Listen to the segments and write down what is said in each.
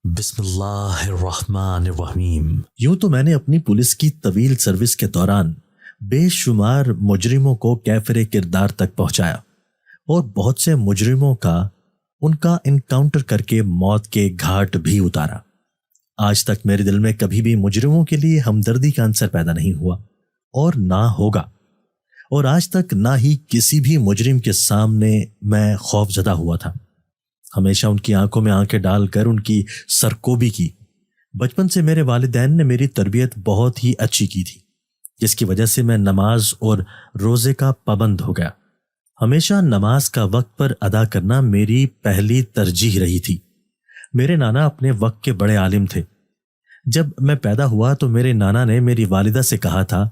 بسم اللہ الرحمن الرحیم۔ یوں تو میں نے اپنی پولیس کی طویل سروس کے دوران بے شمار مجرموں کو کیفر کردار تک پہنچایا اور بہت سے مجرموں کا ان کا انکاؤنٹر کر کے موت کے گھاٹ بھی اتارا۔ آج تک میرے دل میں کبھی بھی مجرموں کے لیے ہمدردی کا عنصر پیدا نہیں ہوا اور نہ ہوگا، اور آج تک نہ ہی کسی بھی مجرم کے سامنے میں خوف زدہ ہوا تھا۔ ہمیشہ ان کی آنکھوں میں آنکھیں ڈال کر ان کی سرکوبی کی۔ بچپن سے میرے والدین نے میری تربیت بہت ہی اچھی کی تھی، جس کی وجہ سے میں نماز اور روزے کا پابند ہو گیا۔ ہمیشہ نماز کا وقت پر ادا کرنا میری پہلی ترجیح رہی تھی۔ میرے نانا اپنے وقت کے بڑے عالم تھے۔ جب میں پیدا ہوا تو میرے نانا نے میری والدہ سے کہا تھا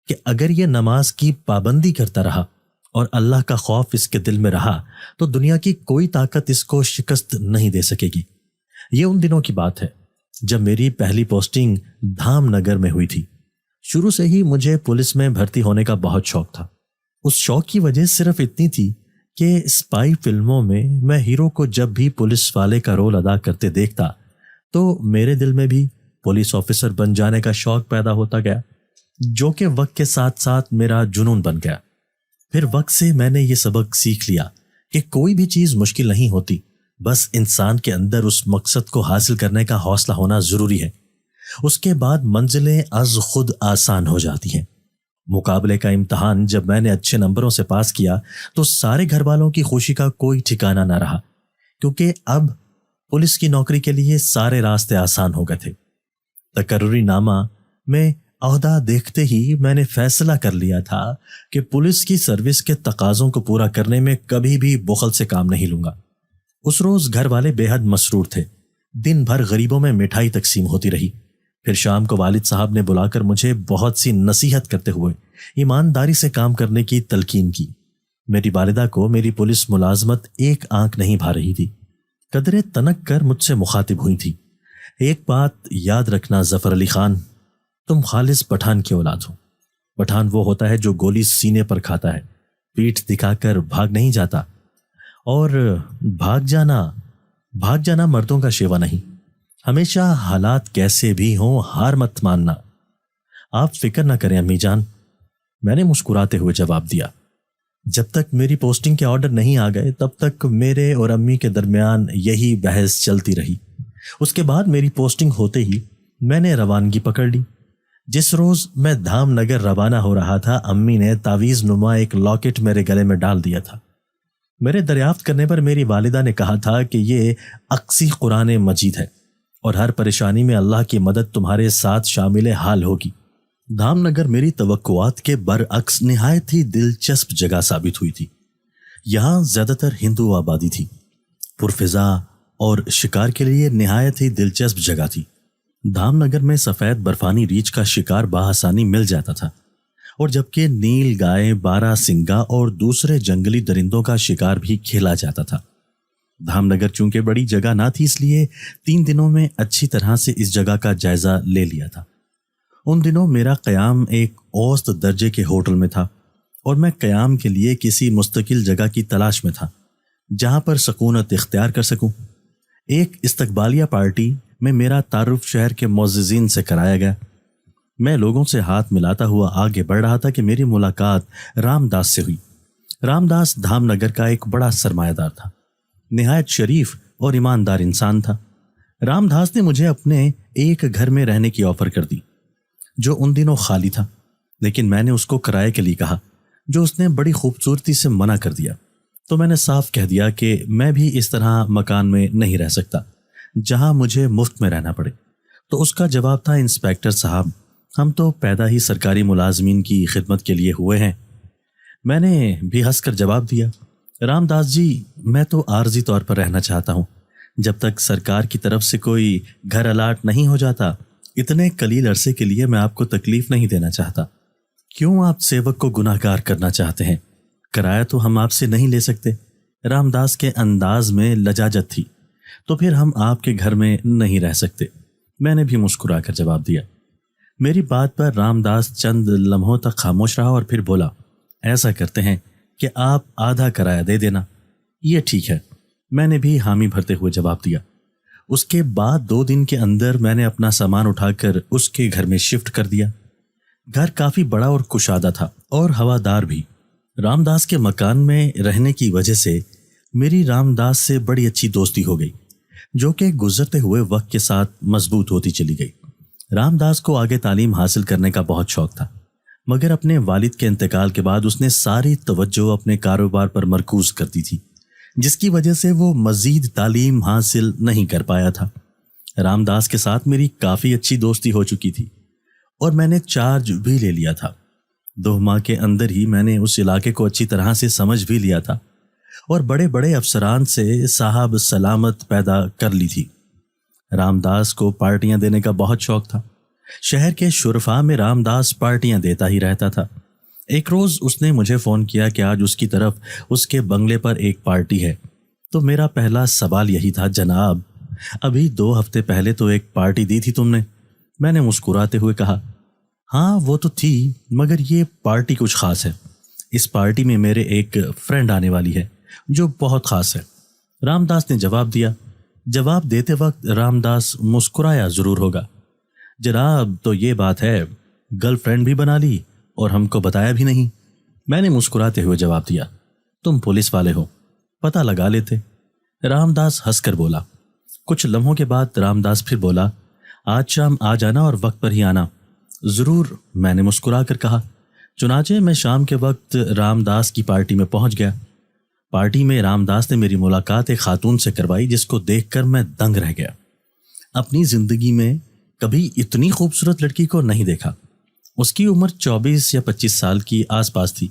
کہ اگر یہ نماز کی پابندی کرتا رہا اور اللہ کا خوف اس کے دل میں رہا تو دنیا کی کوئی طاقت اس کو شکست نہیں دے سکے گی۔ یہ ان دنوں کی بات ہے جب میری پہلی پوسٹنگ دھام نگر میں ہوئی تھی۔ شروع سے ہی مجھے پولیس میں بھرتی ہونے کا بہت شوق تھا۔ اس شوق کی وجہ صرف اتنی تھی کہ اسپائی فلموں میں ہیرو کو جب بھی پولیس والے کا رول ادا کرتے دیکھتا تو میرے دل میں بھی پولیس آفیسر بن جانے کا شوق پیدا ہوتا گیا، جو کہ وقت کے ساتھ ساتھ میرا جنون بن گیا۔ پھر وقت سے میں نے یہ سبق سیکھ لیا کہ کوئی بھی چیز مشکل نہیں ہوتی، بس انسان کے اندر اس مقصد کو حاصل کرنے کا حوصلہ ہونا ضروری ہے۔ اس کے بعد منزلیں از خود آسان ہو جاتی ہیں۔ مقابلے کا امتحان جب میں نے اچھے نمبروں سے پاس کیا تو سارے گھر والوں کی خوشی کا کوئی ٹھکانہ نہ رہا، کیونکہ اب پولیس کی نوکری کے لیے سارے راستے آسان ہو گئے تھے۔ تقرری نامہ میں عہدہ دیکھتے ہی میں نے فیصلہ کر لیا تھا کہ پولیس کی سروس کے تقاضوں کو پورا کرنے میں کبھی بھی بخل سے کام نہیں لوں گا۔ اس روز گھر والے بے حد مسرور تھے۔ دن بھر غریبوں میں مٹھائی تقسیم ہوتی رہی۔ پھر شام کو والد صاحب نے بلا کر مجھے بہت سی نصیحت کرتے ہوئے ایمانداری سے کام کرنے کی تلقین کی۔ میری والدہ کو میری پولیس ملازمت ایک آنکھ نہیں بھا رہی تھی۔ قدرے تنک کر مجھ سے مخاطب ہوئی تھی۔ ایک بات یاد رکھنا ظفر علی خان، تم خالص پٹھان کی اولاد ہو۔ پٹھان وہ ہوتا ہے جو گولی سینے پر کھاتا ہے، پیٹھ دکھا کر بھاگ نہیں جاتا، اور بھاگ جانا مردوں کا شیوا نہیں۔ ہمیشہ حالات کیسے بھی ہوں ہار مت ماننا۔ آپ فکر نہ کریں امی جان، میں نے مسکراتے ہوئے جواب دیا۔ جب تک میری پوسٹنگ کے آرڈر نہیں آ گئے تب تک میرے اور امی کے درمیان یہی بحث چلتی رہی۔ اس کے بعد میری پوسٹنگ ہوتے ہی میں نے روانگی پکڑ لی۔ جس روز میں دھام نگر روانہ ہو رہا تھا، امی نے تعویذ نما ایک لاکٹ میرے گلے میں ڈال دیا تھا۔ میرے دریافت کرنے پر میری والدہ نے کہا تھا کہ یہ اقصی قرآن مجید ہے اور ہر پریشانی میں اللہ کی مدد تمہارے ساتھ شامل حال ہوگی۔ دھام نگر میری توقعات کے برعکس نہایت ہی دلچسپ جگہ ثابت ہوئی تھی۔ یہاں زیادہ تر ہندو آبادی تھی، پرفضا اور شکار کے لیے نہایت ہی دلچسپ جگہ تھی۔ دھام نگر میں سفید برفانی ریچھ کا شکار بآسانی مل جاتا تھا، اور جبکہ نیل گائے، بارہ سنگا اور دوسرے جنگلی درندوں کا شکار بھی کھیلا جاتا تھا۔ دھام نگر چونکہ بڑی جگہ نہ تھی، اس لیے 3 دنوں میں اچھی طرح سے اس جگہ کا جائزہ لے لیا تھا۔ ان دنوں میرا قیام ایک اوسط درجے کے ہوٹل میں تھا، اور میں قیام کے لیے کسی مستقل جگہ کی تلاش میں تھا جہاں پر سکونت اختیار کر سکوں۔ ایک استقبالیہ پارٹی میں میرا تعارف شہر کے معززین سے کرایا گیا۔ میں لوگوں سے ہاتھ ملاتا ہوا آگے بڑھ رہا تھا کہ میری ملاقات رام داس سے ہوئی۔ رام داس دھام نگر کا ایک بڑا سرمایہ دار تھا، نہایت شریف اور ایماندار انسان تھا۔ رام داس نے مجھے اپنے ایک گھر میں رہنے کی آفر کر دی جو ان دنوں خالی تھا، لیکن میں نے اس کو کرائے کے لیے کہا، جو اس نے بڑی خوبصورتی سے منع کر دیا۔ تو میں نے صاف کہہ دیا کہ میں بھی اس طرح مکان میں نہیں رہ سکتا جہاں مجھے مفت میں رہنا پڑے۔ تو اس کا جواب تھا، انسپیکٹر صاحب، ہم تو پیدا ہی سرکاری ملازمین کی خدمت کے لیے ہوئے ہیں۔ میں نے بھی ہنس کر جواب دیا، رام داس جی، میں تو عارضی طور پر رہنا چاہتا ہوں۔ جب تک سرکار کی طرف سے کوئی گھر الاٹ نہیں ہو جاتا، اتنے قلیل عرصے کے لیے میں آپ کو تکلیف نہیں دینا چاہتا۔ کیوں آپ سیوک کو گناہ گار کرنا چاہتے ہیں؟ کرایہ تو ہم آپ سے نہیں لے سکتے۔ رام داس کے انداز میں لجاجت تھی۔ تو پھر ہم آپ کے گھر میں نہیں رہ سکتے، میں نے بھی مسکرا کر جواب دیا۔ میری بات پر رام داس چند لمحوں تک خاموش رہا اور پھر بولا، ایسا کرتے ہیں کہ آپ آدھا کرایہ دے دینا۔ یہ ٹھیک ہے، میں نے بھی حامی بھرتے ہوئے جواب دیا۔ اس کے بعد 2 دن کے اندر میں نے اپنا سامان اٹھا کر اس کے گھر میں شفٹ کر دیا۔ گھر کافی بڑا اور کشادہ تھا اور ہوادار بھی۔ رام داس کے مکان میں رہنے کی وجہ سے میری رام داس سے بڑی اچھی دوستی ہو گئی، جو کہ گزرتے ہوئے وقت کے ساتھ مضبوط ہوتی چلی گئی۔ رام داس کو آگے تعلیم حاصل کرنے کا بہت شوق تھا، مگر اپنے والد کے انتقال کے بعد اس نے ساری توجہ اپنے کاروبار پر مرکوز کر دی تھی، جس کی وجہ سے وہ مزید تعلیم حاصل نہیں کر پایا تھا۔ رام داس کے ساتھ میری کافی اچھی دوستی ہو چکی تھی اور میں نے چارج بھی لے لیا تھا۔ 2 ماہ کے اندر ہی میں نے اس علاقے کو اچھی طرح سے سمجھ بھی لیا تھا اور بڑے بڑے افسران سے صاحب سلامت پیدا کر لی تھی۔ رام داس کو پارٹیاں دینے کا بہت شوق تھا۔ شہر کے شرفاء میں رام داس پارٹیاں دیتا ہی رہتا تھا۔ ایک روز اس نے مجھے فون کیا کہ آج اس کی طرف اس کے بنگلے پر ایک پارٹی ہے۔ تو میرا پہلا سوال یہی تھا، جناب ابھی 2 ہفتے پہلے تو ایک پارٹی دی تھی تم نے۔ میں نے مسکراتے ہوئے کہا، ہاں وہ تو تھی، مگر یہ پارٹی کچھ خاص ہے۔ اس پارٹی میں میرے ایک فرینڈ آنے والی ہے جو بہت خاص ہے۔ رام داس نے جواب دیا۔ جواب دیتے وقت رام داس مسکرایا ضرور ہوگا۔ جناب تو یہ بات ہے، گرل فرینڈ بھی بنا لی اور ہم کو بتایا بھی نہیں۔ میں نے مسکراتے ہوئے جواب دیا، تم پولیس والے ہو، پتہ لگا لیتے۔ رام داس ہنس کر بولا۔ کچھ لمحوں کے بعد رام داس پھر بولا، آج شام آ جانا اور وقت پر ہی آنا۔ ضرور، میں نے مسکرا کر کہا۔ چنانچہ میں شام کے وقت رام داس کی پارٹی میں پہنچ گیا۔ پارٹی میں رام داس نے میری ملاقات ایک خاتون سے کروائی جس کو دیکھ کر میں دنگ رہ گیا۔ اپنی زندگی میں کبھی اتنی خوبصورت لڑکی کو نہیں دیکھا۔ اس کی عمر 24 یا 25 سال کی آس پاس تھی۔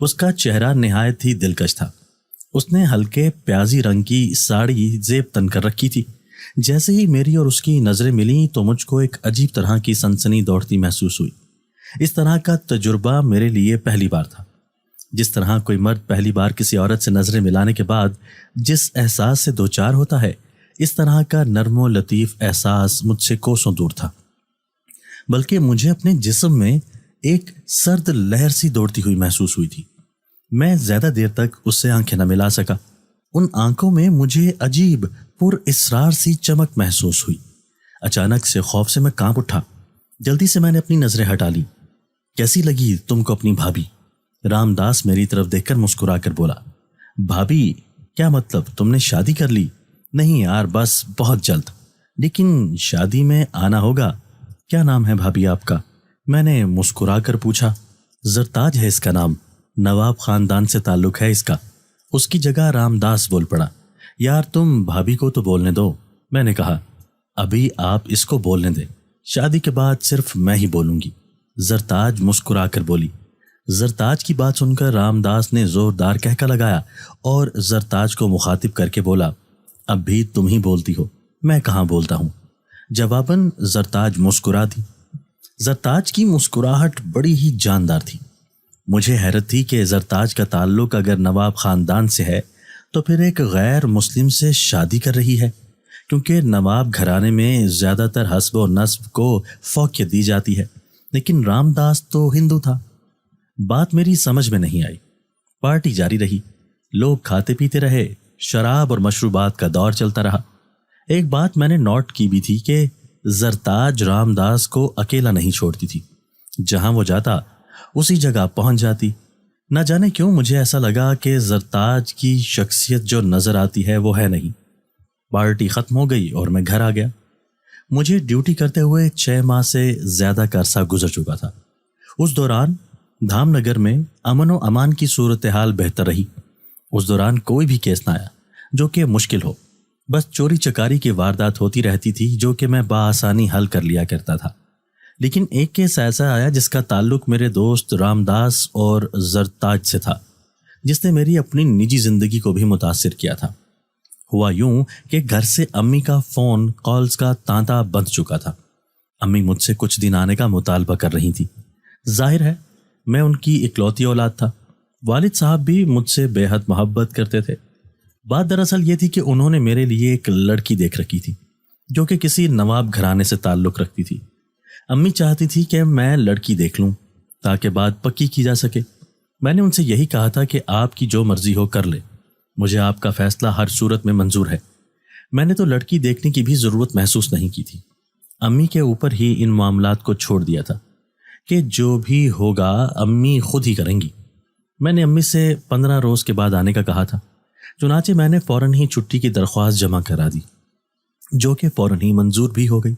اس کا چہرہ نہایت ہی دلکش تھا۔ اس نے ہلکے پیازی رنگ کی ساڑی زیب تن کر رکھی تھی۔ جیسے ہی میری اور اس کی نظریں ملیں تو مجھ کو ایک عجیب طرح کی سنسنی دوڑتی محسوس ہوئی۔ اس طرح کا تجربہ میرے لیے پہلی بار تھا۔ جس طرح کوئی مرد پہلی بار کسی عورت سے نظریں ملانے کے بعد جس احساس سے دوچار ہوتا ہے، اس طرح کا نرم و لطیف احساس مجھ سے کوسوں دور تھا، بلکہ مجھے اپنے جسم میں ایک سرد لہر سی دوڑتی ہوئی محسوس ہوئی تھی۔ میں زیادہ دیر تک اس سے آنکھیں نہ ملا سکا۔ ان آنکھوں میں مجھے عجیب پر اسرار سی چمک محسوس ہوئی۔ اچانک سے خوف سے میں کانپ اٹھا۔ جلدی سے میں نے اپنی نظریں ہٹا لی۔ کیسی لگی تم کو اپنی بھابھی؟ رام داس میری طرف دیکھ کر مسکرا کر بولا، بھابھی؟ کیا مطلب، تم نے شادی کر لی؟ نہیں یار، بس بہت جلد، لیکن شادی میں آنا ہوگا۔ کیا نام ہے بھابھی آپ کا؟ میں نے مسکرا کر پوچھا۔ زرتاج ہے اس کا نام، نواب خاندان سے تعلق ہے اس کا۔ اس کی جگہ رام داس بول پڑا۔ یار تم بھابھی کو تو بولنے دو، میں نے کہا۔ ابھی آپ اس کو بولنے دیں، شادی کے بعد صرف میں ہی بولوں گی، زرتاج مسکرا کر بولی۔ زرتاج کی بات سن کر رام داس نے زوردار کہکا لگایا اور زرتاج کو مخاطب کر کے بولا، اب بھی تم ہی بولتی ہو، میں کہاں بولتا ہوں؟ جواباً زرتاج مسکرا دی۔ زرتاج کی مسکراہٹ بڑی ہی جاندار تھی۔ مجھے حیرت تھی کہ زرتاج کا تعلق اگر نواب خاندان سے ہے تو پھر ایک غیر مسلم سے شادی کر رہی ہے، کیونکہ نواب گھرانے میں زیادہ تر حسب و نسب کو فوقیت دی جاتی ہے، لیکن رام داس تو ہندو تھا۔ بات میری سمجھ میں نہیں آئی۔ پارٹی جاری رہی، لوگ کھاتے پیتے رہے، شراب اور مشروبات کا دور چلتا رہا۔ ایک بات میں نے نوٹ کی بھی تھی کہ زرتاج رام داس کو اکیلا نہیں چھوڑتی تھی، جہاں وہ جاتا اسی جگہ پہنچ جاتی۔ نہ جانے کیوں مجھے ایسا لگا کہ زرتاج کی شخصیت جو نظر آتی ہے وہ ہے نہیں۔ پارٹی ختم ہو گئی اور میں گھر آ گیا۔ مجھے ڈیوٹی کرتے ہوئے 6 ماہ سے زیادہ کا عرصہ گزر چکا تھا۔ اس دوران دھام نگر میں امن و امان کی صورتحال بہتر رہی۔ اس دوران کوئی بھی کیس نہ آیا جو کہ مشکل ہو، بس چوری چکاری کی واردات ہوتی رہتی تھی جو کہ میں بآسانی حل کر لیا کرتا تھا۔ لیکن ایک کیس ایسا آیا جس کا تعلق میرے دوست رام داس اور زرتاج سے تھا، جس نے میری اپنی نجی زندگی کو بھی متاثر کیا تھا۔ ہوا یوں کہ گھر سے امی کا فون کالز کا تانتا بند چکا تھا۔ امی مجھ سے کچھ دن آنے کا مطالبہ کر رہی تھی۔ ظاہر ہے میں ان کی اکلوتی اولاد تھا۔ والد صاحب بھی مجھ سے بے حد محبت کرتے تھے۔ بات دراصل یہ تھی کہ انہوں نے میرے لیے ایک لڑکی دیکھ رکھی تھی جو کہ کسی نواب گھرانے سے تعلق رکھتی تھی۔ امی چاہتی تھی کہ میں لڑکی دیکھ لوں تاکہ بات پکی کی جا سکے۔ میں نے ان سے یہی کہا تھا کہ آپ کی جو مرضی ہو کر لے، مجھے آپ کا فیصلہ ہر صورت میں منظور ہے۔ میں نے تو لڑکی دیکھنے کی بھی ضرورت محسوس نہیں کی تھی، امی کے اوپر ہی ان معاملات کو چھوڑ دیا تھا کہ جو بھی ہوگا امی خود ہی کریں گی۔ میں نے امی سے 15 روز کے بعد آنے کا کہا تھا، چنانچہ میں نے فوراً ہی چھٹی کی درخواست جمع کرا دی، جو کہ فوراً ہی منظور بھی ہو گئی۔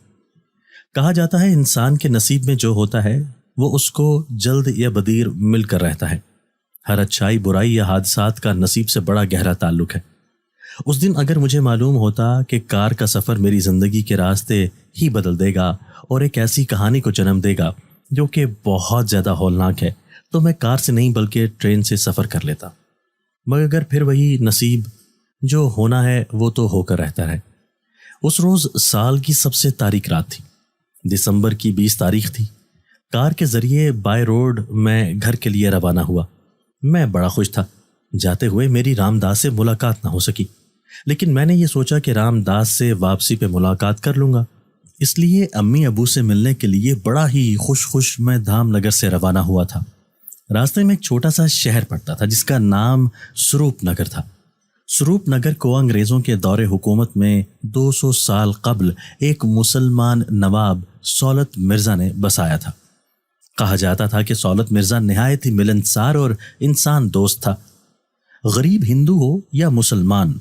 کہا جاتا ہے انسان کے نصیب میں جو ہوتا ہے وہ اس کو جلد یا بدیر مل کر رہتا ہے۔ ہر اچھائی، برائی یا حادثات کا نصیب سے بڑا گہرا تعلق ہے۔ اس دن اگر مجھے معلوم ہوتا کہ کار کا سفر میری زندگی کے راستے ہی بدل دے گا اور ایک ایسی کہانی کو جنم دے گا جو کہ بہت زیادہ ہولناک ہے، تو میں کار سے نہیں بلکہ ٹرین سے سفر کر لیتا۔ مگر پھر وہی نصیب، جو ہونا ہے وہ تو ہو کر رہتا ہے۔ اس روز سال کی سب سے تاریک رات تھی، دسمبر کی 20 تاریخ تھی۔ کار کے ذریعے بائی روڈ میں گھر کے لیے روانہ ہوا۔ میں بڑا خوش تھا۔ جاتے ہوئے میری رام داس سے ملاقات نہ ہو سکی، لیکن میں نے یہ سوچا کہ رام داس سے واپسی پہ ملاقات کر لوں گا، اس لیے امی ابو سے ملنے کے لیے بڑا ہی خوش میں دھام نگر سے روانہ ہوا تھا۔ راستے میں ایک چھوٹا سا شہر پڑتا تھا جس کا نام سروپ نگر تھا۔ سروپ نگر کو انگریزوں کے دور حکومت میں 200 سال قبل ایک مسلمان نواب سولت مرزا نے بسایا تھا۔ کہا جاتا تھا کہ سولت مرزا نہایت ہی ملنسار اور انسان دوست تھا۔ غریب ہندو ہو یا مسلمان،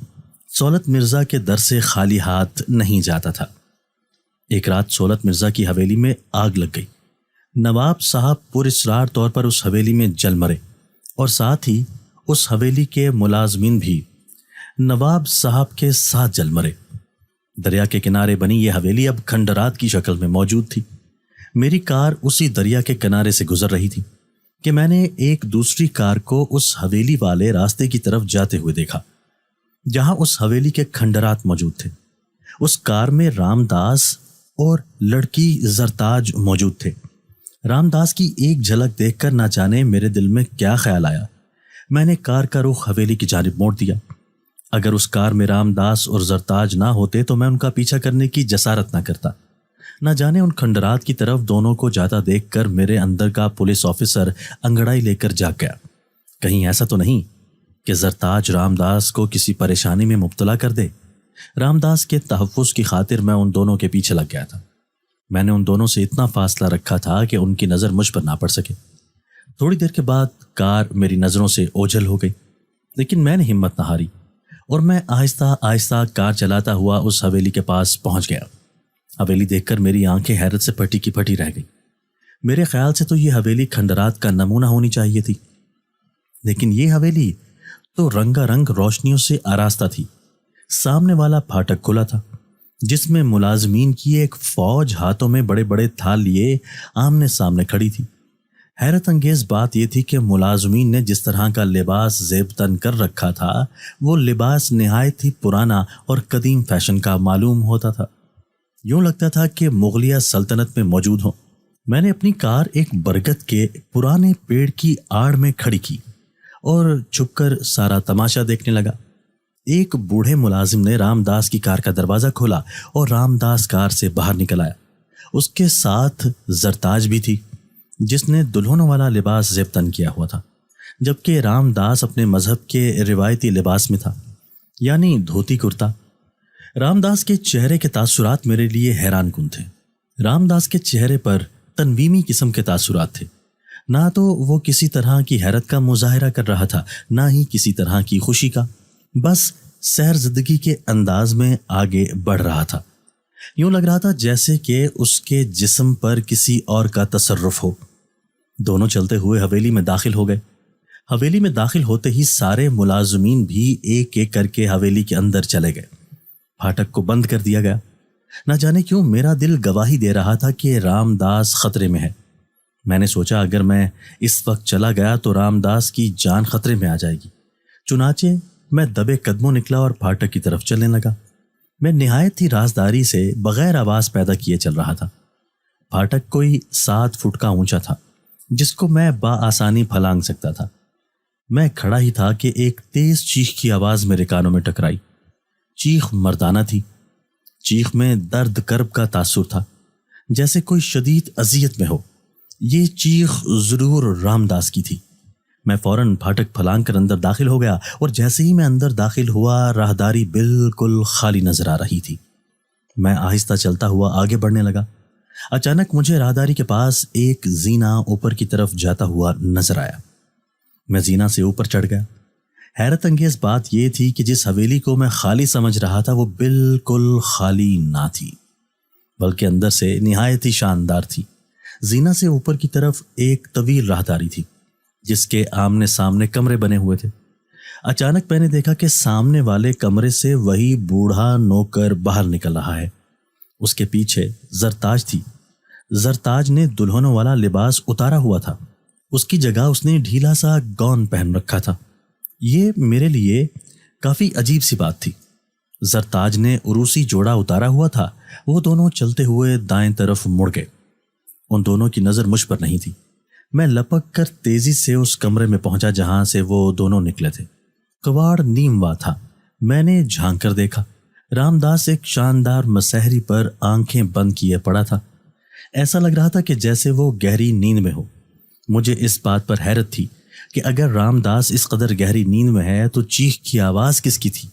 سولت مرزا کے در سے خالی ہاتھ نہیں جاتا تھا۔ ایک رات سولت مرزا کی حویلی میں آگ لگ گئی۔ نواب صاحب پراسرار طور پر اس حویلی میں جل مرے، اور ساتھ ہی اس حویلی کے ملازمین بھی نواب صاحب کے ساتھ جل مرے۔ دریا کے کنارے بنی یہ حویلی اب کھنڈرات کی شکل میں موجود تھی۔ میری کار اسی دریا کے کنارے سے گزر رہی تھی کہ میں نے ایک دوسری کار کو اس حویلی والے راستے کی طرف جاتے ہوئے دیکھا جہاں اس حویلی کے کھنڈرات موجود تھے۔ اس کار میں رام داس اور لڑکی زرتاج موجود تھے۔ رام داس کی ایک جھلک دیکھ کر نہ جانے میرے دل میں کیا خیال آیا، میں نے کار کا رخ حویلی کی جانب موڑ دیا۔ اگر اس کار میں رام داس اور زرتاج نہ ہوتے تو میں ان کا پیچھا کرنے کی جسارت نہ کرتا۔ نہ جانے ان کھنڈرات کی طرف دونوں کو جاتا دیکھ کر میرے اندر کا پولیس آفیسر انگڑائی لے کر جاگ گیا۔ کہیں ایسا تو نہیں کہ زرتاج رام داس کو کسی پریشانی میں مبتلا کر دے۔ رام داس کے تحفظ کی خاطر میں ان دونوں کے پیچھے لگ گیا تھا۔ میں نے ان دونوں سے اتنا فاصلہ رکھا تھا کہ ان کی نظر مجھ پر نہ پڑ سکے۔ تھوڑی دیر کے بعد کار میری نظروں سے اوجھل ہو گئی، لیکن میں نے ہمت نہ ہاری اور میں آہستہ آہستہ کار چلاتا ہوا اس حویلی کے پاس پہنچ گیا۔ حویلی دیکھ کر میری آنکھیں حیرت سے پھٹی کی پھٹی رہ گئی۔ میرے خیال سے تو یہ حویلی کھنڈرات کا نمونہ ہونی چاہیے تھی، لیکن یہ حویلی تو رنگا رنگ روشنیوں سے آراستہ تھی۔ سامنے والا پھاٹک کھلا تھا جس میں ملازمین کی ایک فوج ہاتھوں میں بڑے بڑے تھال لیے آمنے سامنے کھڑی تھی۔ حیرت انگیز بات یہ تھی کہ ملازمین نے جس طرح کا لباس زیب تن کر رکھا تھا وہ لباس نہایت ہی پرانا اور قدیم فیشن کا معلوم ہوتا تھا۔ یوں لگتا تھا کہ مغلیہ سلطنت میں موجود ہوں۔ میں نے اپنی کار ایک برگد کے پرانے پیڑ کی آڑ میں کھڑی کی اور چھپ کر سارا تماشا دیکھنے لگا۔ ایک بوڑھے ملازم نے رام داس کی کار کا دروازہ کھولا اور رام داس کار سے باہر نکل آیا۔ اس کے ساتھ زرتاج بھی تھی جس نے دلہنوں والا لباس زیب تن کیا ہوا تھا، جبکہ رام داس اپنے مذہب کے روایتی لباس میں تھا، یعنی دھوتی کرتا۔ رام داس کے چہرے کے تاثرات میرے لیے حیران کن تھے۔ رام داس کے چہرے پر تنویمی قسم کے تاثرات تھے۔ نہ تو وہ کسی طرح کی حیرت کا مظاہرہ کر رہا تھا، نہ ہی کسی طرح کی خوشی کا، بس سیر زدگی کے انداز میں آگے بڑھ رہا تھا۔ یوں لگ رہا تھا جیسے کہ اس کے جسم پر کسی اور کا تصرف ہو۔ دونوں چلتے ہوئے حویلی میں داخل ہو گئے۔ حویلی میں داخل ہوتے ہی سارے ملازمین بھی ایک ایک کر کے حویلی کے اندر چلے گئے۔ پھاٹک کو بند کر دیا گیا۔ نہ جانے کیوں میرا دل گواہی دے رہا تھا کہ رام داس خطرے میں ہے۔ میں نے سوچا اگر میں اس وقت چلا گیا تو رام داس کی جان خطرے میں آ جائے گی۔ چنانچہ میں دبے قدموں نکلا اور پھاٹک کی طرف چلنے لگا۔ میں نہایت ہی رازداری سے بغیر آواز پیدا کیے چل رہا تھا۔ پھاٹک کوئی 7 فٹ کا اونچا تھا جس کو میں بآسانی پھلانگ سکتا تھا۔ میں کھڑا ہی تھا کہ ایک تیز چیخ کی آواز میرے کانوں میں ٹکرائی۔ چیخ مردانہ تھی۔ چیخ میں درد کرب کا تاثر تھا، جیسے کوئی شدید اذیت میں ہو۔ یہ چیخ ضرور رام داس کی تھی۔ میں فوراً پھاٹک پھلانگ کر اندر داخل ہو گیا اور جیسے ہی میں اندر داخل ہوا راہداری بالکل خالی نظر آ رہی تھی۔ میں آہستہ چلتا ہوا آگے بڑھنے لگا۔ اچانک مجھے راہداری کے پاس ایک زینہ اوپر کی طرف جاتا ہوا نظر آیا۔ میں زینہ سے اوپر چڑھ گیا۔ حیرت انگیز بات یہ تھی کہ جس حویلی کو میں خالی سمجھ رہا تھا وہ بالکل خالی نہ تھی، بلکہ اندر سے نہایت ہی شاندار تھی۔ زینہ سے اوپر کی طرف ایک طویل راہداری تھی جس کے آمنے سامنے کمرے بنے ہوئے تھے۔ اچانک میں نے دیکھا کہ سامنے والے کمرے سے وہی بوڑھا نوکر باہر نکل رہا ہے۔ اس کے پیچھے زرتاج تھی۔ زرتاج نے دلہنوں والا لباس اتارا ہوا تھا، اس کی جگہ اس نے ڈھیلا سا گون پہن رکھا تھا۔ یہ میرے لیے کافی عجیب سی بات تھی۔ زرتاج نے عروسی جوڑا اتارا ہوا تھا۔ وہ دونوں چلتے ہوئے دائیں طرف مڑ گئے۔ ان دونوں کی نظر مجھ پر نہیں تھی۔ میں لپک کر تیزی سے اس کمرے میں پہنچا جہاں سے وہ دونوں نکلے تھے۔ کواڑ نیم وا تھا۔ میں نے جھانک کر دیکھا۔ رام داس ایک شاندار مسہری پر آنکھیں بند کیے پڑا تھا۔ ایسا لگ رہا تھا کہ جیسے وہ گہری نیند میں ہو۔ مجھے اس بات پر حیرت تھی کہ اگر رام داس اس قدر گہری نیند میں ہے تو چیخ کی آواز کس کی تھی؟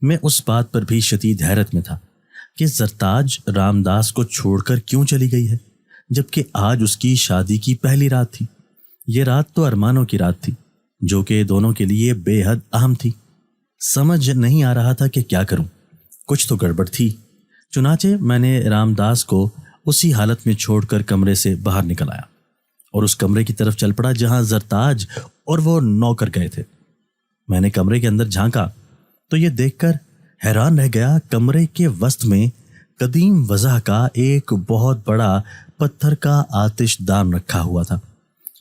میں اس بات پر بھی شدید حیرت میں تھا کہ زرتاج رام داس کو چھوڑ کر کیوں چلی گئی ہے، جبکہ آج اس کی شادی کی پہلی رات تھی۔ یہ رات تو ارمانوں کی رات تھی جو کہ دونوں کے لیے بے حد اہم تھی۔ سمجھ نہیں آ رہا تھا کہ کیا کروں، کچھ تو گڑبڑ تھی۔ چنانچہ میں نے رام داس کو اسی حالت میں چھوڑ کر کمرے سے باہر نکل آیا اور اس کمرے کی طرف چل پڑا جہاں زرتاج اور وہ نوکر گئے تھے۔ میں نے کمرے کے اندر جھانکا تو یہ دیکھ کر حیران رہ گیا، کمرے کے وسط میں قدیم وضع کا ایک بہت بڑا پتھر کا آتش دان رکھا ہوا تھا۔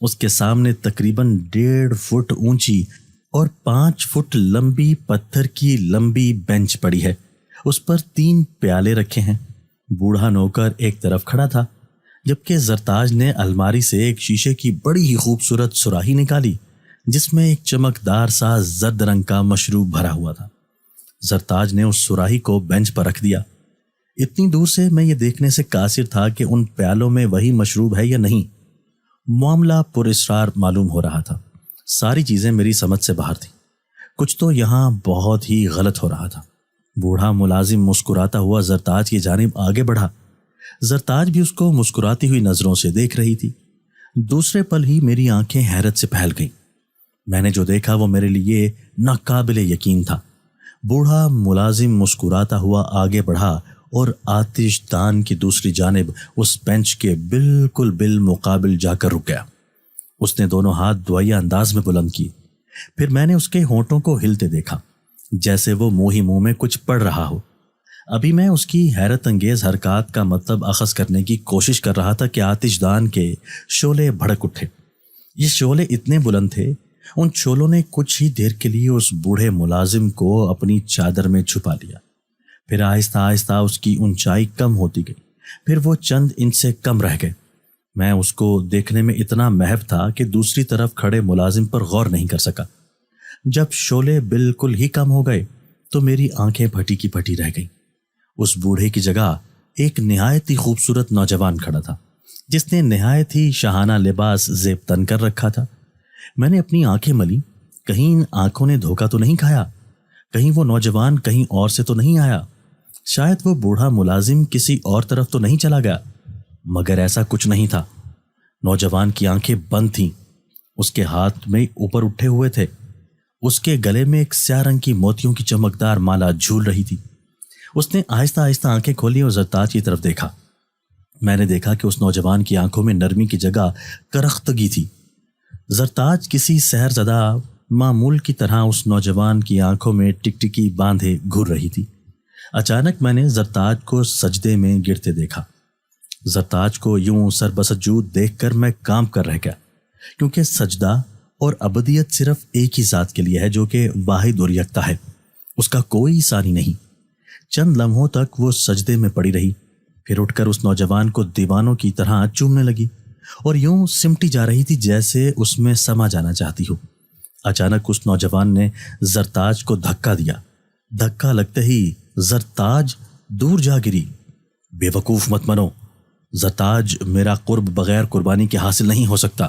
اس کے سامنے تقریباً 1.5 فٹ اونچی اور 5 فٹ لمبی پتھر کی لمبی بینچ پڑی ہے۔ اس پر 3 پیالے رکھے ہیں۔ بوڑھا نوکر ایک طرف کھڑا تھا جبکہ زرتاج نے الماری سے ایک شیشے کی بڑی ہی خوبصورت سراہی نکالی جس میں ایک چمکدار سا زرد رنگ کا مشروب بھرا ہوا تھا۔ زرتاج نے اس سراہی کو بینچ پر رکھ دیا۔ اتنی دور سے میں یہ دیکھنے سے قاصر تھا کہ ان پیالوں میں وہی مشروب ہے یا نہیں۔ معاملہ پر اسرار معلوم ہو رہا تھا۔ ساری چیزیں میری سمجھ سے باہر تھیں۔ کچھ تو یہاں بہت ہی غلط ہو رہا تھا۔ بوڑھا ملازم مسکراتا ہوا زرتاج کی جانب آگے بڑھا۔ زرتاج بھی اس کو مسکراتی ہوئی نظروں سے دیکھ رہی تھی۔ دوسرے پل ہی میری آنکھیں حیرت سے پھیل گئیں۔ میں نے جو دیکھا وہ میرے لیے ناقابل یقین تھا۔ بوڑھا ملازم مسکراتا ہوا آگے بڑھا اور آتش دان کی دوسری جانب اس بینچ کے بالکل بالمقابل جا کر رک گیا۔ اس نے دونوں ہاتھ دعائیا انداز میں بلند کیے۔ پھر میں نے اس کے ہونٹوں کو ہلتے دیکھا جیسے وہ منہ ہی منہ میں کچھ پڑھ رہا ہو۔ ابھی میں اس کی حیرت انگیز حرکات کا مطلب اخذ کرنے کی کوشش کر رہا تھا کہ آتش دان کے شعلے بھڑک اٹھے۔ یہ شعلے اتنے بلند تھے، ان شعلوں نے کچھ ہی دیر کے لیے اس بوڑھے ملازم کو اپنی چادر میں چھپا لیا۔ پھر آہستہ آہستہ اس کی اونچائی کم ہوتی گئی، پھر وہ چند انچ سے کم رہ گئے۔ میں اس کو دیکھنے میں اتنا محو تھا کہ دوسری طرف کھڑے ملازم پر غور نہیں کر سکا۔ جب شعلے بالکل ہی کم ہو گئے تو میری آنکھیں پھٹی کی پھٹی رہ گئیں۔ اس بوڑھے کی جگہ ایک نہایت ہی خوبصورت نوجوان کھڑا تھا جس نے نہایت ہی شاہانہ لباس زیب تن کر رکھا تھا۔ میں نے اپنی آنکھیں ملی، کہیں ان آنکھوں نے دھوکہ تو نہیں کھایا، کہیں وہ نوجوان کہیں اور سے تو نہیں آیا، شاید وہ بوڑھا ملازم کسی اور طرف تو نہیں چلا گیا۔ مگر ایسا کچھ نہیں تھا۔ نوجوان کی آنکھیں بند تھیں، اس کے ہاتھ میں اوپر اٹھے ہوئے تھے، اس کے گلے میں ایک سیاہ رنگ کی موتیوں کی چمکدار مالا جھول رہی تھی۔ اس نے آہستہ آہستہ آنکھیں کھولی اور زرتاج کی طرف دیکھا۔ میں نے دیکھا کہ اس نوجوان کی آنکھوں میں نرمی کی جگہ کرختگی تھی۔ زرتاج کسی سحر زدہ معمول کی طرح اس نوجوان کی آنکھوں میں ٹکٹکی باندھے گھور رہی تھی۔ اچانک میں نے زرتاج کو سجدے میں گرتے دیکھا۔ زرتاج کو یوں سر بسجود دیکھ کر میں کام کر رہ گیا، کیونکہ سجدہ اور ابدیت صرف ایک ہی ذات کے لیے ہے جو کہ واحد اور یکتا ہے، اس کا کوئی ثانی نہیں۔ چند لمحوں تک وہ سجدے میں پڑی رہی، پھر اٹھ کر اس نوجوان کو دیوانوں کی طرح چومنے لگی اور یوں سمٹی جا رہی تھی جیسے اس میں سما جانا چاہتی ہو۔ اچانک اس نوجوان نے زرتاج کو دھکا دیا۔ دھکا لگتے ہی زرتاج دور جا گری۔ بے وقوف مت بنو، زرتاج میرا قرب بغیر قربانی کے حاصل نہیں ہو سکتا۔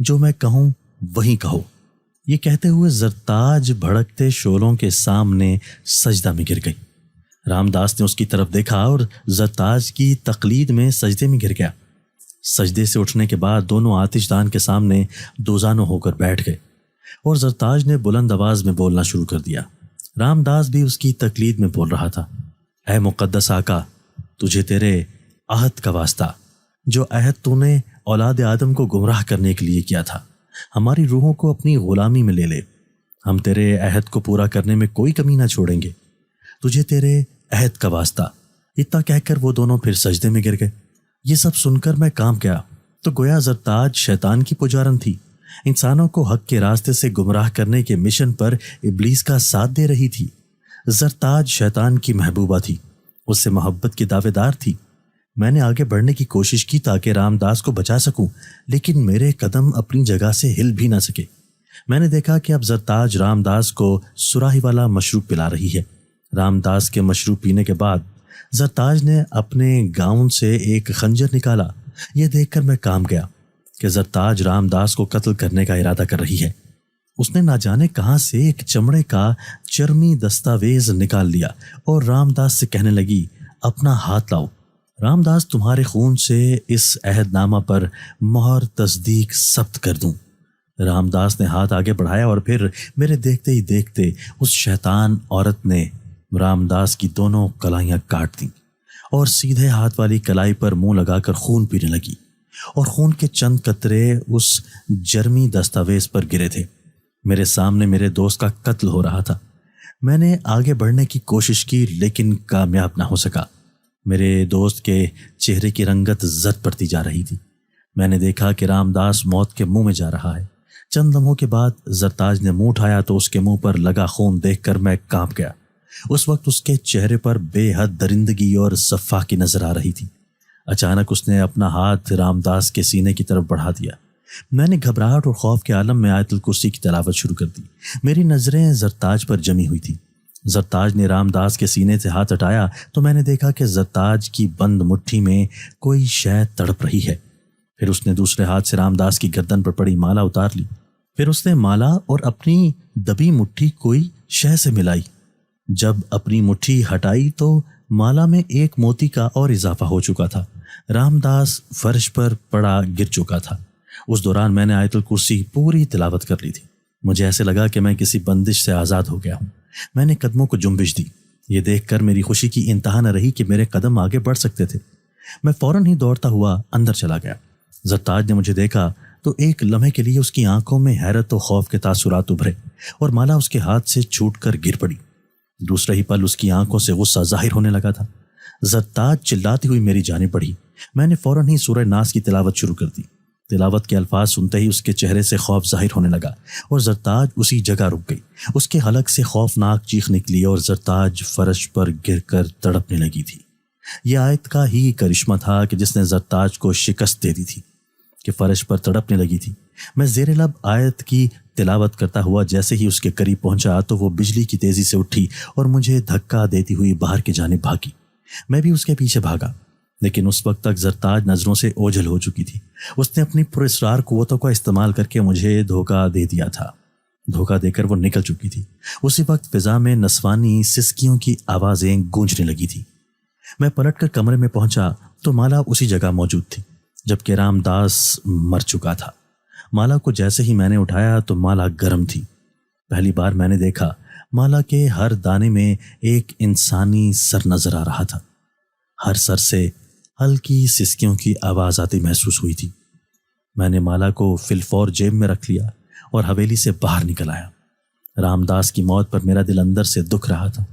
جو میں کہوں وہی کہو۔ یہ کہتے ہوئے زرتاج بھڑکتے شعلوں کے سامنے سجدہ میں گر گئی۔ رام داس نے اس کی طرف دیکھا اور زرتاج کی تقلید میں سجدے میں گر گیا۔ سجدے سے اٹھنے کے بعد دونوں آتش دان کے سامنے دوزانوں ہو کر بیٹھ گئے اور زرتاج نے بلند آواز میں بولنا شروع کر دیا۔ رام داس بھی اس کی تقلید میں بول رہا تھا۔ اے مقدس آقا، تجھے تیرے عہد کا واسطہ، جو عہد تو نے اولاد آدم کو گمراہ کرنے کے لیے کیا تھا، ہماری روحوں کو اپنی غلامی میں لے لے۔ ہم تیرے عہد کو پورا کرنے میں کوئی کمی نہ چھوڑیں گے، تجھے تیرے عہد کا واسطہ۔ اتنا کہہ کر وہ دونوں پھر سجدے میں گر گئے۔ یہ سب سن کر میں کانپ گیا تو گویا زرتاج شیطان کی پجارن تھی، انسانوں کو حق کے راستے سے گمراہ کرنے کے مشن پر ابلیس کا ساتھ دے رہی تھی۔ زرتاج شیطان کی محبوبہ تھی، اس سے محبت کی دعوے دار تھی۔ میں نے آگے بڑھنے کی کوشش کی تاکہ رام داس کو بچا سکوں، لیکن میرے قدم اپنی جگہ سے ہل بھی نہ سکے۔ میں نے دیکھا کہ اب زرتاج رام داس کو سراہی والا مشروب پلا رہی ہے۔ رام داس کے مشروب پینے کے بعد زرتاج نے اپنے گاؤن سے ایک خنجر نکالا۔ یہ دیکھ کر میں کانپ گیا کہ زرتاج رام داس کو قتل کرنے کا ارادہ کر رہی ہے۔ اس نے نہ جانے کہاں سے ایک چمڑے کا چرمی دستاویز نکال لیا اور رام داس سے کہنے لگی، اپنا ہاتھ لاؤ، رام داس تمہارے خون سے اس عہد نامہ پر مہر تصدیق ثبت کر دوں۔ رام داس نے ہاتھ آگے بڑھایا اور پھر میرے دیکھتے ہی دیکھتے اس شیطان عورت نے رام داس کی دونوں کلائیاں کاٹ دیں اور سیدھے ہاتھ والی کلائی پر منہ لگا کر خون پینے لگی، اور خون کے چند قطرے اس جرمی دستاویز پر گرے تھے۔ میرے سامنے میرے دوست کا قتل ہو رہا تھا۔ میں نے آگے بڑھنے کی کوشش کی لیکن کامیاب نہ ہو سکا۔ میرے دوست کے چہرے کی رنگت زرد پڑتی جا رہی تھی۔ میں نے دیکھا کہ رام داس موت کے منہ میں جا رہا ہے۔ چند لمحوں کے بعد زرتاج نے منہ اٹھایا تو اس کے منہ پر لگا خون دیکھ کر میں کانپ گیا۔ اس وقت اس کے چہرے پر بے حد درندگی اور صفاقی نظر آ رہی تھی۔ اچانک اس نے اپنا ہاتھ رام داس کے سینے کی طرف بڑھا دیا۔ میں نے گھبراہٹ اور خوف کے عالم میں آیت الکرسی کی تلاوت شروع کر دی۔ میری نظریں زرتاج پر جمی ہوئی تھی۔ زرتاج نے رام داس کے سینے سے ہاتھ ہٹایا تو میں نے دیکھا کہ زرتاج کی بند مٹھی میں کوئی شے تڑپ رہی ہے۔ پھر اس نے دوسرے ہاتھ سے رام داس کی گردن پر پڑی مالا اتار لی۔ پھر اس نے مالا اور اپنی دبی مٹھی کوئی شے سے ملائی۔ جب اپنی مٹھی ہٹائی تو مالا میں ایک موتی کا اور اضافہ ہو چکا تھا۔ رام داس فرش پر پڑا گر چکا تھا۔ اس دوران میں نے آیت الکرسی پوری تلاوت کر لی تھی۔ مجھے ایسے لگا کہ میں کسی بندش سے آزاد ہو گیا ہوں۔ میں نے قدموں کو جنبش دی۔ یہ دیکھ کر میری خوشی کی انتہا نہ رہی کہ میرے قدم آگے بڑھ سکتے تھے۔ میں فوراً ہی دوڑتا ہوا اندر چلا گیا۔ زرتاج نے مجھے دیکھا تو ایک لمحے کے لیے اس کی آنکھوں میں حیرت و خوف کے تاثرات ابھرے اور مالا اس کے ہاتھ سے چھوٹ کر گر پڑی۔ دوسرے ہی پل اس کی آنکھوں سے غصہ ظاہر ہونے لگا تھا۔ زرتاج چلاتی ہوئی میری جانب بڑھی۔ میں نے فوراً ہی سورہ ناس کی تلاوت شروع کر دی۔ تلاوت کے الفاظ سنتے ہی اس کے چہرے سے خوف ظاہر ہونے لگا اور زرتاج اسی جگہ رک گئی۔ اس کے حلق سے خوفناک چیخ نکلی اور زرتاج فرش پر گر کر تڑپنے لگی تھی۔ یہ آیت کا ہی کرشمہ تھا کہ جس نے زرتاج کو شکست دے دی تھی کہ فرش پر تڑپنے لگی تھی۔ میں زیر لب آیت کی تلاوت کرتا ہوا جیسے ہی اس کے قریب پہنچا تو وہ بجلی کی تیزی سے اٹھی اور مجھے دھکا دیتی ہوئی باہر کی جانب بھاگی۔ میں بھی اس کے پیچھے بھاگا، لیکن اس وقت تک زرتاج نظروں سے اوجھل ہو چکی تھی۔ اس نے اپنی پراسرار قوتوں کا استعمال کر کے مجھے دھوکہ دے دیا تھا۔ دھوکہ دے کر وہ نکل چکی تھی۔ اسی وقت فضا میں نسوانی سسکیوں کی آوازیں گونجنے لگی تھی۔ میں پلٹ کر کمرے میں پہنچا تو مالا اسی جگہ موجود تھی جبکہ رام داس مر چکا تھا۔ مالا کو جیسے ہی میں نے اٹھایا تو مالا گرم تھی۔ پہلی بار میں نے دیکھا مالا کے ہر دانے میں ایک انسانی سر نظر آ رہا تھا۔ ہر سر سے ہلکی سسکیوں کی آواز آتی محسوس ہوئی تھی۔ میں نے مالا کو فی الفور جیب میں رکھ لیا اور حویلی سے باہر نکل آیا۔ رام داس کی موت پر میرا دل اندر سے دکھ رہا تھا۔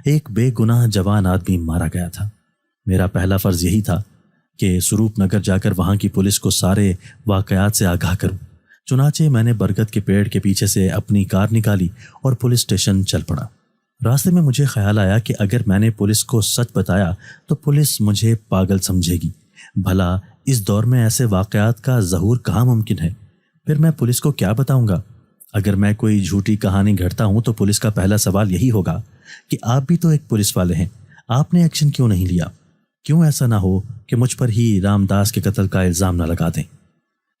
ایک بے گناہ جوان آدمی مارا گیا تھا۔ میرا پہلا فرض یہی تھا کہ سروپ نگر جا کر وہاں کی پولیس کو سارے واقعات سے آگاہ کروں۔ چنانچہ میں نے برگد کے پیڑ کے پیچھے سے اپنی کار نکالی اور پولیس اسٹیشن چل پڑا۔ راستے میں مجھے خیال آیا کہ اگر میں نے پولیس کو سچ بتایا تو پولیس مجھے پاگل سمجھے گی۔ بھلا اس دور میں ایسے واقعات کا ظہور کہاں ممکن ہے؟ پھر میں پولیس کو کیا بتاؤں گا؟ اگر میں کوئی جھوٹی کہانی گھڑتا ہوں تو پولیس کا پہلا سوال یہی ہوگا کہ آپ بھی تو ایک پولیس والے ہیں، آپ نے ایکشن کیوں نہیں لیا؟ کیوں ایسا نہ ہو کہ مجھ پر ہی رام داس کے قتل کا الزام نہ لگا دیں؟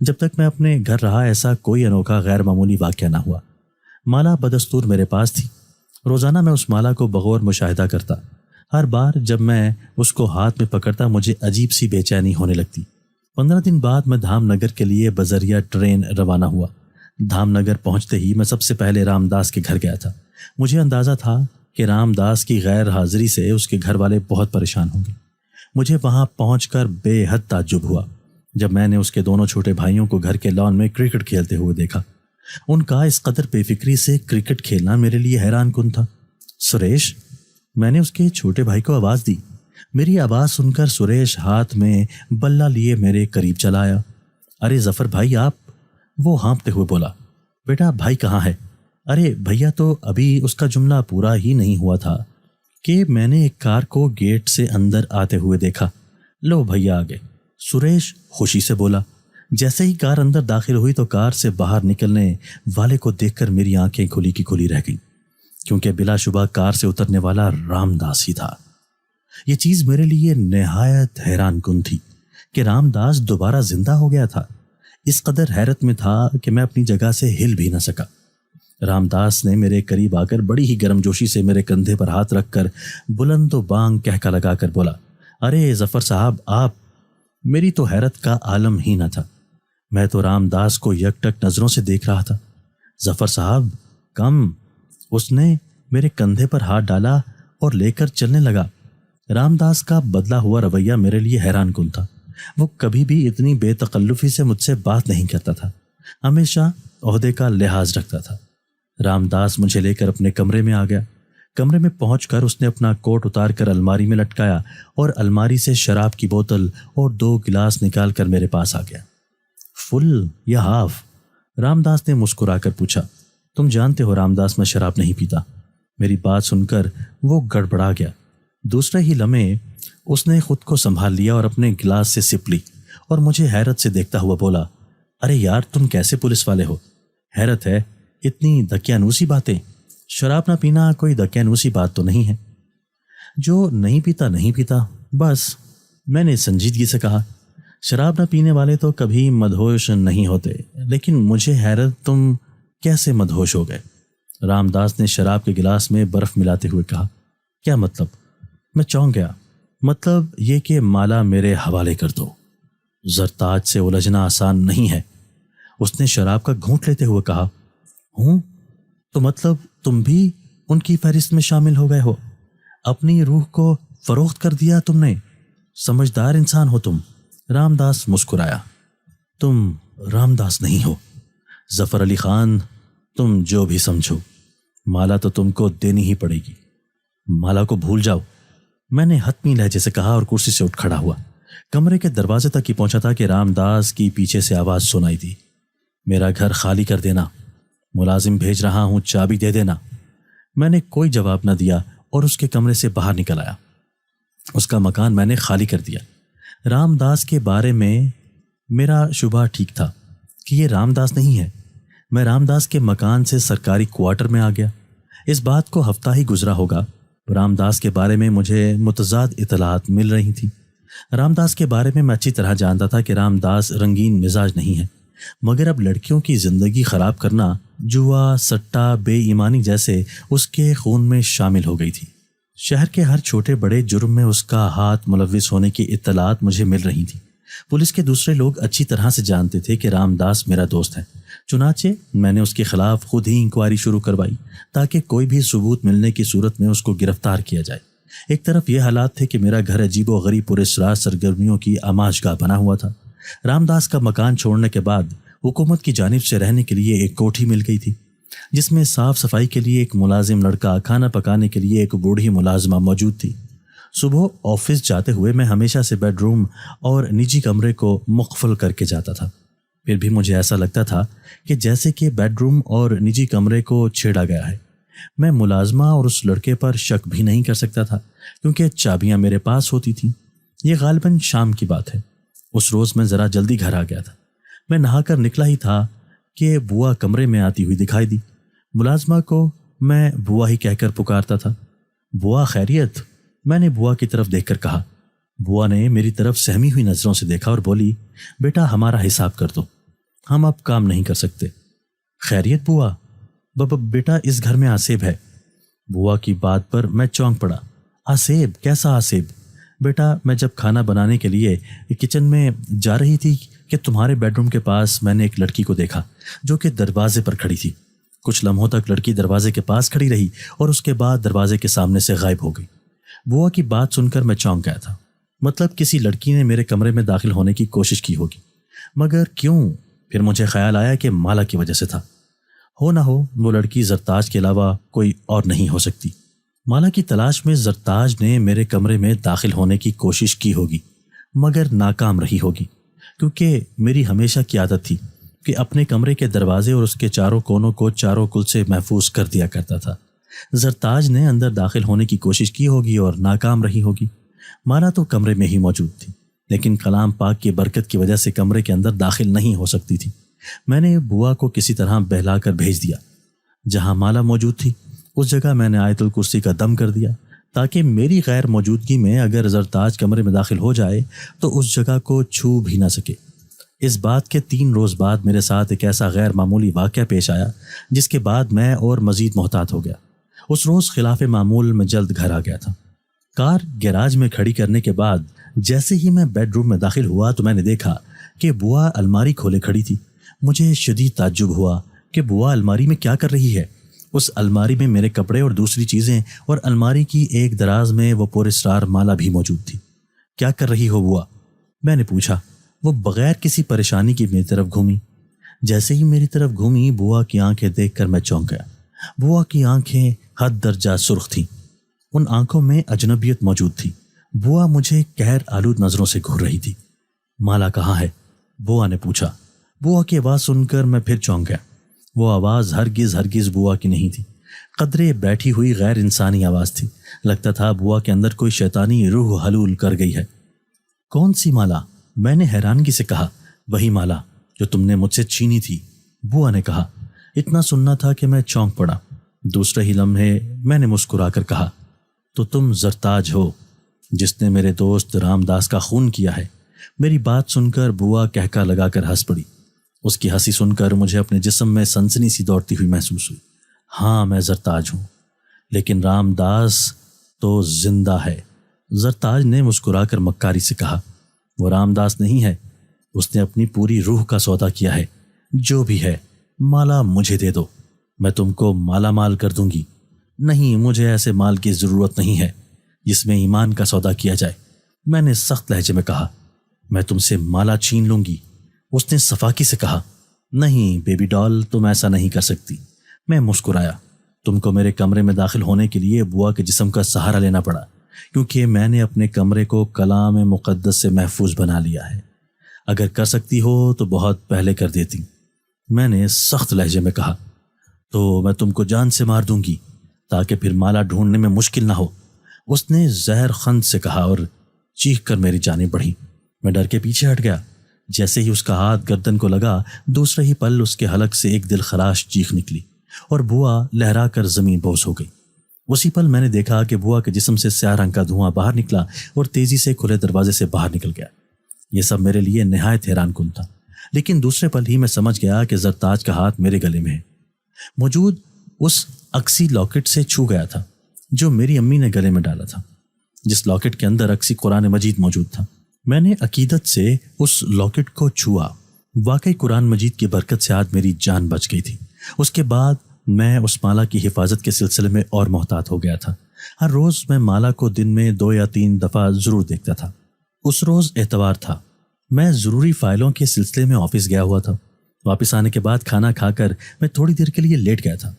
جب تک میں اپنے گھر رہا ایسا کوئی انوکھا غیر معمولی واقعہ نہ ہوا۔ مالا بدستور میرے پاس تھی۔ روزانہ میں اس مالا کو بغور مشاہدہ کرتا۔ ہر بار جب میں اس کو ہاتھ میں پکڑتا مجھے عجیب سی بے چینی ہونے لگتی۔ 15 دن بعد میں دھام نگر کے لیے بذریعہ ٹرین روانہ ہوا۔ دھام نگر پہنچتے ہی میں سب سے پہلے رام داس کے گھر گیا تھا۔ مجھے اندازہ تھا کہ رام داس کی غیر حاضری سے اس کے گھر والے بہت پریشان ہوں گے۔ مجھے وہاں پہنچ کر بے حد تعجب ہوا جب میں نے اس کے دونوں چھوٹے بھائیوں کو گھر کے لان میں کرکٹ کھیلتے ہوئے دیکھا۔ ان کا اس قدر بے فکری سے کرکٹ کھیلنا میرے لیے حیران کن تھا۔ سریش، میں نے اس کے چھوٹے بھائی کو آواز دی۔ میری آواز سن کر سریش ہاتھ میں بلہ لیے میرے قریب چلا آیا۔ ارے ظفر بھائی آپ، وہ ہانپتے ہوئے بولا۔ بیٹا بھائی کہاں ہے؟ ارے بھیا تو ابھی اس کا جملہ پورا ہی نہیں ہوا تھا کہ میں نے ایک کار کو گیٹ سے اندر آتے ہوئے دیکھا۔ لو بھیا آگے، سریش خوشی سے بولا۔ جیسے ہی کار اندر داخل ہوئی تو کار سے باہر نکلنے والے کو دیکھ کر میری آنکھیں کھلی کی کھلی رہ گئیں، کیونکہ بلا شبہ کار سے اترنے والا رام داس ہی تھا۔ یہ چیز میرے لیے نہایت حیران کن تھی کہ رام داس دوبارہ زندہ ہو گیا تھا۔ اس قدر حیرت میں تھا کہ میں اپنی جگہ سے ہل بھی نہ سکا۔ رام داس نے میرے قریب آ کر بڑی ہی گرم جوشی سے میرے کندھے پر ہاتھ رکھ کر بلند و بانگ کہکا لگا کر بولا، ارے ظفر صاحب آپ! میری تو حیرت کا عالم ہی نہ تھا۔ میں تو رام داس کو یک ٹک نظروں سے دیکھ رہا تھا۔ ظفر صاحب کم! اس نے میرے کندھے پر ہاتھ ڈالا اور لے کر چلنے لگا۔ رام داس کا بدلا ہوا رویہ میرے لیے حیران کن تھا۔ وہ کبھی بھی اتنی بے تکلفی سے مجھ سے بات نہیں کرتا تھا، ہمیشہ عہدے کا لحاظ رکھتا تھا۔ رام داس مجھے لے کر اپنے کمرے میں آ گیا۔ کمرے میں پہنچ کر اس نے اپنا کوٹ اتار کر الماری میں لٹکایا اور الماری سے شراب کی بوتل اور 2 گلاس نکال کر میرے پاس آ گیا۔ فل یا ہاف؟ رام داس نے مسکرا کر پوچھا۔ تم جانتے ہو رام داس میں شراب نہیں پیتا۔ میری بات سن کر وہ گڑبڑا گیا۔ دوسرے ہی لمحے اس نے خود کو سنبھال لیا اور اپنے گلاس سے سپ لی اور مجھے حیرت سے دیکھتا ہوا بولا، ارے یار تم کیسے پولیس والے ہو؟ حیرت ہے، اتنی دقیانوسی باتیں۔ شراب نہ پینا کوئی دقیانوسی بات تو نہیں ہے۔ جو نہیں پیتا نہیں پیتا بس، میں نے سنجیدگی سے کہا۔ شراب نہ پینے والے تو کبھی مدہوش نہیں ہوتے، لیکن مجھے حیرت تم کیسے مدہوش ہو گئے؟ رام داس نے شراب کے گلاس میں برف ملاتے ہوئے کہا۔ کیا مطلب؟ میں چونک گیا۔ مطلب یہ کہ مالا میرے حوالے کر دو۔ زرتاج سے الجھنا آسان نہیں ہے۔ اس نے شراب کا گھونٹ لیتے ہوئے کہا۔ ہوں؟ تو مطلب تم بھی ان کی فہرست میں شامل ہو گئے ہو؟ اپنی روح کو فروخت کر دیا تم نے؟ سمجھدار انسان ہو تم۔ رام داس مسکرایا۔ تم رام داس نہیں ہو ظفر علی خان، تم جو بھی سمجھو، مالا تو تم کو دینی ہی پڑے گی۔ مالا کو بھول جاؤ، میں نے حتمی لہجے سے کہا اور کرسی سے اٹھ کھڑا ہوا۔ کمرے کے دروازے تک ہی پہنچا تھا کہ رام داس کی پیچھے سے آواز سنائی دی، میرا گھر خالی کر دینا، ملازم بھیج رہا ہوں، چابی دے دینا۔ میں نے کوئی جواب نہ دیا اور اس کے کمرے سے باہر نکل آیا۔ اس کا مکان میں نے خالی کر دیا۔ رام داس کے بارے میں میرا شبہ ٹھیک تھا کہ یہ رام داس نہیں ہے۔ میں رام داس کے مکان سے سرکاری کوارٹر میں آ گیا۔ اس بات کو ہفتہ ہی گزرا ہوگا۔ رام داس کے بارے میں مجھے متضاد اطلاعات مل رہی تھیں۔ رام داس کے بارے میں اچھی طرح جانتا تھا کہ رام داس رنگین مزاج نہیں ہے، مگر اب لڑکیوں کی زندگی خراب کرنا، جوا، سٹا، بے ایمانی جیسے اس کے خون میں شامل ہو گئی تھی۔ شہر کے ہر چھوٹے بڑے جرم میں اس کا ہاتھ ملوث ہونے کی اطلاعات مجھے مل رہی تھیں۔ پولیس کے دوسرے لوگ اچھی طرح سے جانتے تھے کہ رام داس میرا دوست ہے، چنانچہ میں نے اس کے خلاف خود ہی انکوائری شروع کروائی تاکہ کوئی بھی ثبوت ملنے کی صورت میں اس کو گرفتار کیا جائے۔ ایک طرف یہ حالات تھے کہ میرا گھر عجیب و غریب پراسرار سرگرمیوں کی آماج گاہ بنا ہوا تھا۔ رام داس کا مکان چھوڑنے کے بعد حکومت کی جانب سے رہنے کے لیے ایک کوٹھی مل گئی تھی، جس میں صاف صفائی کے لیے ایک ملازم لڑکا، کھانا پکانے کے لیے ایک بوڑھی ملازمہ موجود تھی۔ صبح آفس جاتے ہوئے میں ہمیشہ سے بیڈ روم اور نجی کمرے کو مقفل کر کے جاتا تھا۔ پھر بھی مجھے ایسا لگتا تھا کہ جیسے کہ بیڈ روم اور نجی کمرے کو چھیڑا گیا ہے۔ میں ملازمہ اور اس لڑکے پر شک بھی نہیں کر سکتا تھا کیونکہ چابیاں میرے پاس ہوتی تھیں۔ یہ غالباً شام کی بات ہے۔ اس روز میں ذرا جلدی گھر آ گیا تھا۔ میں نہا کر نکلا ہی تھا کہ بوا کمرے میں آتی ہوئی دکھائی دی۔ ملازمہ کو میں بوا ہی کہہ کر پکارتا تھا۔ بوا خیریت؟ میں نے بوا کی طرف دیکھ کر کہا۔ بوا نے میری طرف سہمی ہوئی نظروں سے دیکھا اور بولی، بیٹا ہمارا حساب کر دو، ہم اب کام نہیں کر سکتے۔ خیریت بوا؟ بیٹا اس گھر میں آصیب ہے۔ بوا کی بات پر میں چونک پڑا۔ آصیب؟ کیسا آصیب؟ بیٹا میں جب کھانا بنانے کے لیے کچن میں جا رہی تھی کہ تمہارے بیڈ روم کے پاس میں نے ایک لڑکی کو دیکھا جو کہ دروازے پر کھڑی تھی۔ کچھ لمحوں تک لڑکی دروازے کے پاس کھڑی رہی اور اس کے بعد دروازے کے سامنے سے غائب ہو گئی۔ بوا کی بات سن کر میں چونک گیا تھا۔ مطلب کسی لڑکی نے میرے کمرے میں داخل ہونے کی کوشش کی ہوگی، مگر کیوں؟ پھر مجھے خیال آیا کہ مالا کی وجہ سے تھا۔ ہو نہ ہو وہ لڑکی زرتاج کے علاوہ کوئی اور نہیں ہو سکتی۔ مالا کی تلاش میں زرتاج نے میرے کمرے میں داخل ہونے کی کوشش کی ہوگی، مگر ناکام رہی ہوگی، کیونکہ میری ہمیشہ کی عادت تھی کہ اپنے کمرے کے دروازے اور اس کے چاروں کونوں کو چاروں کل سے محفوظ کر دیا کرتا تھا۔ زرتاج نے اندر داخل ہونے کی کوشش کی ہوگی اور ناکام رہی ہوگی۔ مالا تو کمرے میں ہی موجود تھی، لیکن کلام پاک کی برکت کی وجہ سے کمرے کے اندر داخل نہیں ہو سکتی تھی۔ میں نے بوا کو کسی طرح بہلا کر بھیج دیا۔ جہاں مالا موجود تھی اس جگہ میں نے آیت الکرسی کا دم کر دیا تاکہ میری غیر موجودگی میں اگر زرتاج کمرے میں داخل ہو جائے تو اس جگہ کو چھو بھی نہ سکے۔ اس بات کے 3 روز بعد میرے ساتھ ایک ایسا غیر معمولی واقعہ پیش آیا جس کے بعد میں اور مزید محتاط ہو گیا۔ اس روز خلاف معمول میں جلد گھر آ گیا تھا۔ کار گیراج میں کھڑی کرنے کے بعد جیسے ہی میں بیڈ روم میں داخل ہوا تو میں نے دیکھا کہ بوا الماری کھولے کھڑی تھی۔ مجھے شدید تعجب ہوا کہ بوا الماری میں کیا کر رہی ہے۔ اس الماری میں میرے کپڑے اور دوسری چیزیں، اور الماری کی ایک دراز میں وہ پراسرار مالا بھی موجود تھی۔ کیا کر رہی ہو بوا؟ میں نے پوچھا۔ وہ بغیر کسی پریشانی کی میری طرف گھومی۔ جیسے ہی میری طرف گھومی بوا کی آنکھیں دیکھ کر میں چونک گیا۔ بوا کی آنکھیں حد درجہ سرخ تھیں۔ ان آنکھوں میں اجنبیت موجود تھی۔ بوا مجھے قہر آلود نظروں سے گھور رہی تھی۔ مالا کہاں ہے؟ بوا نے پوچھا۔ بوا کی آواز سن کر میں پھر چونک گیا۔ وہ آواز ہرگز بوا کی نہیں تھی۔ قدرے بیٹھی ہوئی غیر انسانی آواز تھی۔ لگتا تھا بوا کے اندر کوئی شیطانی روح حلول کر گئی ہے۔ کون سی مالا؟ میں نے حیرانگی سے کہا۔ وہی مالا جو تم نے مجھ سے چھینی تھی، بوا نے کہا۔ اتنا سننا تھا کہ میں چونک پڑا۔ دوسرے ہی لمحے میں نے مسکرا کر کہا، تو تم زرتاج ہو جس نے میرے دوست رام داس کا خون کیا ہے۔ میری بات سن کر بوا کہکا لگا کر ہنس پڑی۔ اس کی ہنسی سن کر مجھے اپنے جسم میں سنسنی سی دوڑتی ہوئی محسوس ہوئی۔ ہاں میں زرتاج ہوں، لیکن رام داس تو زندہ ہے۔ زرتاج نے مسکرا کر مکاری سے کہا۔ وہ رام داس نہیں ہے، اس نے اپنی پوری روح کا سودا کیا ہے۔ جو بھی ہے مالا مجھے دے دو، میں تم کو مالا مال کر دوں گی۔ نہیں، مجھے ایسے مال کی ضرورت نہیں ہے جس میں ایمان کا سودا کیا جائے، میں نے سخت لہجے میں کہا۔ میں تم سے مالا چھین لوں گی، اس نے صفاقی سے کہا۔ نہیں بیبی ڈال، تم ایسا نہیں کر سکتی۔ میں مسکرایا۔ تم کو میرے کمرے میں داخل ہونے کے لیے بوا کے جسم کا سہارا لینا پڑا، کیونکہ میں نے اپنے کمرے کو کلام مقدس سے محفوظ بنا لیا ہے۔ اگر کر سکتی ہو تو بہت پہلے کر دیتی، میں نے سخت لہجے میں کہا۔ تو میں تم کو جان سے مار دوں گی تاکہ پھر مالا ڈھونڈنے میں مشکل نہ ہو، اس نے زہر خند سے کہا اور چیخ کر میری جانب بڑھی۔ میں ڈر کے پیچھے ہٹ گیا۔ جیسے ہی اس کا ہاتھ گردن کو لگا، دوسرے ہی پل اس کے حلق سے ایک دل خراش چیخ نکلی اور بوا لہرا کر زمین بوس ہو گئی۔ اسی پل میں نے دیکھا کہ بوا کے جسم سے سیاہ رنگ کا دھواں باہر نکلا اور تیزی سے کھلے دروازے سے باہر نکل گیا۔ یہ سب میرے لیے نہایت حیران کن تھا، لیکن دوسرے پل ہی میں سمجھ گیا کہ زرتاج کا ہاتھ میرے گلے میں ہے، موجود اس اکسی لاکٹ سے چھو گیا تھا جو میری امی نے گلے میں ڈالا تھا، جس لاکٹ کے اندر اکسی قرآن مجید موجود تھا۔ میں نے عقیدت سے اس لاکٹ کو چھوا۔ واقعی قرآن مجید کی برکت سے آج میری جان بچ گئی تھی۔ اس کے بعد میں اس مالا کی حفاظت کے سلسلے میں اور محتاط ہو گیا تھا۔ ہر روز میں مالا کو دن میں 2 یا 3 دفعہ ضرور دیکھتا تھا۔ اس روز اتوار تھا۔ میں ضروری فائلوں کے سلسلے میں آفس گیا ہوا تھا۔ واپس آنے کے بعد کھانا کھا کر میں تھوڑی دیر کے لیے لیٹ گیا تھا۔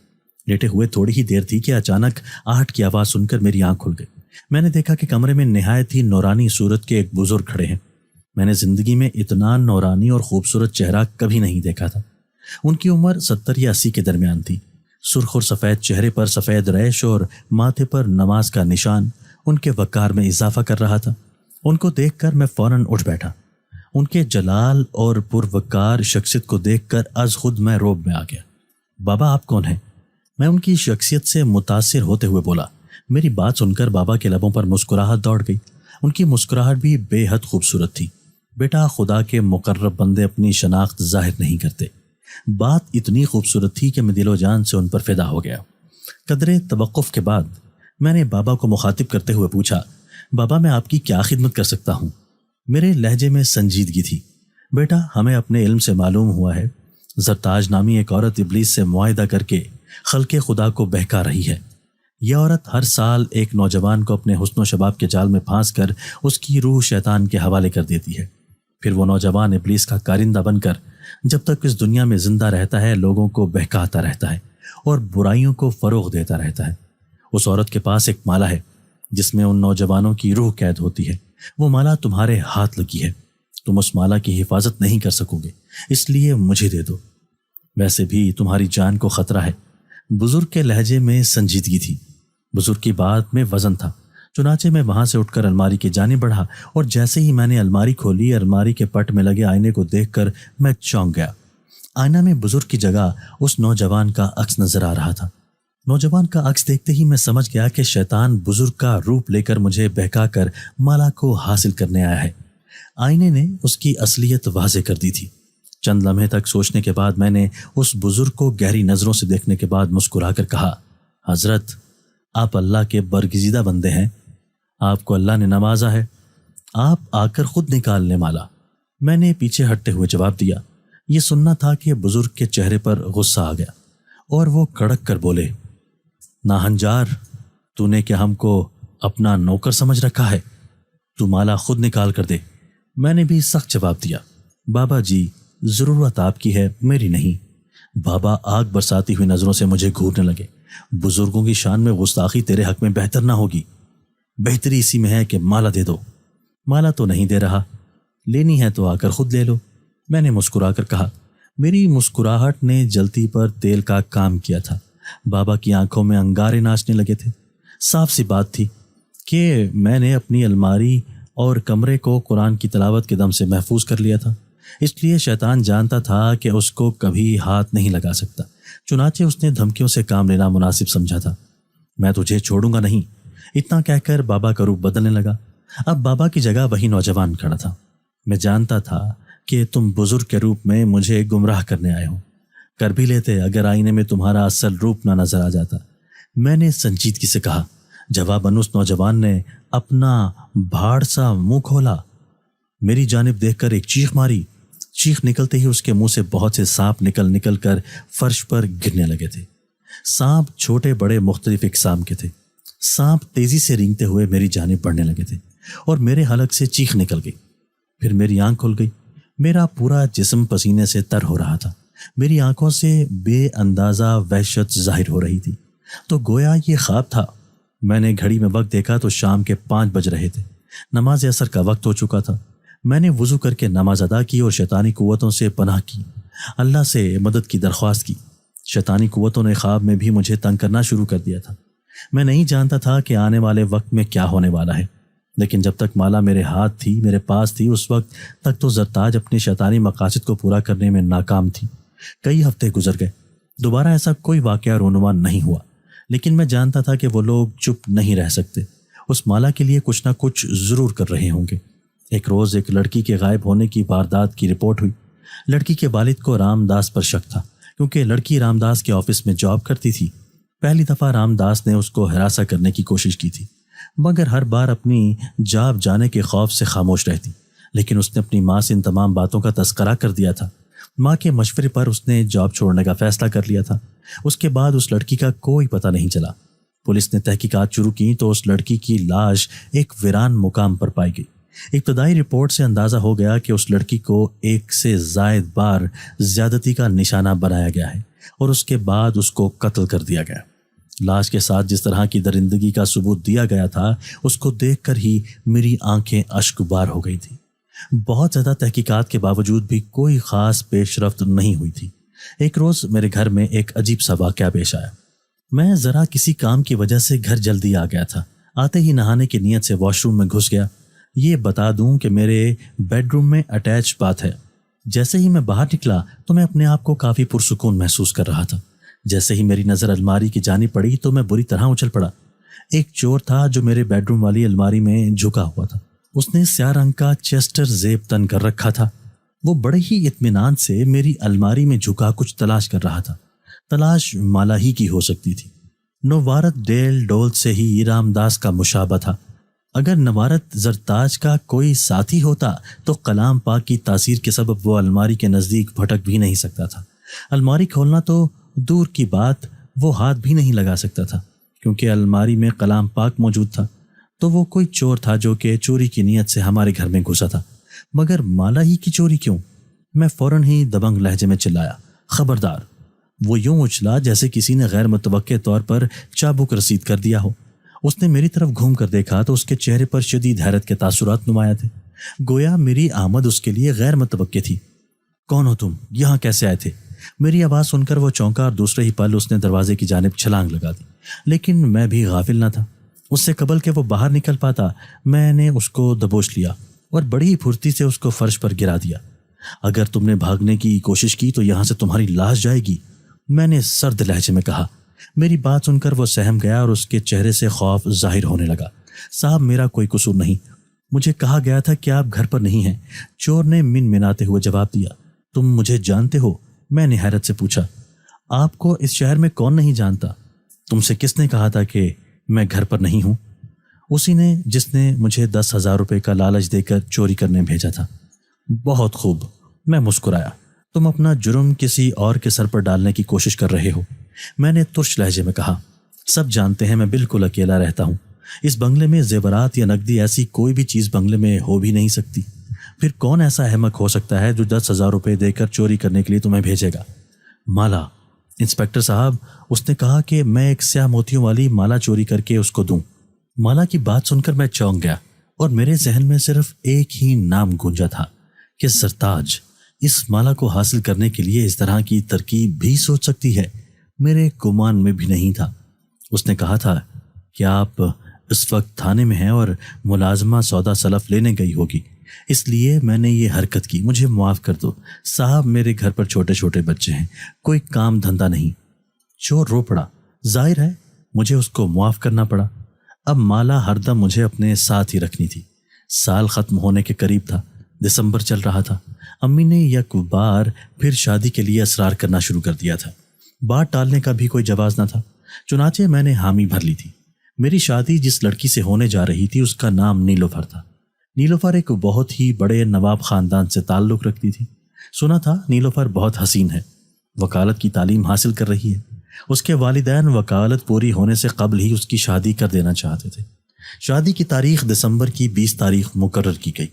لیٹے ہوئے تھوڑی ہی دیر تھی کہ اچانک آہٹ کی آواز سن کر میری آنکھ کھل گئی۔ میں نے دیکھا کہ کمرے میں نہایت ہی نورانی صورت کے ایک بزرگ کھڑے ہیں۔ میں نے زندگی میں اتنا نورانی اور خوبصورت چہرہ کبھی نہیں دیکھا تھا۔ ان کی عمر 70 یا 80 کے درمیان تھی۔ سرخ اور سفید چہرے پر سفید ریش اور ماتھے پر نماز کا نشان ان کے وقار میں اضافہ کر رہا تھا۔ ان کو دیکھ کر میں فوراً اٹھ بیٹھا۔ ان کے جلال اور پروقار شخصیت کو دیکھ کر از خود میں روب میں آ گیا۔ بابا آپ کون ہیں؟ میں ان کی شخصیت سے متاثر ہوتے ہوئے بولا۔ میری بات سن کر بابا کے لبوں پر مسکراہٹ دوڑ گئی۔ ان کی مسکراہٹ بھی بے حد خوبصورت تھی۔ بیٹا خدا کے مقرب بندے اپنی شناخت ظاہر نہیں کرتے۔ بات اتنی خوبصورت تھی کہ میں دل و جان سے ان پر فدا ہو گیا۔ قدرے توقف کے بعد میں نے بابا کو مخاطب کرتے ہوئے پوچھا، بابا میں آپ کی کیا خدمت کر سکتا ہوں؟ میرے لہجے میں سنجیدگی تھی۔ بیٹا ہمیں اپنے علم سے معلوم ہوا ہے زرتاج نامی ایک عورت ابلیس سے معاہدہ کر کے خلق خدا کو بہکا رہی ہے۔ یہ عورت ہر سال ایک نوجوان کو اپنے حسن و شباب کے جال میں پھانس کر اس کی روح شیطان کے حوالے کر دیتی ہے۔ پھر وہ نوجوان ابلیس کا کارندہ بن کر جب تک اس دنیا میں زندہ رہتا ہے لوگوں کو بہکاتا رہتا ہے اور برائیوں کو فروغ دیتا رہتا ہے۔ اس عورت کے پاس ایک مالا ہے جس میں ان نوجوانوں کی روح قید ہوتی ہے۔ وہ مالا تمہارے ہاتھ لگی ہے، تم اس مالا کی حفاظت نہیں کر سکو گے، اس لیے مجھے دے دو، ویسے بھی تمہاری جان کو خطرہ ہے۔ بزرگ کے لہجے میں سنجیدگی تھی، بزرگ کی بات میں وزن تھا۔ چنانچہ میں وہاں سے اٹھ کر الماری کی جانب بڑھا اور جیسے ہی میں نے الماری کھولی، الماری کے پٹ میں لگے آئینے کو دیکھ کر میں چونک گیا۔ آئینہ میں بزرگ کی جگہ اس نوجوان کا عکس نظر آ رہا تھا۔ نوجوان کا عکس دیکھتے ہی میں سمجھ گیا کہ شیطان بزرگ کا روپ لے کر مجھے بہکا کر مالا کو حاصل کرنے آیا ہے۔ آئینے نے اس کی اصلیت واضح کر دی تھی۔ چند لمحے تک سوچنے کے بعد میں نے اس بزرگ کو گہری نظروں سے دیکھنے کے بعد مسکرا کر کہا، حضرت آپ اللہ کے برگزیدہ بندے ہیں، آپ کو اللہ نے نوازا ہے، آپ آ کر خود نکال لیں مالا۔ میں نے پیچھے ہٹتے ہوئے جواب دیا۔ یہ سننا تھا کہ بزرگ کے چہرے پر غصہ آ گیا اور وہ کڑک کر بولے، ناہنجار، تو نے کیا ہم کو اپنا نوکر سمجھ رکھا ہے؟ تو مالا خود نکال کر دے۔ میں نے بھی سخت جواب دیا، بابا جی ضرورت آپ کی ہے، میری نہیں۔ بابا آگ برساتی ہوئی نظروں سے مجھے گھورنے لگے۔ بزرگوں کی شان میں گستاخی تیرے حق میں بہتر نہ ہوگی، بہتری اسی میں ہے کہ مالا دے دو۔ مالا تو نہیں دے رہا، لینی ہے تو آ کر خود لے لو۔ میں نے مسکرا کر کہا۔ میری مسکراہٹ نے جلتی پر تیل کا کام کیا تھا۔ بابا کی آنکھوں میں انگارے ناچنے لگے تھے۔ صاف سی بات تھی کہ میں نے اپنی الماری اور کمرے کو قرآن کی تلاوت کے دم سے محفوظ کر لیا تھا، اس لیے شیطان جانتا تھا کہ اس کو کبھی ہاتھ نہیں لگا سکتا۔ چنانچہ اس نے دھمکیوں سے کام لینا مناسب سمجھا تھا۔ میں تجھے چھوڑوں گا نہیں، اتنا کہہ کر بابا کا روپ بدلنے لگا۔ اب بابا کی جگہ وہی نوجوان کھڑا تھا۔ میں جانتا تھا کہ تم بزرگ کے روپ میں مجھے گمراہ کرنے آئے ہو، کر بھی لیتے اگر آئینے میں تمہارا اصل روپ نہ نظر آ جاتا۔ میں نے سنجیدگی سے کہا۔ جواباً اس نوجوان نے اپنا بھاڑ سا منہ کھولا، میری جانب دیکھ کر ایک چیخ ماری۔ چیخ نکلتے ہی اس کے منہ سے بہت سے سانپ نکل کر فرش پر گرنے لگے تھے۔ سانپ چھوٹے بڑے مختلف اقسام کے تھے۔ سانپ تیزی سے رینگتے ہوئے میری جانب بڑھنے لگے تھے اور میرے حلق سے چیخ نکل گئی۔ پھر میری آنکھ کھل گئی۔ میرا پورا جسم پسینے سے تر ہو رہا تھا۔ میری آنکھوں سے بے اندازہ وحشت ظاہر ہو رہی تھی، تو گویا یہ خواب تھا۔ میں نے گھڑی میں وقت دیکھا تو شام کے 5 بج رہے تھے۔ نماز عصر کا وقت ہو چکا تھا۔ میں نے وضو کر کے نماز ادا کی اور شیطانی قوتوں سے پناہ کی، اللہ سے مدد کی درخواست کی۔ شیطانی قوتوں نے خواب میں بھی مجھے تنگ کرنا شروع کر دیا تھا۔ میں نہیں جانتا تھا کہ آنے والے وقت میں کیا ہونے والا ہے، لیکن جب تک مالا میرے ہاتھ تھی، میرے پاس تھی، اس وقت تک تو زرتاج اپنے شیطانی مقاصد کو پورا کرنے میں ناکام تھی۔ کئی ہفتے گزر گئے، دوبارہ ایسا کوئی واقعہ رونما نہیں ہوا، لیکن میں جانتا تھا کہ وہ لوگ چپ نہیں رہ سکتے، اس مالا کے لیے کچھ نہ کچھ ضرور کر رہے ہوں گے۔ ایک روز ایک لڑکی کے غائب ہونے کی واردات کی رپورٹ ہوئی۔ لڑکی کے والد کو رام داس پر شک تھا، کیونکہ لڑکی رام داس کے آفس میں جاب کرتی تھی۔ پہلی دفعہ رام داس نے اس کو ہراساں کرنے کی کوشش کی تھی، مگر ہر بار اپنی جاب جانے کے خوف سے خاموش رہتی۔ لیکن اس نے اپنی ماں سے ان تمام باتوں کا تذکرہ کر دیا تھا۔ ماں کے مشورے پر اس نے جاب چھوڑنے کا فیصلہ کر لیا تھا۔ اس کے بعد اس لڑکی کا کوئی پتہ نہیں چلا۔ پولیس نے تحقیقات شروع کی تو اس لڑکی کی لاش ایک ویران مقام پر پائی گئی۔ ابتدائی رپورٹ سے اندازہ ہو گیا کہ اس لڑکی کو 1 سے زائد بار زیادتی کا نشانہ بنایا گیا ہے اور اس کے بعد اس کو قتل کر دیا گیا۔ لاش کے ساتھ جس طرح کی درندگی کا ثبوت دیا گیا تھا، اس کو دیکھ کر ہی میری آنکھیں اشک بار ہو گئی تھی۔ بہت زیادہ تحقیقات کے باوجود بھی کوئی خاص پیش رفت نہیں ہوئی تھی۔ ایک روز میرے گھر میں ایک عجیب سا واقعہ پیش آیا۔ میں ذرا کسی کام کی وجہ سے گھر جلدی آ گیا تھا۔ آتے ہی نہانے کی نیت سے واش روم میں گھس گیا۔ یہ بتا دوں کہ میرے بیڈ روم میں اٹیچ باتھ ہے۔ جیسے ہی میں باہر نکلا تو میں اپنے آپ کو کافی پرسکون محسوس کر رہا تھا۔ جیسے ہی میری نظر الماری کی جانب پڑی تو میں بری طرح اچھل پڑا۔ ایک چور تھا جو میرے بیڈ روم والی الماری میں جھکا ہوا تھا۔ اس نے سیاہ رنگ کا چیسٹر زیب تن کر رکھا تھا۔ وہ بڑے ہی اطمینان سے میری الماری میں جھکا کچھ تلاش کر رہا تھا۔ تلاش مالا ہی کی ہو سکتی تھی۔ نوارت ڈیل ڈول سے ہی رام داس کا مشابہ تھا۔ اگر نوارت زرتاج کا کوئی ساتھی ہوتا تو کلام پاک کی تاثیر کے سبب وہ الماری کے نزدیک بھٹک بھی نہیں سکتا تھا۔ الماری کھولنا تو دور کی بات، وہ ہاتھ بھی نہیں لگا سکتا تھا، کیونکہ الماری میں کلام پاک موجود تھا۔ تو وہ کوئی چور تھا جو کہ چوری کی نیت سے ہمارے گھر میں گھسا تھا۔ مگر مالا ہی کی چوری کیوں؟ میں فوراً ہی دبنگ لہجے میں چلایا، خبردار! وہ یوں اچھلا جیسے کسی نے غیر متوقع طور پر چابک رسید کر دیا ہو۔ اس نے میری طرف گھوم کر دیکھا تو اس کے چہرے پر شدید حیرت کے تاثرات نمایاں تھے، گویا میری آمد اس کے لیے غیر متوقع تھی۔ کون ہو تم؟ یہاں کیسے آئے تھے؟ میری آواز سن کر وہ چونکا اور دوسرے ہی پل اس نے دروازے کی جانب چھلانگ لگا دی، لیکن میں بھی غافل نہ تھا۔ اس سے قبل کہ وہ باہر نکل پاتا میں نے اس کو دبوچ لیا اور بڑی پھرتی سے اس کو فرش پر گرا دیا۔ اگر تم نے بھاگنے کی کوشش کی تو یہاں سے تمہاری لاش جائے گی، میں نے سرد لہجے میں کہا۔ میری بات سن کر وہ سہم گیا اور اس کے چہرے سے خوف ظاہر ہونے لگا۔ صاحب، میرا کوئی قصور نہیں، مجھے کہا گیا تھا کہ آپ گھر پر نہیں ہیں، چور نے من مناتے ہوئے جواب دیا۔ تم مجھے جانتے ہو؟ میں نے حیرت سے پوچھا۔ آپ کو اس شہر میں کون نہیں جانتا؟ تم سے کس نے کہا تھا کہ میں گھر پر نہیں ہوں؟ اسی نے جس نے مجھے 10,000 روپے کا لالچ دے کر چوری کرنے بھیجا تھا۔ بہت خوب، میں مسکرایا۔ تم اپنا جرم کسی اور کے سر پر ڈالنے کی کوشش کر رہے ہو، میں نے ترش لہجے میں کہا۔ سب جانتے ہیں میں بالکل اکیلا رہتا ہوں، اس بنگلے میں زیورات یا نقدی ایسی کوئی بھی چیز بنگلے میں ہو بھی نہیں سکتی۔ پھر کون ایسا احمق ہو سکتا ہے جو 10,000 روپے دے کر چوری کرنے کے لیے تمہیں بھیجے گا؟ مالا، انسپکٹر صاحب، اس نے کہا کہ میں ایک سیاہ موتیوں والی مالا چوری کر کے اس کو دوں۔ مالا کی بات سن کر میں چونک گیا اور میرے ذہن میں صرف ایک ہی نام گونجا تھا کہ زرتاج اس مالا کو حاصل کرنے کے لیے اس طرح کی ترکیب بھی سوچ سکتی ہے۔ میرے گمان میں بھی نہیں تھا۔ اس نے کہا تھا کہ آپ اس وقت تھانے میں ہیں اور ملازمہ سودا سلف لینے گئی ہوگی، اس لیے میں نے یہ حرکت کی، مجھے معاف کر دو صاحب، میرے گھر پر چھوٹے چھوٹے بچے ہیں، کوئی کام دھندہ نہیں۔ چور رو پڑا۔ ظاہر ہے مجھے اس کو معاف کرنا پڑا۔ اب مالا ہر دم مجھے اپنے ساتھ ہی رکھنی تھی۔ سال ختم ہونے کے قریب تھا، دسمبر چل رہا تھا۔ امی نے یک بار پھر شادی کے لیے اصرار کرنا شروع کر دیا تھا۔ بات ٹالنے کا بھی کوئی جواز نہ تھا، چنانچہ میں نے حامی بھر لی تھی۔ میری شادی جس لڑکی سے ہونے جا رہی تھی اس کا نام نیلوفر تھا۔ نیلوفر ایک بہت ہی بڑے نواب خاندان سے تعلق رکھتی تھی۔ سنا تھا نیلوفر بہت حسین ہے، وکالت کی تعلیم حاصل کر رہی ہے۔ اس کے والدین وکالت پوری ہونے سے قبل ہی اس کی شادی کر دینا چاہتے تھے۔ شادی کی تاریخ دسمبر کی 20 تاریخ مقرر کی گئی۔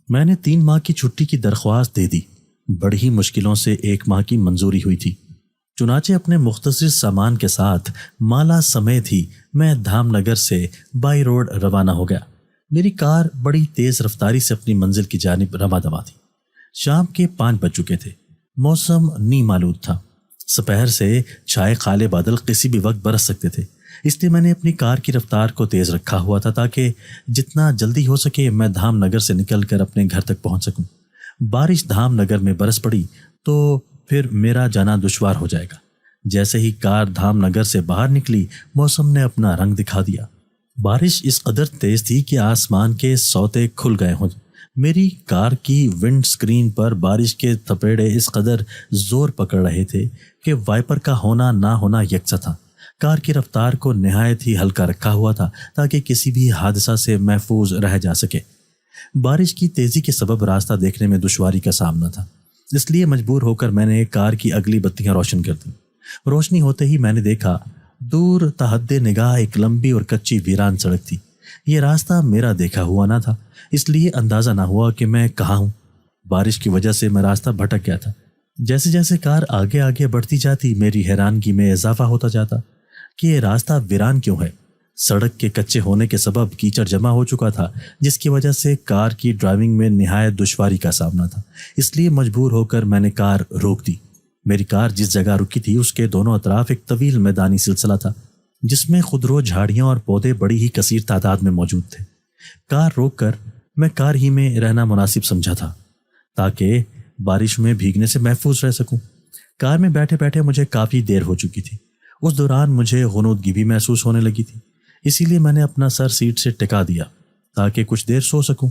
میں نے 3 ماہ کی چھٹی کی درخواست دے دی۔ بڑی ہی مشکلوں سے 1 ماہ کی منظوری ہوئی تھی۔ چنانچہ اپنے مختصر سامان کے ساتھ مالا سمیت ہی میں دھام نگر سے بائی روڈ روانہ ہو گیا۔ میری کار بڑی تیز رفتاری سے اپنی منزل کی جانب رواں دواں تھی۔ شام کے 5 بج چکے تھے، موسم نیم آلود تھا، سپہر سے چھائے کالے بادل کسی بھی وقت برس سکتے تھے، اس لیے میں نے اپنی کار کی رفتار کو تیز رکھا ہوا تھا تاکہ جتنا جلدی ہو سکے میں دھام نگر سے نکل کر اپنے گھر تک پہنچ سکوں۔ بارش دھام نگر میں برس پڑی تو پھر میرا جانا دشوار ہو جائے گا۔ جیسے ہی کار دھام نگر سے باہر نکلی موسم نے اپنا رنگ دکھا دیا۔ بارش اس قدر تیز تھی کہ آسمان کے سوتے کھل گئے ہوں۔ میری کار کی ونڈ سکرین پر بارش کے تھپیڑے اس قدر زور پکڑ رہے تھے کہ وائپر کا ہونا نہ ہونا یکساں تھا۔ کار کی رفتار کو نہایت ہی ہلکا رکھا ہوا تھا تاکہ کسی بھی حادثہ سے محفوظ رہ جا سکے۔ بارش کی تیزی کے سبب راستہ دیکھنے میں دشواری کا سامنا تھا، اس لیے مجبور ہو کر میں نے کار کی اگلی بتیاں روشن کر دیں۔ روشنی ہوتے ہی میں نے دیکھا دور تحد نگاہ ایک لمبی اور کچی ویران سڑک تھی۔ یہ راستہ میرا دیکھا ہوا نہ تھا، اس لیے اندازہ نہ ہوا کہ میں کہاں ہوں۔ بارش کی وجہ سے میں راستہ بھٹک گیا تھا۔ جیسے جیسے کار آگے آگے بڑھتی جاتی میری حیرانگی میں اضافہ ہوتا جاتا کہ یہ راستہ ویران کیوں ہے۔ سڑک کے کچے ہونے کے سبب کیچڑ جمع ہو چکا تھا، جس کی وجہ سے کار کی ڈرائیونگ میں نہایت دشواری کا سامنا تھا، اس لیے مجبور ہو کر میں نے کار روک دی۔ میری کار جس جگہ رکی تھی اس کے دونوں اطراف ایک طویل میدانی سلسلہ تھا جس میں خودرو جھاڑیاں اور پودے بڑی ہی کثیر تعداد میں موجود تھے۔ کار روک کر میں کار ہی میں رہنا مناسب سمجھا تھا تاکہ بارش میں بھیگنے سے محفوظ رہ سکوں۔ کار میں بیٹھے بیٹھے مجھے کافی دیر ہو چکی تھی۔ اس دوران مجھے غنودگی بھی محسوس ہونے لگی تھی، اسی لیے میں نے اپنا سر سیٹ سے ٹکا دیا تاکہ کچھ دیر سو سکوں۔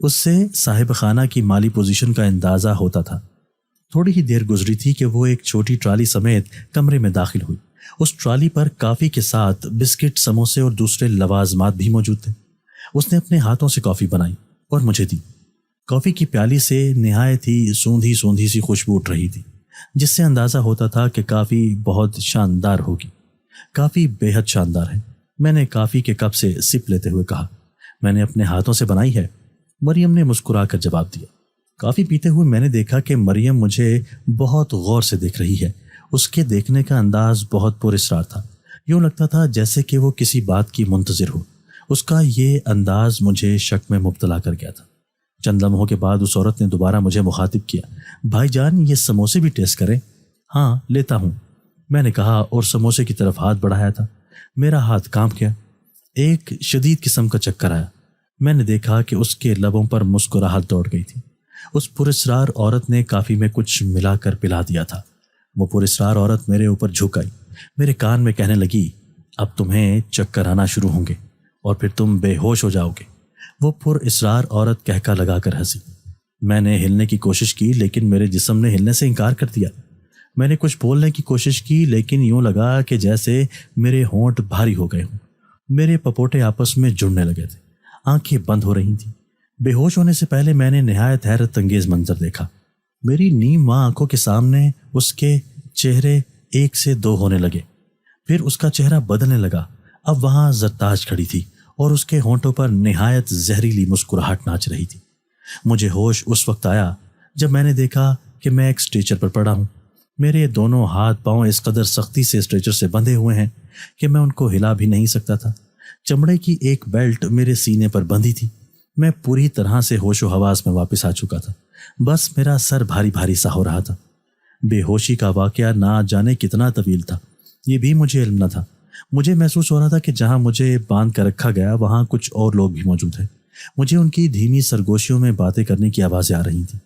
اس سے صاحب خانہ کی مالی پوزیشن کا اندازہ ہوتا تھا۔ تھوڑی ہی دیر گزری تھی کہ وہ ایک چھوٹی ٹرالی سمیت کمرے میں داخل ہوئی۔ اس ٹرالی پر کافی کے ساتھ بسکٹ، سموسے اور دوسرے لوازمات بھی موجود تھے۔ اس نے اپنے ہاتھوں سے کافی بنائی اور مجھے دی۔ کافی کی پیالی سے نہایت ہی سوندھی سوندھی سی خوشبو اٹھ رہی تھی، جس سے اندازہ ہوتا تھا کہ کافی بہت شاندار ہوگی۔ کافی بے حد شاندار ہے، میں نے کافی کے کپ سے سپ لیتے ہوئے کہا۔ میں نے اپنے ہاتھوں سے بنائی ہے، مریم نے مسکرا کر جواب دیا۔ کافی پیتے ہوئے میں نے دیکھا کہ مریم مجھے بہت غور سے دیکھ رہی ہے۔ اس کے دیکھنے کا انداز بہت پر اسرار تھا، یوں لگتا تھا جیسے کہ وہ کسی بات کی منتظر ہو۔ اس کا یہ انداز مجھے شک میں مبتلا کر گیا تھا۔ چند لمحوں کے بعد اس عورت نے دوبارہ مجھے مخاطب کیا۔ بھائی جان، یہ سموسے بھی ٹیسٹ کریں؟ ہاں لیتا ہوں، میں نے کہا اور سموسے کی طرف ہاتھ بڑھایا تھا۔ میرا ہاتھ کانپ گیا، ایک شدید قسم کا چکر آیا۔ میں نے دیکھا کہ اس کے لبوں پر مسکراہٹ دوڑ گئی تھی۔ اس پراسرار عورت نے کافی میں کچھ ملا کر پلا دیا تھا۔ وہ پراسرار عورت میرے اوپر جھک آئی، میرے کان میں کہنے لگی، اب تمہیں چکر آنا شروع ہوں گے اور پھر تم بے ہوش ہو جاؤ گے۔ وہ پراسرار عورت کہکا لگا کر ہنسی۔ میں نے ہلنے کی کوشش کی لیکن میرے جسم نے ہلنے سے انکار کر دیا۔ میں نے کچھ بولنے کی کوشش کی لیکن یوں لگا کہ جیسے میرے ہونٹ بھاری ہو گئے ہوں۔ میرے پپوٹے آپس میں جڑنے لگے تھے، آنکھیں بند ہو رہی تھیں۔ بے ہوش ہونے سے پہلے میں نے نہایت حیرت انگیز منظر دیکھا۔ میری نیم ماں آنکھوں کے سامنے اس کے چہرے ایک سے دو ہونے لگے، پھر اس کا چہرہ بدلنے لگا۔ اب وہاں زرتاج کھڑی تھی اور اس کے ہونٹوں پر نہایت زہریلی مسکراہٹ ناچ رہی تھی۔ مجھے ہوش اس وقت آیا جب میں نے دیکھا کہ میں ایک اسٹریچر پر پڑا ہوں۔ میرے دونوں ہاتھ پاؤں اس قدر سختی سے اسٹریچر سے بندھے ہوئے ہیں کہ میں ان کو ہلا بھی نہیں سکتا تھا۔ چمڑے کی ایک بیلٹ میرے سینے پر بندھی تھی۔ میں پوری طرح سے ہوش و حواس میں واپس آ چکا تھا، بس میرا سر بھاری بھاری سا ہو رہا تھا۔ بے ہوشی کا واقعہ نہ جانے کتنا طویل تھا، یہ بھی مجھے علم نہ تھا۔ مجھے محسوس ہو رہا تھا کہ جہاں مجھے باندھ کر رکھا گیا وہاں کچھ اور لوگ بھی موجود ہیں۔ مجھے ان کی دھیمی سرگوشیوں میں باتیں کرنے کی آوازیں آ رہی تھیں۔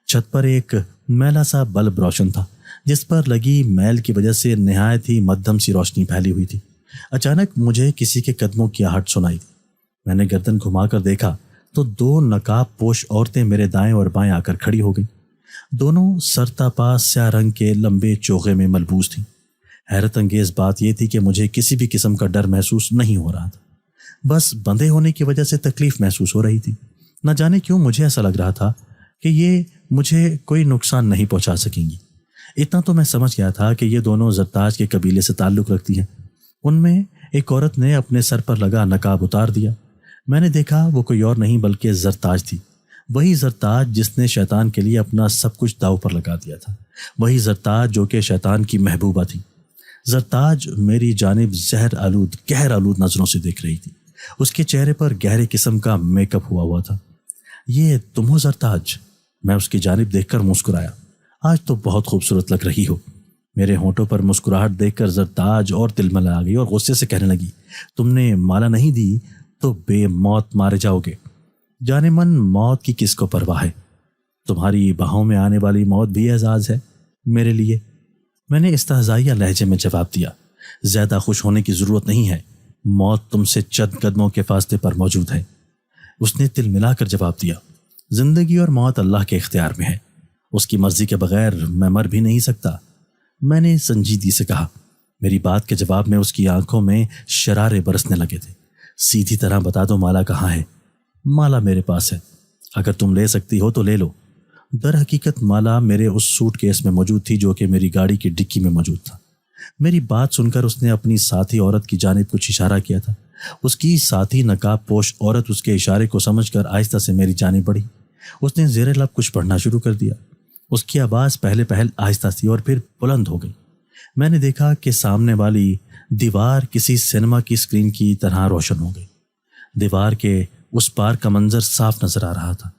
چھت پر ایک میلا سا بلب روشن تھا جس پر لگی میل کی وجہ سے نہایت ہی مدھم سی روشنی پھیلی ہوئی تھی۔ اچانک مجھے کسی کے قدموں کی آہٹ سنائی دی۔ میں نے گردن گھما کر دیکھا تو دو نقاب پوش عورتیں میرے دائیں اور بائیں آ کر کھڑی ہو گئیں۔ دونوں سرتاپا سیاہ رنگ کے لمبے چوغے میں ملبوس تھیں۔ حیرت انگیز بات یہ تھی کہ مجھے کسی بھی قسم کا ڈر محسوس نہیں ہو رہا تھا، بس بندھے ہونے کی وجہ سے تکلیف محسوس ہو رہی تھی۔ نہ جانے کیوں مجھے ایسا لگ رہا تھا کہ یہ مجھے کوئی نقصان نہیں پہنچا سکیں گی۔ اتنا تو میں سمجھ گیا تھا کہ یہ دونوں زرتاج کے قبیلے سے تعلق رکھتی ہیں۔ ان میں ایک عورت نے اپنے سر پر لگا نقاب اتار دیا۔ میں نے دیکھا وہ کوئی اور نہیں بلکہ زرتاج تھی، وہی زرتاج جس نے شیطان کے لیے اپنا سب کچھ داؤ پر لگا دیا تھا، وہی زرتاج جو کہ شیطان کی محبوبہ تھی۔ زرتاج میری جانب قہر آلود نظروں سے دیکھ رہی تھی۔ اس کے چہرے پر گہرے قسم کا میک اپ ہوا تھا۔ یہ تم ہو زرتاج؟ میں اس کی جانب دیکھ کر مسکرایا۔ آج تو بہت خوبصورت لگ رہی ہو۔ میرے ہونٹوں پر مسکراہٹ دیکھ کر زرتاج اور تلملا گئی اور غصے سے کہنے لگی، تم نے مالا نہیں دی تو بے موت مارے جاؤ گے۔ جانے من موت کی کس کو پرواہ ہے؟ تمہاری باہوں میں آنے والی موت بھی اعزاز ہے میرے لیے۔ میں نے استہزائیہ لہجے میں جواب دیا، زیادہ خوش ہونے کی ضرورت نہیں ہے، موت تم سے چند قدموں کے فاصلے پر موجود ہے۔ اس نے تل ملا کر جواب دیا، زندگی اور موت اللہ کے اختیار میں ہے، اس کی مرضی کے بغیر میں مر بھی نہیں سکتا۔ میں نے سنجیدگی سے کہا۔ میری بات کے جواب میں اس کی آنکھوں میں شرارے برسنے لگے تھے۔ سیدھی طرح بتا دو مالا کہاں ہے؟ مالا میرے پاس ہے، اگر تم لے سکتی ہو تو لے لو۔ در حقیقت مالا میرے اس سوٹ کیس میں موجود تھی جو کہ میری گاڑی کی ڈکی میں موجود تھا۔ میری بات سن کر اس نے اپنی ساتھی عورت کی جانب کچھ اشارہ کیا تھا۔ اس کی ساتھی نقاب پوش عورت اس کے اشارے کو سمجھ کر آہستہ سے میری جانب بڑھی۔ اس نے زیر لب کچھ پڑھنا شروع کر دیا۔ اس کی آواز پہلے آہستہ سی اور پھر بلند ہو گئی۔ میں نے دیکھا کہ سامنے والی دیوار کسی سینما کی اسکرین کی طرح روشن ہو گئی۔ دیوار کے اس پار کا منظر صاف نظر آ رہا تھا۔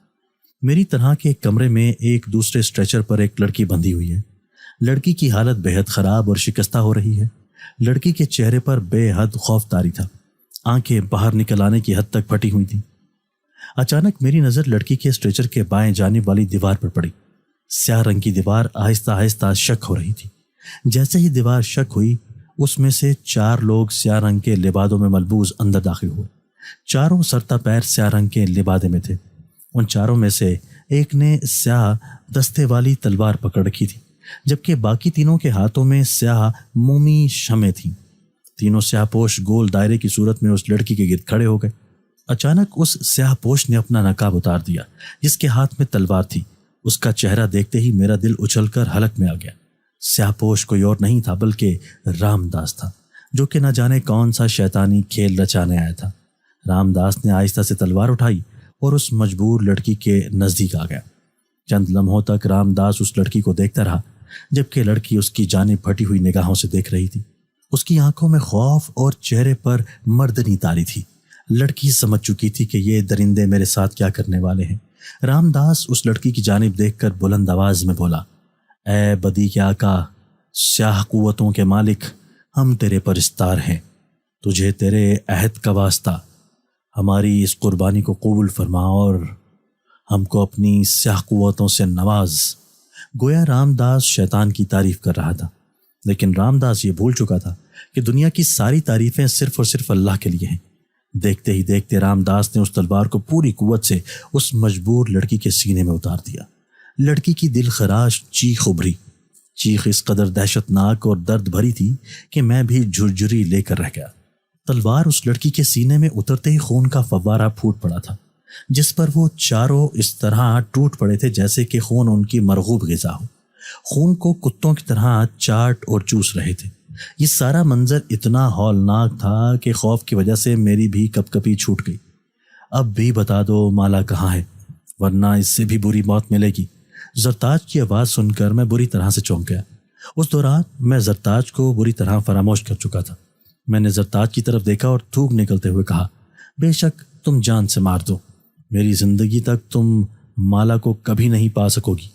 میری طرح کے کمرے میں ایک دوسرے اسٹریچر پر ایک لڑکی بندھی ہوئی ہے۔ لڑکی کی حالت بے حد خراب اور شکستہ ہو رہی ہے۔ لڑکی کے چہرے پر بے حد خوف طاری تھا، آنکھیں باہر نکل آنے کی حد تک پھٹی ہوئی تھیں۔ اچانک میری نظر لڑکی کے اسٹریچر کے بائیں جانب والی دیوار پر پڑی۔ سیاہ رنگ کی دیوار آہستہ آہستہ شک ہو رہی تھی۔ جیسے ہی دیوار شک ہوئی، اس میں سے 4 لوگ سیاہ رنگ کے لبادوں میں ملبوس اندر داخل ہوئے۔ چاروں سرتا پیر سیاہ رنگ کے لبادے میں تھے۔ ان چاروں میں سے ایک نے سیاہ دستے والی تلوار پکڑ رکھی تھی، جبکہ باقی تینوں کے ہاتھوں میں سیاہ مومی شمعیں تھیں۔ تینوں سیاہ پوش گول دائرے کی صورت میں اس لڑکی کے گرد کھڑے ہو گئے۔ اچانک اس سیاہ پوش نے اپنا نقاب اتار دیا جس کے ہاتھ میں تلوار تھی۔ اس کا چہرہ دیکھتے ہی میرا دل اچھل کر حلق میں آ گیا۔ سیاہ پوش کوئی اور نہیں تھا بلکہ رام داس تھا، جو کہ نہ جانے کون سا شیطانی کھیل رچانے آیا تھا۔ رام داس نے آہستہ سے تلوار اٹھائی اور اس مجبور لڑکی کے نزدیک آ گیا۔ چند لمحوں تک رام داس اس لڑکی کو دیکھتا رہا، جبکہ لڑکی اس کی جانب پھٹی ہوئی نگاہوں سے دیکھ رہی تھی۔ اس کی آنکھوں میں خوف اور چہرے پر مردنی تاری تھی۔ لڑکی سمجھ چکی تھی کہ یہ درندے میرے ساتھ کیا کرنے والے ہیں۔ رام داس اس لڑکی کی جانب دیکھ کر بلند آواز میں بولا، اے بدی کے آقا، سیاہ قوتوں کے مالک، ہم تیرے پرستار ہیں، تجھے تیرے عہد کا واسطہ ہماری اس قربانی کو قبول فرما اور ہم کو اپنی سیاہ قوتوں سے نواز۔ گویا رام داس شیطان کی تعریف کر رہا تھا، لیکن رام داس یہ بھول چکا تھا کہ دنیا کی ساری تعریفیں صرف اور صرف اللہ کے لیے ہیں۔ دیکھتے ہی دیکھتے رام داس نے اس تلوار کو پوری قوت سے اس مجبور لڑکی کے سینے میں اتار دیا۔ لڑکی کی دل خراش چیخ ابھری۔ چیخ اس قدر دہشت ناک اور درد بھری تھی کہ میں بھی جھرجھری لے کر رہ گیا۔ تلوار اس لڑکی کے سینے میں اترتے ہی خون کا فوارہ پھوٹ پڑا تھا، جس پر وہ چاروں اس طرح ٹوٹ پڑے تھے جیسے کہ خون ان کی مرغوب غذا ہو۔ خون کو کتوں کی طرح چاٹ اور چوس رہے تھے۔ یہ سارا منظر اتنا ہولناک تھا کہ خوف کی وجہ سے میری بھی کپ کپی چھوٹ گئی۔ اب بھی بتا دو مالا کہاں ہے، ورنہ اس سے بھی بری موت ملے گی۔ زرتاج کی آواز سن کر میں بری طرح سے چونک گیا۔ اس دوران میں زرتاج کو بری طرح فراموش کر چکا تھا۔ میں نے زرتاج کی طرف دیکھا اور تھوک نکلتے ہوئے کہا، بے شک تم جان سے مار دو، میری زندگی تک تم مالا کو کبھی نہیں پا سکو گی۔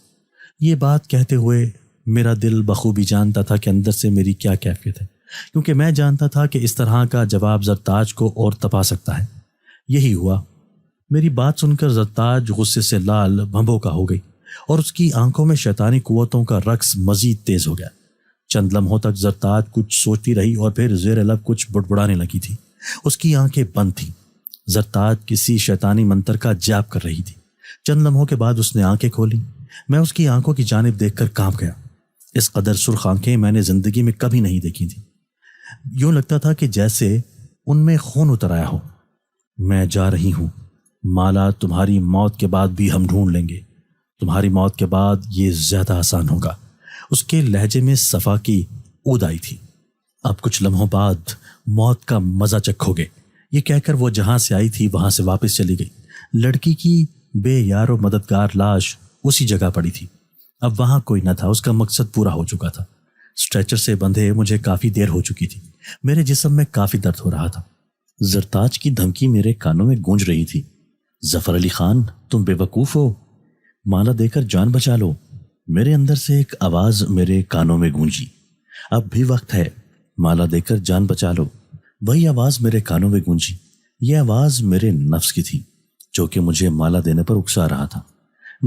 یہ بات کہتے ہوئے میرا دل بخوبی جانتا تھا کہ اندر سے میری کیا کیفیت ہے، کیونکہ میں جانتا تھا کہ اس طرح کا جواب زرتاج کو اور تپا سکتا ہے۔ یہی ہوا۔ میری بات سن کر زرتاج غصے سے لال بھنبوکا ہو گئی اور اس کی آنکھوں میں شیطانی قوتوں کا رقص مزید تیز ہو گیا۔ چند لمحوں تک زرتاج کچھ سوچتی رہی اور پھر زیر لب کچھ بڑبڑانے لگی تھی۔ اس کی آنکھیں بند تھیں۔ زرتاج کسی شیطانی منتر کا جاپ کر رہی تھی۔ چند لمحوں کے بعد اس نے آنکھیں کھولیں۔ میں اس کی آنکھوں کی جانب دیکھ کر کانپ گیا۔ اس قدر سرخ آنکھیں میں نے زندگی میں کبھی نہیں دیکھی تھی۔ یوں لگتا تھا کہ جیسے ان میں خون اتر آیا ہو۔ میں جا رہی ہوں مالا، تمہاری موت کے بعد بھی ہم ڈھونڈ لیں گے، تمہاری موت کے بعد یہ زیادہ آسان ہوگا۔ اس کے لہجے میں صفا کی اود آئی تھی۔ اب کچھ لمحوں بعد موت کا مزہ چکھو گے، یہ کہہ کر وہ جہاں سے آئی تھی وہاں سے واپس چلی گئی۔ لڑکی کی بے یار و مددگار لاش اسی جگہ پڑی تھی۔ اب وہاں کوئی نہ تھا، اس کا مقصد پورا ہو چکا تھا۔ اسٹریچر سے بندھے مجھے کافی دیر ہو چکی تھی۔ میرے جسم میں کافی درد ہو رہا تھا۔ زرتاج کی دھمکی میرے کانوں میں گونج رہی تھی، ظفر علی خان تم بے وقوف ہو، مالا دے کر جان بچا لو۔ میرے اندر سے ایک آواز میرے کانوں میں گونجی، اب بھی وقت ہے، مالا دے کر جان بچا لو۔ وہی آواز میرے کانوں میں گونجی۔ یہ آواز میرے نفس کی تھی جو کہ مجھے مالا دینے پر اکسا رہا تھا۔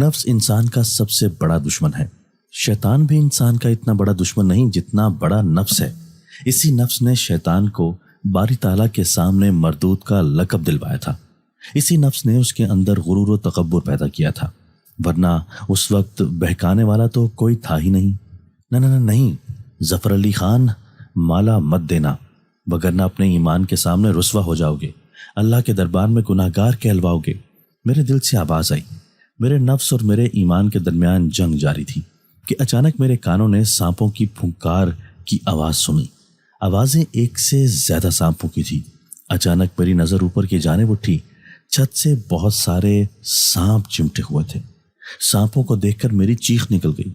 نفس انسان کا سب سے بڑا دشمن ہے۔ شیطان بھی انسان کا اتنا بڑا دشمن نہیں جتنا بڑا نفس ہے۔ اسی نفس نے شیطان کو باری تعالیٰ کے سامنے مردود کا لقب دلوایا تھا۔ اسی نفس نے اس کے اندر غرور و تکبر پیدا کیا تھا، ورنہ اس وقت بہکانے والا تو کوئی تھا ہی نہیں۔ نہیں ظفر علی خان، مالا مت دینا، وگرنہ اپنے ایمان کے سامنے رسوا ہو جاؤ گے، اللہ کے دربار میں گناہ گار کہلواؤ گے۔ میرے دل سے آواز آئی۔ میرے نفس اور میرے ایمان کے درمیان جنگ جاری تھی کہ اچانک میرے کانوں نے سانپوں کی پھنکار کی آواز سنی۔ آوازیں ایک سے زیادہ سانپوں کی تھی۔ اچانک میری نظر اوپر کی جانب اٹھی۔ چھت سے بہت سارے سانپ چمٹے ہوئے تھے۔ سانپوں کو دیکھ کر میری چیخ نکل گئی۔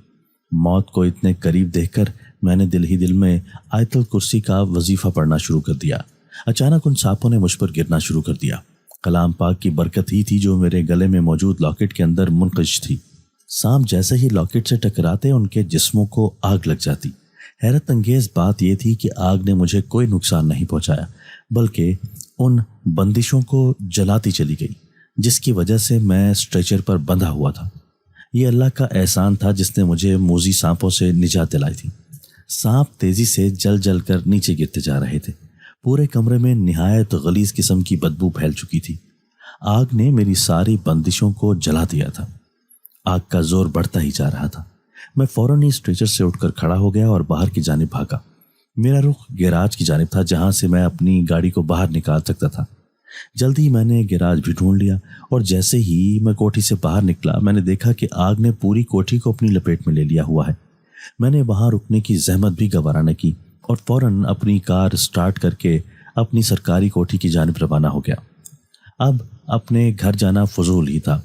موت کو اتنے قریب دیکھ کر میں نے دل ہی دل میں آیت الکرسی کا وظیفہ پڑھنا شروع کر دیا۔ اچانک ان سانپوں نے مجھ پر گرنا شروع کر دیا۔ کلام پاک کی برکت ہی تھی جو میرے گلے میں موجود لاکٹ کے اندر منقش تھی۔ سانپ جیسے ہی لاکٹ سے ٹکراتے ان کے جسموں کو آگ لگ جاتی۔ حیرت انگیز بات یہ تھی کہ آگ نے مجھے کوئی نقصان نہیں پہنچایا، بلکہ ان بندشوں کو جلاتی چلی گئی جس کی وجہ سے میں اسٹریچر پر بندھا ہوا تھا۔ یہ اللہ کا احسان تھا جس نے مجھے موذی سانپوں سے نجات دلائی تھی۔ سانپ تیزی سے جل جل کر نیچے گرتے جا رہے تھے۔ پورے کمرے میں نہایت غلیظ قسم کی بدبو پھیل چکی تھی۔ آگ نے میری ساری بندشوں کو جلا دیا تھا۔ آگ کا زور بڑھتا ہی جا رہا تھا۔ میں فوراً ہی اسٹریچر سے اٹھ کر کھڑا ہو گیا اور باہر کی جانب بھاگا۔ میرا رخ گیراج کی جانب تھا جہاں سے میں اپنی گاڑی کو باہر نکال سکتا تھا۔ جلدی میں نے گیراج بھی ڈھونڈ لیا اور جیسے ہی میں کوٹھی سے باہر نکلا میں نے دیکھا کہ آگ نے پوری کوٹھی کو اپنی لپیٹ میں لے لیا ہوا ہے۔ میں نے وہاں رکنے کی زحمت بھی گوارا نہ کی اور فوراً اپنی کار سٹارٹ کر کے اپنی سرکاری کوٹھی کی جانب روانہ ہو گیا۔ اب اپنے گھر جانا فضول ہی تھا۔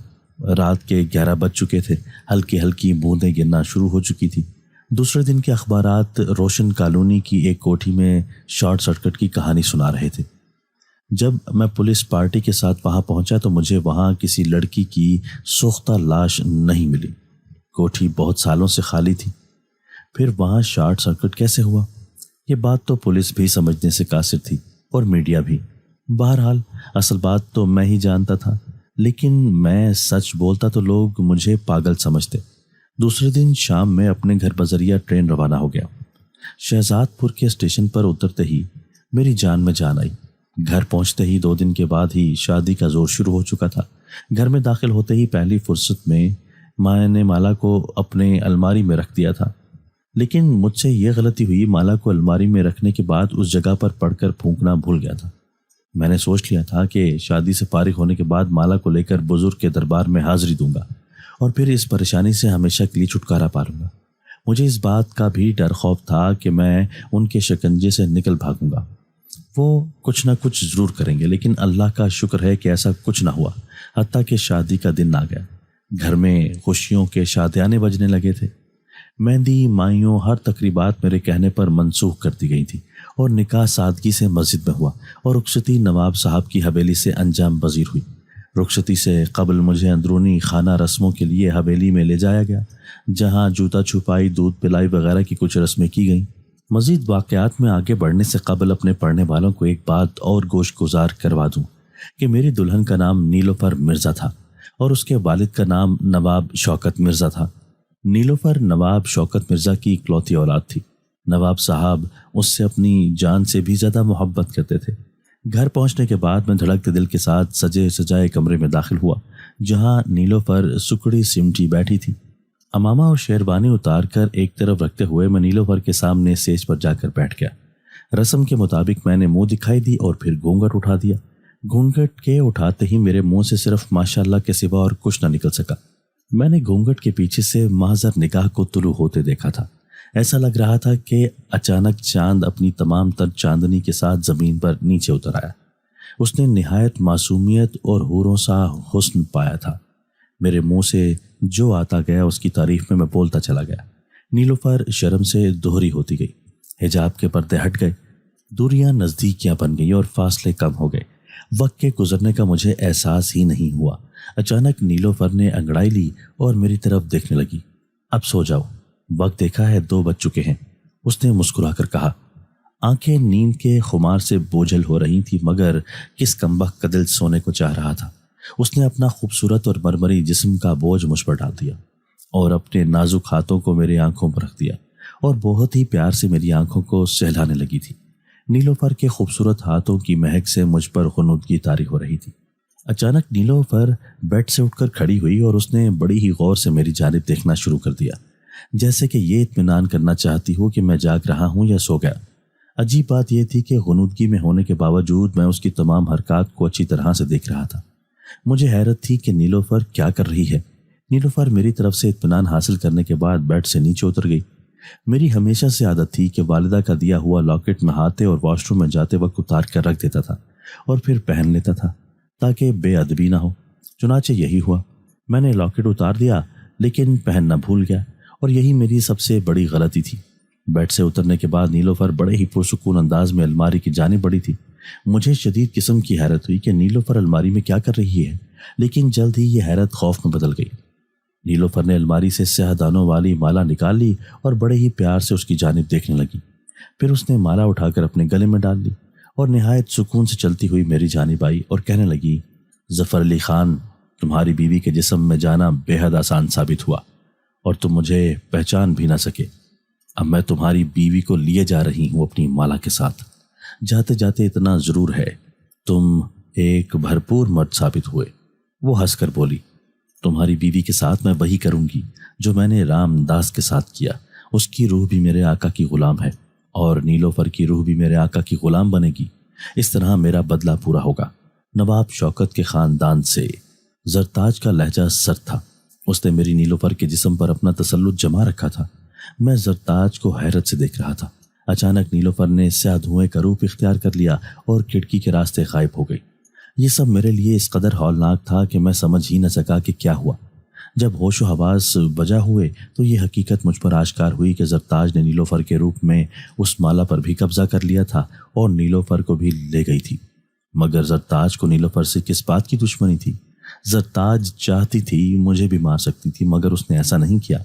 رات کے 11 بج چکے تھے، ہلکی ہلکی بوندیں گرنا شروع ہو چکی تھی۔ دوسرے دن کے اخبارات روشن کالونی کی ایک کوٹھی میں شارٹ سرکٹ کی کہانی سنا رہے تھے۔ جب میں پولیس پارٹی کے ساتھ وہاں پہنچا تو مجھے وہاں کسی لڑکی کی سوختہ لاش نہیں ملی۔ کوٹھی بہت سالوں سے خالی تھی۔ پھر وہاں شارٹ سرکٹ کیسے ہوا؟ یہ بات تو پولیس بھی سمجھنے سے قاصر تھی اور میڈیا بھی۔ بہرحال اصل بات تو میں ہی جانتا تھا، لیکن میں سچ بولتا تو لوگ مجھے پاگل سمجھتے۔ دوسرے دن شام میں اپنے گھر بذریعہ ٹرین روانہ ہو گیا۔ شہزاد پور کے اسٹیشن پر اترتے ہی میری جان میں جان آئی۔ گھر پہنچتے ہی 2 دن کے بعد ہی شادی کا زور شروع ہو چکا تھا۔ گھر میں داخل ہوتے ہی پہلی فرصت میں ماں نے مالا کو اپنے الماری میں رکھ دیا تھا، لیکن مجھ سے یہ غلطی ہوئی، مالا کو الماری میں رکھنے کے بعد اس جگہ پر پڑھ کر پھونکنا بھول گیا تھا۔ میں نے سوچ لیا تھا کہ شادی سے فارغ ہونے کے بعد مالا کو لے کر بزرگ کے دربار میں حاضری دوں گا اور پھر اس پریشانی سے ہمیشہ کے لیے چھٹکارا پا لوں گا۔ مجھے اس بات کا بھی ڈر خوف تھا کہ میں ان کے شکنجے سے نکل بھاگوں گا۔ وہ کچھ نہ کچھ ضرور کریں گے، لیکن اللہ کا شکر ہے کہ ایسا کچھ نہ ہوا، حتیٰ کہ شادی کا دن آ گیا۔ گھر میں خوشیوں کے شادیانے بجنے لگے تھے۔ مہندی، مائیوں، ہر تقریبات میرے کہنے پر منسوخ کر دی گئی تھی اور نکاح سادگی سے مسجد میں ہوا اور رخصتی نواب صاحب کی حویلی سے انجام پذیر ہوئی۔ رخصتی سے قبل مجھے اندرونی خانہ رسموں کے لیے حویلی میں لے جایا گیا، جہاں جوتا چھپائی، دودھ پلائی وغیرہ کی کچھ رسمیں کی گئیں۔ مزید واقعات میں آگے بڑھنے سے قبل اپنے پڑھنے والوں کو ایک بات اور گوش گزار کروا دوں کہ میری دلہن کا نام نیلوفر مرزا تھا اور اس کے والد کا نام نواب شوکت مرزا تھا۔ نیلوفر نواب شوکت مرزا کی اکلوتی اولاد تھی۔ نواب صاحب اس سے اپنی جان سے بھی زیادہ محبت کرتے تھے۔ گھر پہنچنے کے بعد میں دھڑکتے دل کے ساتھ سجے سجائے کمرے میں داخل ہوا، جہاں نیلوفر سکڑی سمٹی بیٹھی تھی۔ امامہ اور شیروانی اتار کر ایک طرف رکھتے ہوئے میں نیلوفر کے سامنے سیج پر جا کر بیٹھ گیا۔ رسم کے مطابق میں نے منہ دکھائی دی اور پھر گھونگھٹ اٹھا دیا۔ گھونگھٹ کے اٹھاتے ہی میرے منہ سے صرف ماشاءاللہ کے سوا اور کچھ نہ نکل سکا۔ میں نے گھونگھٹ کے پیچھے سے محضر نگاہ کو طلوع ہوتے دیکھا تھا۔ ایسا لگ رہا تھا کہ اچانک چاند اپنی تمام تر چاندنی کے ساتھ زمین پر نیچے اتر آیا۔ اس نے نہایت معصومیت اور حوروں سا حسن پایا تھا۔ میرے منہ سے جو آتا گیا اس کی تعریف میں بولتا چلا گیا۔ نیلوفر شرم سے دوہری ہوتی گئی، حجاب کے پردے ہٹ گئے، دوریاں نزدیکیاں بن گئی اور فاصلے کم ہو گئے۔ وقت کے گزرنے کا مجھے احساس ہی نہیں ہوا۔ اچانک نیلوفر نے انگڑائی لی اور میری طرف دیکھنے لگی۔ اب سو جاؤ، وقت دیکھا ہے 2 بج چکے ہیں، اس نے مسکرا کر کہا۔ آنکھیں نیند کے خمار سے بوجھل ہو رہی تھی، مگر کس کمبخت کا دل سونے کو چاہ رہا تھا۔ اس نے اپنا خوبصورت اور مرمری جسم کا بوجھ مجھ پر ڈال دیا اور اپنے نازک ہاتھوں کو میری آنکھوں پر رکھ دیا اور بہت ہی پیار سے میری آنکھوں کو سہلانے لگی تھی۔ نیلوفر کے خوبصورت ہاتھوں کی مہک سے مجھ پر غنودگی طاری ہو رہی تھی۔ اچانک نیلوفر بیڈ سے اٹھ کر کھڑی ہوئی اور اس نے بڑی ہی غور سے میری جانب دیکھنا شروع کر دیا، جیسے کہ یہ اطمینان کرنا چاہتی ہو کہ میں جاگ رہا ہوں یا سو گیا۔ عجیب بات یہ تھی کہ غنودگی میں ہونے کے باوجود میں اس کی تمام حرکات کو اچھی طرح سے دیکھ رہا تھا۔ مجھے حیرت تھی کہ نیلوفر کیا کر رہی ہے۔ نیلوفر میری طرف سے اطمینان حاصل کرنے کے بعد بیڈ سے نیچے اتر گئی۔ میری ہمیشہ سے عادت تھی کہ والدہ کا دیا ہوا لاکٹ نہاتے اور واش روم میں جاتے وقت اتار کر رکھ دیتا تھا اور پھر پہن لیتا تھا تاکہ بے ادبی نہ ہو۔ چنانچہ یہی ہوا، میں نے لاکٹ اتار دیا لیکن پہننا بھول گیا اور یہی میری سب سے بڑی غلطی تھی۔ بیڈ سے اترنے کے بعد نیلوفر بڑے ہی پرسکون انداز میں الماری کی جانب بڑھی تھی۔ مجھے شدید قسم کی حیرت ہوئی کہ نیلوفر الماری میں کیا کر رہی ہے، لیکن جلد ہی یہ حیرت خوف میں بدل گئی۔ نیلوفر نے الماری سے سیاہ دانوں والی مالا نکال لی اور بڑے ہی پیار سے اس کی جانب دیکھنے لگی۔ پھر اس نے مالا اٹھا کر اپنے گلے میں ڈال لی اور نہایت سکون سے چلتی ہوئی میری جانب آئی اور کہنے لگی، ظفر علی خان، تمہاری بیوی کے جسم میں جانا بے حد آسان ثابت ہوا اور تم مجھے پہچان بھی نہ سکے۔ اب میں تمہاری بیوی کو لیے جا رہی ہوں اپنی مالا کے ساتھ۔ جاتے جاتے اتنا ضرور ہے، تم ایک بھرپور مرد ثابت ہوئے۔ وہ ہنس کر بولی، تمہاری بیوی کے ساتھ میں وہی کروں گی جو میں نے رام داس کے ساتھ کیا۔ اس کی روح بھی میرے آقا کی غلام ہے اور نیلوفر کی روح بھی میرے آقا کی غلام بنے گی۔ اس طرح میرا بدلہ پورا ہوگا۔ نواب شوکت کے خاندان سے زرتاج کا لہجہ سرد تھا۔ اس نے میری نیلوفر کے جسم پر اپنا تسلط جما رکھا تھا۔ میں زرتاج کو حیرت سے دیکھ رہا تھا۔ اچانک نیلوفر نے سیاہ دھوئیں کا روپ اختیار کر لیا اور کھڑکی کے راستے غائب ہو گئی۔ یہ سب میرے لیے اس قدر ہولناک تھا کہ میں سمجھ ہی نہ سکا کہ کیا ہوا۔ جب ہوش و حواس بجا ہوئے تو یہ حقیقت مجھ پر آشکار ہوئی کہ زرتاج نے نیلوفر کے روپ میں اس مالا پر بھی قبضہ کر لیا تھا اور نیلوفر کو بھی لے گئی تھی۔ مگر زرتاج کو نیلوفر سے کس بات کی دشمنی تھی؟ زرتاج چاہتی تھی مجھے بھی مار سکتی تھی، مگر اس نے ایسا نہیں کیا۔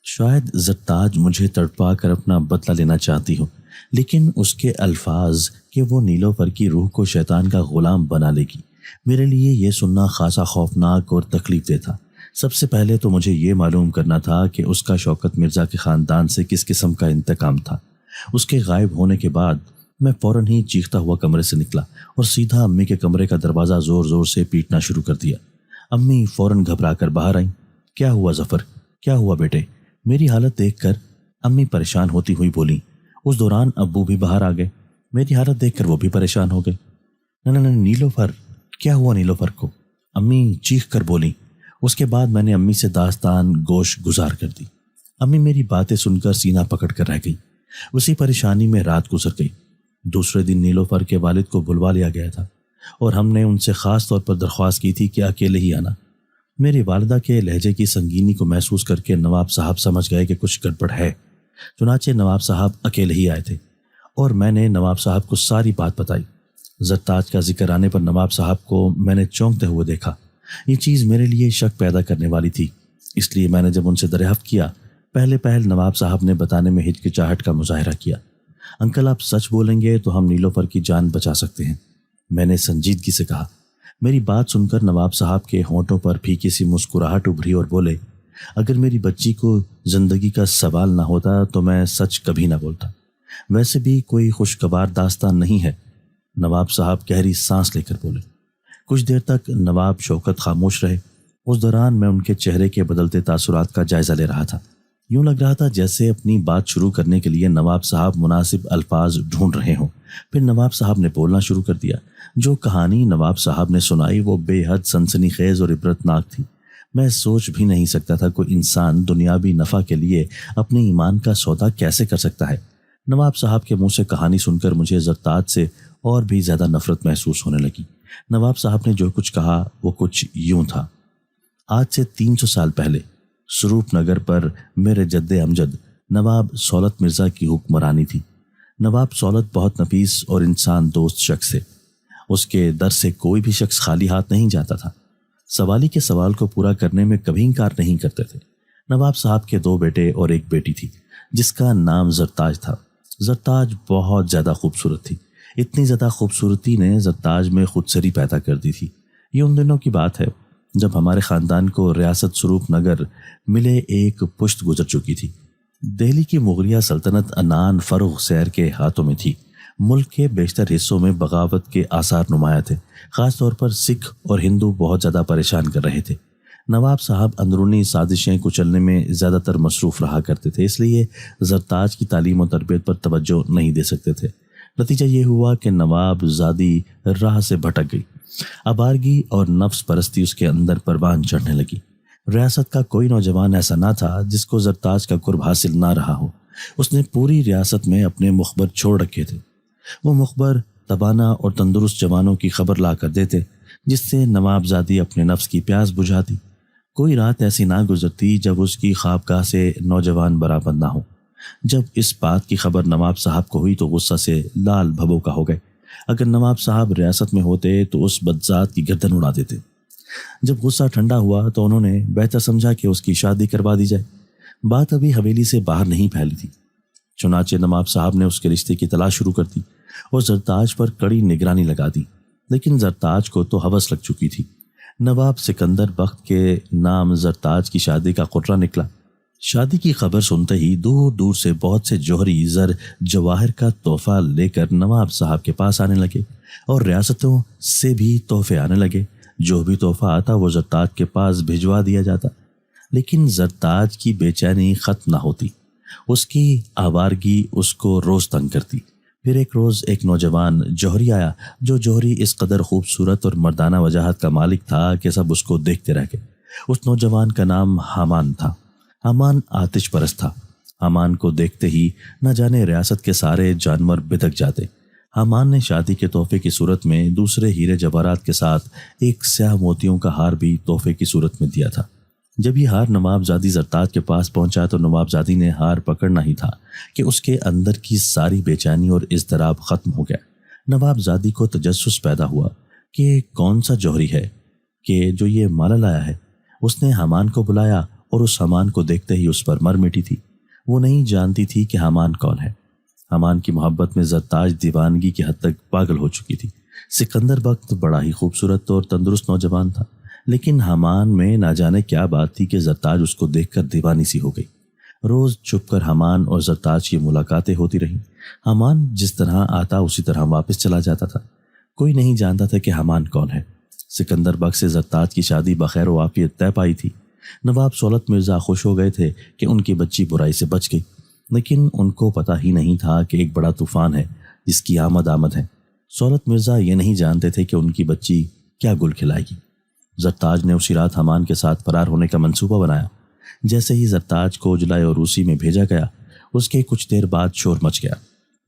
شاید زرتاج مجھے تڑپا کر اپنا بدلہ لینا چاہتی ہو، لیکن اس کے الفاظ کہ وہ نیلوفر کی روح کو شیطان کا غلام بنا لے گی، میرے لیے یہ سننا خاصا خوفناک اور تکلیف دہ تھا۔ سب سے پہلے تو مجھے یہ معلوم کرنا تھا کہ اس کا شوکت مرزا کے خاندان سے کس قسم کا انتقام تھا۔ اس کے غائب ہونے کے بعد میں فوراً ہی چیختا ہوا کمرے سے نکلا اور سیدھا امی کے کمرے کا دروازہ زور زور سے پیٹنا شروع کر دیا۔ امی فوراً گھبرا کر باہر آئیں۔ کیا ہوا ظفر؟ کیا ہوا بیٹے؟ میری حالت دیکھ کر امی پریشان ہوتی ہوئی بولی۔ اس دوران ابو بھی باہر آ گئے۔ میری حالت دیکھ کر وہ بھی پریشان ہو گئے۔ نہ نیلوفر، کیا ہوا نیلوفر کو؟ امی چیخ کر بولی۔ اس کے بعد میں نے امی سے داستان گوش گزار کر دی۔ امی میری باتیں سن کر سینہ پکڑ کر رہ گئی۔ اسی پریشانی میں رات گزر گئی۔ دوسرے دن نیلوفر کے والد کو بلوا لیا گیا تھا اور ہم نے ان سے خاص طور پر درخواست کی تھی کہ اکیلے ہی آنا۔ میری والدہ کے لہجے کی سنگینی کو محسوس کر کے نواب صاحب سمجھ گئے کہ کچھ گڑبڑ ہے۔ چنانچہ نواب صاحب اکیلے ہی آئے تھے اور میں نے نواب صاحب کو ساری بات بتائی۔ زرتاج کا ذکر آنے پر نواب صاحب کو میں نے چونکتے ہوئے دیکھا۔ یہ چیز میرے لیے شک پیدا کرنے والی تھی، اس لیے میں نے جب ان سے دریافت کیا، پہل نواب صاحب نے بتانے میں ہچکچاہٹ کا مظاہرہ کیا۔ انکل آپ سچ بولیں گے تو ہم نیلوفر کی جان بچا سکتے ہیں، میں نے سنجیدگی سے کہا۔ میری بات سن کر نواب صاحب کے ہونٹوں پر پھیکی سی مسکراہٹ ابھری اور بولے، اگر میری بچی کو زندگی کا سوال نہ ہوتا تو میں سچ کبھی نہ بولتا۔ ویسے بھی کوئی خوشگوار داستان نہیں ہے۔ نواب صاحب گہری سانس لے کر بولے۔ کچھ دیر تک نواب شوکت خاموش رہے۔ اس دوران میں ان کے چہرے کے بدلتے تاثرات کا جائزہ لے رہا تھا۔ یوں لگ رہا تھا جیسے اپنی بات شروع کرنے کے لیے نواب صاحب مناسب الفاظ ڈھونڈ رہے ہوں۔ پھر نواب صاحب نے بولنا شروع کر دیا۔ جو کہانی نواب صاحب نے سنائی وہ بے حد سنسنی خیز اور عبرتناک تھی۔ میں سوچ بھی نہیں سکتا تھا کوئی انسان دنیاوی نفع کے لیے اپنے ایمان کا سودا کیسے کر سکتا ہے۔ نواب صاحب کے منہ سے کہانی سن کر مجھے زرتاج سے اور بھی زیادہ نفرت محسوس ہونے لگی۔ نواب صاحب نے جو کچھ کہا وہ کچھ یوں تھا۔ آج سے 300 سال پہلے سروپ نگر پر میرے جد امجد نواب سولت مرزا کی حکمرانی تھی۔ نواب سولت بہت نفیس اور انسان دوست شخص تھے۔ اس کے در سے کوئی بھی شخص خالی ہاتھ نہیں جاتا تھا۔ سوالی کے سوال کو پورا کرنے میں کبھی انکار نہیں کرتے تھے۔ نواب صاحب کے 2 بیٹے اور ایک بیٹی تھی جس کا نام زرتاج تھا۔ زرتاج بہت زیادہ خوبصورت تھی۔ اتنی زیادہ خوبصورتی نے زرتاج میں خودسری پیدا کر دی تھی۔ یہ ان دنوں کی بات ہے جب ہمارے خاندان کو ریاست سروپ نگر ملے ایک پشت گزر چکی تھی۔ دہلی کی مغلیہ سلطنت انان فروغ سیر کے ہاتھوں میں تھی۔ ملک کے بیشتر حصوں میں بغاوت کے آثار نمایاں تھے۔ خاص طور پر سکھ اور ہندو بہت زیادہ پریشان کر رہے تھے۔ نواب صاحب اندرونی سازشیں کچلنے میں زیادہ تر مصروف رہا کرتے تھے، اس لیے زرتاج کی تعلیم و تربیت پر توجہ نہیں دے سکتے تھے۔ نتیجہ یہ ہوا کہ نواب زادی راہ سے بھٹک گئی۔ آبارگی اور نفس پرستی اس کے اندر پروان چڑھنے لگی۔ ریاست کا کوئی نوجوان ایسا نہ تھا جس کو زرتاج کا قرب حاصل نہ رہا ہو۔ اس نے پوری ریاست میں اپنے مخبر چھوڑ رکھے تھے۔ وہ مخبر تبانا اور تندرست جوانوں کی خبر لا کر دیتے جس سے نواب زادی اپنے نفس کی پیاس بجھاتی۔ کوئی رات ایسی نہ گزرتی جب اس کی خوابگاہ سے نوجوان برآمد نہ ہو۔ جب اس بات کی خبر نواب صاحب کو ہوئی تو غصہ سے لال بھبوکا ہو گئے۔ اگر نواب صاحب ریاست میں ہوتے تو اس بدذات کی گردن اڑا دیتے۔ جب غصہ ٹھنڈا ہوا تو انہوں نے بہتر سمجھا کہ اس کی شادی کروا دی جائے۔ بات ابھی حویلی سے باہر نہیں پھیلی تھی۔ چنانچہ نواب صاحب نے اس کے رشتے کی تلاش شروع کر دی اور زرتاج پر کڑی نگرانی لگا دی، لیکن زرتاج کو تو ہوس لگ چکی تھی۔ نواب سکندر بخت کے نام زرتاج کی شادی کا قرعہ نکلا۔ شادی کی خبر سنتے ہی دور دور سے بہت سے جوہری زر جواہر کا تحفہ لے کر نواب صاحب کے پاس آنے لگے اور ریاستوں سے بھی تحفے آنے لگے۔ جو بھی تحفہ آتا وہ زرتاج کے پاس بھجوا دیا جاتا، لیکن زرتاج کی بے چینی ختم نہ ہوتی۔ اس کی آوارگی اس کو روز تنگ کرتی۔ پھر ایک روز ایک نوجوان جوہری آیا، جو جوہری اس قدر خوبصورت اور مردانہ وجاہت کا مالک تھا کہ سب اس کو دیکھتے رہ گئے۔ اس نوجوان کا نام حامان تھا۔ حامان آتش پرست تھا۔ حامان کو دیکھتے ہی نہ جانے ریاست کے سارے جانور بدک جاتے۔ حامان نے شادی کے تحفے کی صورت میں دوسرے ہیرے جواہرات کے ساتھ ایک سیاہ موتیوں کا ہار بھی تحفے کی صورت میں دیا تھا۔ جب یہ ہار نواب زادی زرتاج کے پاس پہنچا تو نواب زادی نے ہار پکڑنا ہی تھا کہ اس کے اندر کی ساری بے چینی اور اضطراب ختم ہو گیا۔ نواب زادی کو تجسس پیدا ہوا کہ کون سا جوہری ہے کہ جو یہ مالا لایا ہے۔ اس نے حامان کو بلایا اور اس حامان کو دیکھتے ہی اس پر مر مٹی تھی۔ وہ نہیں جانتی تھی کہ حامان کون ہے۔ حامان کی محبت میں زرتاج دیوانگی کی حد تک پاگل ہو چکی تھی۔ سکندر بخت بڑا ہی خوبصورت اور تندرست نوجوان تھا، لیکن حامان میں نہ جانے کیا بات تھی کہ زرتاج اس کو دیکھ کر دیوانی سی ہو گئی۔ روز چھپ کر حامان اور زرتاج کی ملاقاتیں ہوتی رہیں۔ حامان جس طرح آتا اسی طرح واپس چلا جاتا تھا۔ کوئی نہیں جانتا تھا کہ حامان کون ہے۔ سکندر بخت سے زرتاج کی شادی بخیر و عافیت طے پائی تھی۔ نواب سولت مرزا خوش ہو گئے تھے کہ ان کی بچی برائی سے بچ گئی، لیکن ان کو پتہ ہی نہیں تھا کہ ایک بڑا طوفان ہے جس کی آمد ہے۔ سولت مرزا یہ نہیں جانتے تھے کہ ان کی بچی کیا گل کھلائے گی۔ زرتاج نے اسی رات حامان کے ساتھ فرار ہونے کا منصوبہ بنایا۔ جیسے ہی زرتاج کو اجلائے اور روسی میں بھیجا گیا، اس کے کچھ دیر بعد شور مچ گیا۔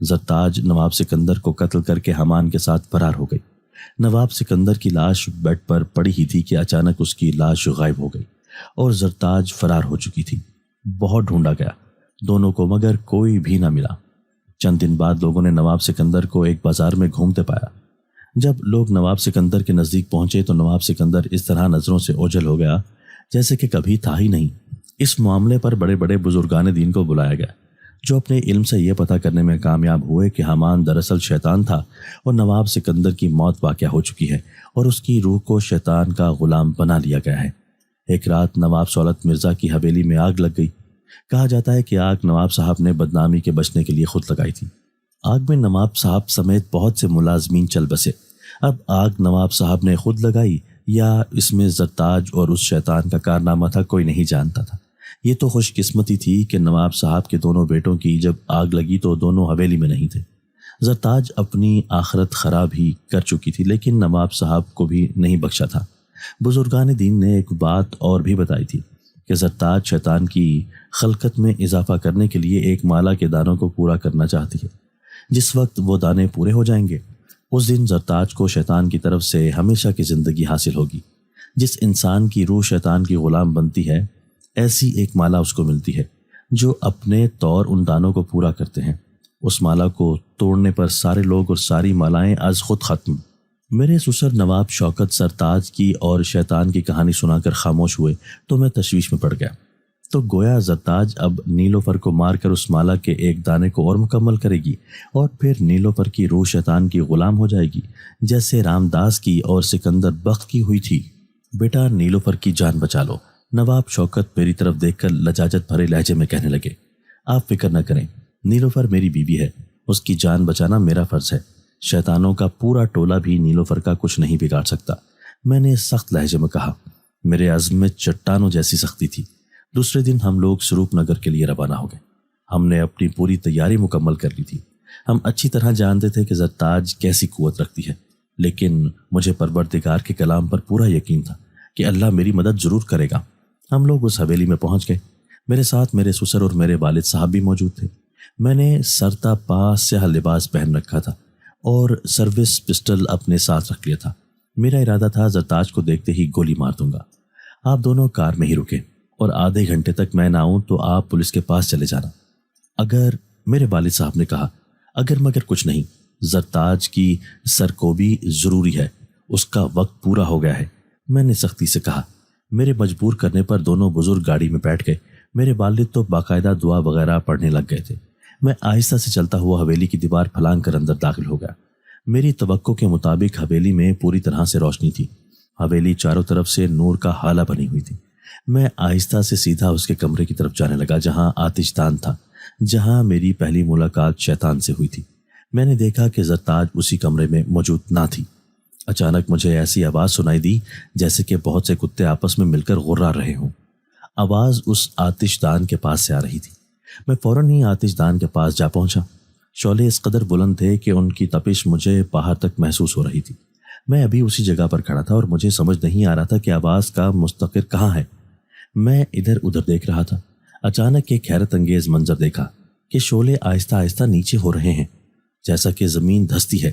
زرتاج نواب سکندر کو قتل کر کے حامان کے ساتھ فرار ہو گئی۔ نواب سکندر کی لاش بیڈ پر پڑی ہی تھی کہ اچانک اس کی لاش غائب ہو گئی اور زرتاج فرار ہو چکی تھی۔ بہت ڈھونڈا گیا دونوں کو، مگر کوئی بھی نہ ملا۔ چند دن بعد لوگوں نے نواب سکندر کو ایک بازار میں گھومتے پایا۔ جب لوگ نواب سکندر کے نزدیک پہنچے تو نواب سکندر اس طرح نظروں سے اوجھل ہو گیا جیسے کہ کبھی تھا ہی نہیں۔ اس معاملے پر بڑے بڑے بزرگان دین کو بلایا گیا، جو اپنے علم سے یہ پتہ کرنے میں کامیاب ہوئے کہ حامان دراصل شیطان تھا اور نواب سکندر کی موت واقع ہو چکی ہے اور اس کی روح کو شیطان کا غلام بنا لیا گیا ہے۔ ایک رات نواب سولت مرزا کی حویلی میں آگ لگ گئی۔ کہا جاتا ہے کہ آگ نواب صاحب نے بدنامی کے بچنے کے لیے خود لگائی تھی۔ آگ میں نواب صاحب سمیت بہت سے ملازمین چل بسے۔ اب آگ نواب صاحب نے خود لگائی یا اس میں زرتاج اور اس شیطان کا کارنامہ تھا، کوئی نہیں جانتا تھا۔ یہ تو خوش قسمتی تھی کہ نواب صاحب کے دونوں بیٹوں کی جب آگ لگی تو دونوں حویلی میں نہیں تھے۔ زرتاج اپنی آخرت خراب ہی کر چکی تھی، لیکن نواب صاحب کو بھی نہیں بخشا تھا۔ بزرگان دین نے ایک بات اور بھی بتائی تھی کہ زرتاج شیطان کی خلقت میں اضافہ کرنے کے لیے ایک مالا کے دانوں کو پورا کرنا چاہتی ہے۔ جس وقت وہ دانے پورے ہو جائیں گے، اس دن زرتاج کو شیطان کی طرف سے ہمیشہ کی زندگی حاصل ہوگی۔ جس انسان کی روح شیطان کی غلام بنتی ہے، ایسی ایک مالا اس کو ملتی ہے جو اپنے طور ان دانوں کو پورا کرتے ہیں۔ اس مالا کو توڑنے پر سارے لوگ اور ساری مالائیں از خود ختم۔ میرے سسر نواب شوکت زرتاج کی اور شیطان کی کہانی سنا کر خاموش ہوئے تو میں تشویش میں پڑ گیا۔ تو گویا زرتاج اب نیلوفر کو مار کر اس مالا کے ایک دانے کو اور مکمل کرے گی اور پھر نیلوفر کی روح شیطان کی غلام ہو جائے گی، جیسے رام داس کی اور سکندر بخت کی ہوئی تھی۔ بیٹا نیلوفر کی جان بچا لو، نواب شوکت میری طرف دیکھ کر لجاجت بھرے لہجے میں کہنے لگے۔ آپ فکر نہ کریں، نیلوفر میری بیوی ہے، اس کی جان بچانا میرا فرض ہے۔ شیطانوں کا پورا ٹولہ بھی نیلوفر کا کچھ نہیں بگاڑ سکتا، میں نے سخت لہجے میں کہا۔ میرے عزم میں چٹانوں جیسی سختی تھی۔ دوسرے دن ہم لوگ سروپ نگر کے لیے روانہ ہو گئے۔ ہم نے اپنی پوری تیاری مکمل کر لی تھی۔ ہم اچھی طرح جانتے تھے کہ زرتاج کیسی قوت رکھتی ہے، لیکن مجھے پروردگار کے کلام پر پورا یقین تھا کہ اللہ میری مدد ضرور کرے گا۔ ہم لوگ اس حویلی میں پہنچ گئے۔ میرے ساتھ میرے سسر اور میرے والد صاحب بھی موجود تھے۔ میں نے سرتا پا سیاہ لباس پہن رکھا تھا اور سروس پسٹل اپنے ساتھ رکھ لیا تھا۔ میرا ارادہ تھا زرتاج کو دیکھتے ہی گولی مار دوں گا۔ آپ دونوں کار میں ہی رکے اور آدھے گھنٹے تک میں نہ آؤں تو آپ پولیس کے پاس چلے جانا۔ اگر، میرے والد صاحب نے کہا، اگر مگر کچھ نہیں، زرتاج کی سرکوبی ضروری ہے، اس کا وقت پورا ہو گیا ہے۔ میں نے سختی سے کہا۔ میرے مجبور کرنے پر دونوں بزرگ گاڑی میں بیٹھ گئے۔ میرے والد تو باقاعدہ دعا وغیرہ پڑھنے لگ گئے تھے۔ میں آہستہ سے چلتا ہوا حویلی کی دیوار پھلانگ کر اندر داخل ہو گیا۔ میری توقع کے مطابق حویلی میں پوری طرح سے روشنی تھی۔ حویلی چاروں طرف سے نور کا حالہ بنی ہوئی تھی۔ میں آہستہ سے سیدھا اس کے کمرے کی طرف جانے لگا جہاں آتش دان تھا، جہاں میری پہلی ملاقات شیطان سے ہوئی تھی۔ میں نے دیکھا کہ زرتاج اسی کمرے میں موجود نہ تھی۔ اچانک مجھے ایسی آواز سنائی دی جیسے کہ بہت سے کتے آپس میں مل کر غرا رہے ہوں۔ آواز اس آتش دان کے پاس سے آ رہی تھی۔ میں فوراً ہی آتش دان کے پاس جا پہنچا۔ شعلے اس قدر بلند تھے کہ ان کی تپش مجھے باہر تک محسوس ہو رہی تھی۔ میں ابھی اسی جگہ پر کھڑا تھا اور مجھے سمجھ نہیں آ رہا تھا کہ آواز کا مستقر کہاں ہے۔ میں ادھر ادھر دیکھ رہا تھا۔ اچانک ایک حیرت انگیز منظر دیکھا کہ شعلے آہستہ آہستہ نیچے ہو رہے ہیں، جیسا کہ زمین دھستی ہے۔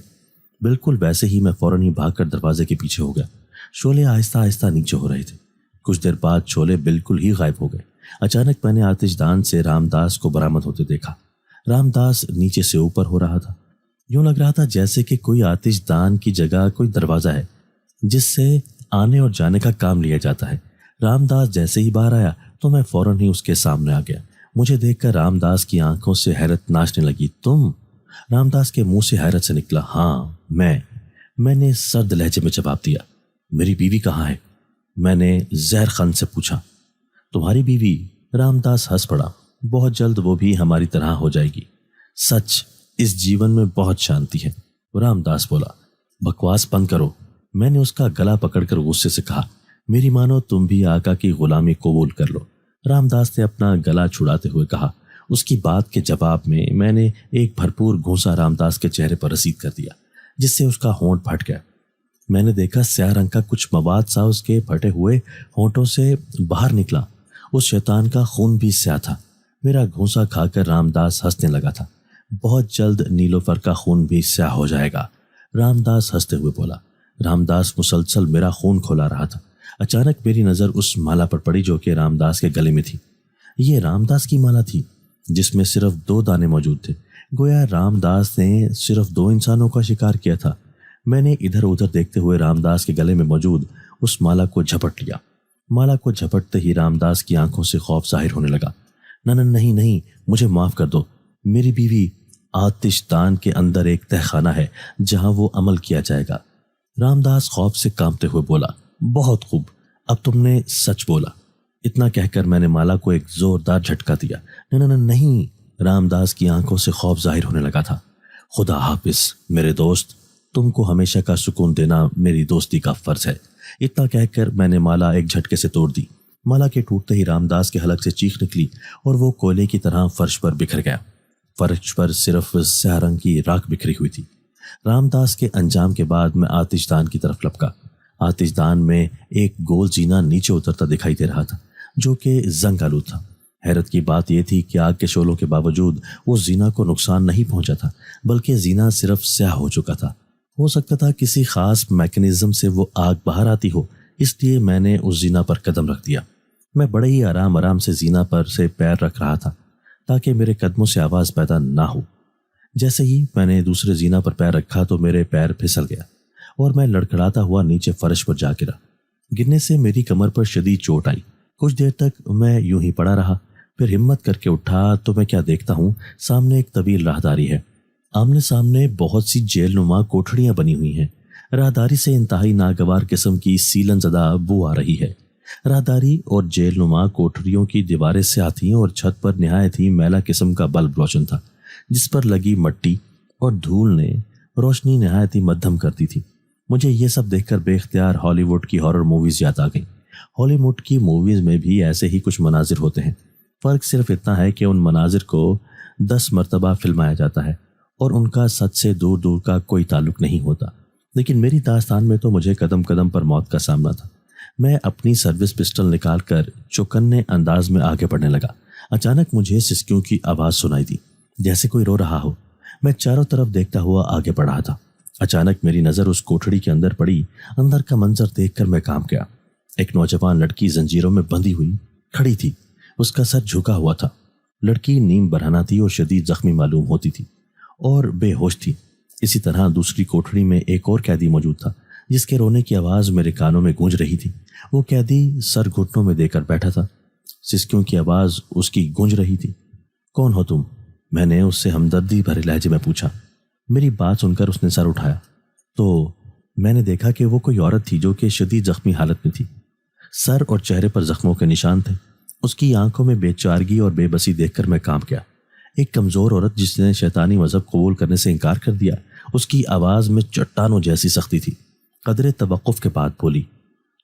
بالکل ویسے ہی میں فوراً ہی بھاگ کر دروازے کے پیچھے ہو گیا۔ شعلے آہستہ آہستہ نیچے ہو رہے تھے۔ کچھ دیر بعد شعلے بالکل ہی غائب ہو گئے۔ اچانک میں نے آتش دان سے رام داس کو برآمد ہوتے دیکھا۔ رام داس نیچے سے اوپر ہو رہا تھا۔ یوں لگ رہا تھا جیسے کہ کوئی آتش دان کی جگہ کوئی دروازہ ہے جس سے آنے اور جانے کا کام لیا جاتا ہے۔ رام داس جیسے ہی باہر آیا تو میں فوراً ہی اس کے سامنے آ گیا۔ مجھے دیکھ کر رام داس کی آنکھوں سے حیرت ناچنے لگی۔ تم؟ رام داس کے منہ سے حیرت سے نکلا، ہاں میں نے سرد لہجے میں جواب دیا۔ میری بیوی کہاں ہے؟ میں نے زہر خان سے پوچھا۔ تمہاری بیوی؟ رام داس ہنس پڑا۔ بہت جلد وہ بھی ہماری طرح ہو جائے گی۔ سچ، اس جیون میں بہت شانتی ہے۔ رام داس بولا۔ بکواس بند کرو، میں نے اس کا گلا پکڑ کر غصے سے کہا۔ میری مانو تم بھی آقا کی غلامی قبول کر لو، رام داس نے اپنا گلا چھڑاتے ہوئے کہا۔ اس کی بات کے جواب میں نے ایک بھرپور گھونسا رام داس کے چہرے پر رسید کر دیا جس سے اس کا ہونٹ پھٹ گیا۔ میں نے دیکھا سیاہ رنگ کا کچھ مواد سا اس کے پھٹے ہوئے ہونٹوں سے باہر نکلا۔ اس شیطان کا خون بھی سیاہ تھا۔ میرا گھونسا کھا کر رام داس ہنسنے لگا تھا۔ بہت جلد نیلوفر کا خون بھی سیاہ ہو جائے گا، رام داس ہنستے ہوئے بولا۔ رام داس مسلسل میرا خون کھولا رہا تھا۔ اچانک میری نظر اس مالا پر پڑی جو کہ رام داس کے گلے میں تھی۔ یہ رام داس کی مالا تھی جس میں صرف 2 دانے موجود تھے۔ گویا رام داس نے صرف 2 انسانوں کا شکار کیا تھا۔ میں نے ادھر ادھر دیکھتے ہوئے رام داس کے گلے میں موجود اس مالا کو جھپٹ لیا۔ مالا کو جھپٹتے ہی رام داس کی آنکھوں سے خوف ظاہر ہونے لگا۔ نہیں، مجھے معاف کر دو۔ میری بیوی آتش دان کے اندر ایک تہخانہ ہے جہاں وہ عمل کیا جائے گا۔ رام داس خوف سے کانپتے ہوئے بولا۔ بہت خوب، اب تم نے سچ بولا۔ اتنا کہہ کر میں نے مالا کو ایک زوردار جھٹکا دیا۔ نہیں، رام داس کی آنکھوں سے خوف ظاہر ہونے لگا تھا۔ خدا حافظ میرے دوست، تم کو ہمیشہ کا سکون دینا میری دوستی کا فرض ہے۔ اتنا کہہ کر میں نے مالا ایک جھٹکے سے توڑ دی۔ مالا کے ٹوٹتے ہی رام داس کے حلق سے چیخ نکلی اور وہ کوئلے کی طرح فرش پر بکھر گیا۔ فرش پر صرف سیاہ رنگ کی راکھ بکھری ہوئی تھی۔ رام داس کے انجام کے بعد میں آتش دان کی طرف لپکا۔ آتش دان میں ایک گول زینہ نیچے اترتا دکھائی دے رہا تھا جو کہ زنگ آلود تھا۔ حیرت کی بات یہ تھی کہ آگ کے شعلوں کے باوجود اس زینہ کو نقصان نہیں پہنچا تھا، بلکہ زینہ صرف سیاہ ہو چکا تھا۔ ہو سکتا تھا کسی خاص میکینزم سے وہ آگ باہر آتی ہو، اس لیے میں نے اس زینہ پر قدم رکھ دیا۔ میں بڑے ہی آرام سے زینہ پر سے پیر رکھ رہا تھا تاکہ میرے قدموں سے آواز پیدا نہ ہو۔ جیسے ہی میں نے دوسرے زینہ پر پیر رکھا تو میرے پیر پھسل گیا اور میں لڑکھڑاتا ہوا نیچے فرش پر جا گرا۔ گرنے سے میری کمر پر شدید چوٹ آئی۔ کچھ دیر تک میں یوں ہی پڑا رہا، پھر ہمت کر کے اٹھا تو میں کیا دیکھتا ہوں، سامنے ایک طویل راہداری ہے۔ آمنے سامنے بہت سی جیل نما کوٹھڑیاں بنی ہوئی ہیں۔ راہداری سے انتہائی ناگوار قسم کی سیلن زدہ بو آ رہی ہے۔ راہداری اور جیل نما کوٹھریوں کی دیواریں سیاہ تھیں اور چھت پر نہایت ہی میلا قسم کا بلب روشن تھا جس پر لگی مٹی اور دھول نے روشنی نہایت ہی مدھم کر دی تھی۔ مجھے یہ سب دیکھ کر بے اختیار ہالی ووڈ کی ہارر موویز یاد آ گئیں۔ ہالی ووڈ کی موویز میں بھی ایسے ہی کچھ مناظر ہوتے ہیں، فرق صرف اتنا ہے کہ ان مناظر کو 10 مرتبہ فلمایا جاتا ہے اور ان کا سچ سے دور دور کا کوئی تعلق نہیں ہوتا۔ لیکن میری داستان میں تو مجھے قدم قدم پر موت کا سامنا تھا۔ میں اپنی سروس پسٹل نکال کر چوکنے انداز میں آگے بڑھنے لگا۔ اچانک مجھے سسکیوں کی آواز سنائی دی، جیسے کوئی رو رہا ہو۔ میں چاروں طرف دیکھتا ہوا آگے بڑھ رہا تھا۔ اچانک میری نظر اس کوٹھڑی کے اندر پڑی۔ اندر کا منظر دیکھ کر میں کانپ گیا۔ ایک نوجوان لڑکی زنجیروں میں بندھی ہوئی کھڑی تھی۔ اس کا سر جھکا ہوا تھا۔ لڑکی نیم برہنہ تھی اور شدید زخمی معلوم ہوتی تھی اور بے ہوش تھی۔ اسی طرح دوسری کوٹھڑی میں ایک اور قیدی موجود تھا جس کے رونے کی آواز میرے کانوں میں گونج رہی تھی۔ وہ قیدی سر گھٹنوں میں دے کر بیٹھا تھا۔ سسکیوں کی آواز اس کی گونج رہی تھی۔ کون ہو تم؟ میں نے اس سے ہمدردی بھرے لہجے میں پوچھا۔ میری بات سن کر اس نے سر اٹھایا تو میں نے دیکھا کہ وہ کوئی عورت تھی جو کہ شدید زخمی حالت میں تھی۔ سر اور چہرے پر زخموں کے نشان تھے۔ اس کی آنکھوں میں بے چارگی اور بے بسی دیکھ کر میں کانپ گیا۔ ایک کمزور عورت جس نے شیطانی مذہب قبول کرنے سے انکار کر دیا، اس کی آواز میں چٹانوں جیسی سختی تھی۔ قدرے توقف کے بعد بولی،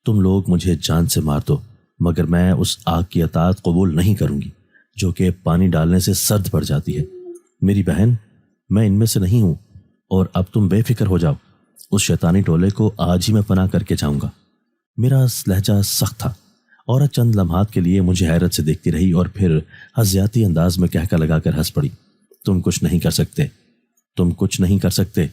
تم لوگ مجھے جان سے مار دو مگر میں اس آگ کی اطاعت قبول نہیں کروں گی جو کہ پانی ڈالنے سے سرد پڑ جاتی ہے۔ میری بہن، میں ان میں سے نہیں ہوں، اور اب تم بے فکر ہو جاؤ۔ اس شیطانی ٹولے کو آج ہی میں فنا کر کے جاؤں گا۔ میرا لہجہ سخت تھا۔ عورت چند لمحات کے لیے مجھے حیرت سے دیکھتی رہی اور پھر ہزیاتی انداز میں کہکا لگا کر ہنس پڑی۔ تم کچھ نہیں کر سکتے، تم کچھ نہیں کر سکتے۔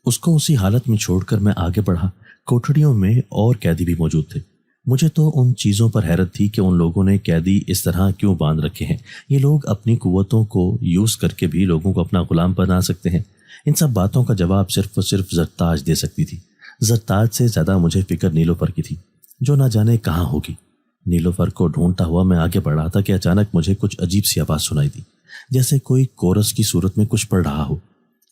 اس کو اسی حالت میں چھوڑ کر میں آگے بڑھا۔ کوٹڑیوں میں اور قیدی بھی موجود تھے۔ مجھے تو ان چیزوں پر حیرت تھی کہ ان لوگوں نے قیدی اس طرح کیوں باندھ رکھے ہیں۔ یہ لوگ اپنی قوتوں کو یوز کر کے بھی لوگوں کو اپنا غلام بنا سکتے ہیں۔ ان سب باتوں کا جواب صرف اور صرف زرتاج دے سکتی تھی۔ زرتاج سے زیادہ مجھے فکر نیلوفر کی تھی، جو نہ جانے کہاں ہوگی۔ نیلوفر کو ڈھونڈتا ہوا میں آگے بڑھ رہا تھا کہ اچانک مجھے کچھ عجیب سی آواز سنائی دی، جیسے کوئی کورس کی صورت میں کچھ پڑھ رہا ہو۔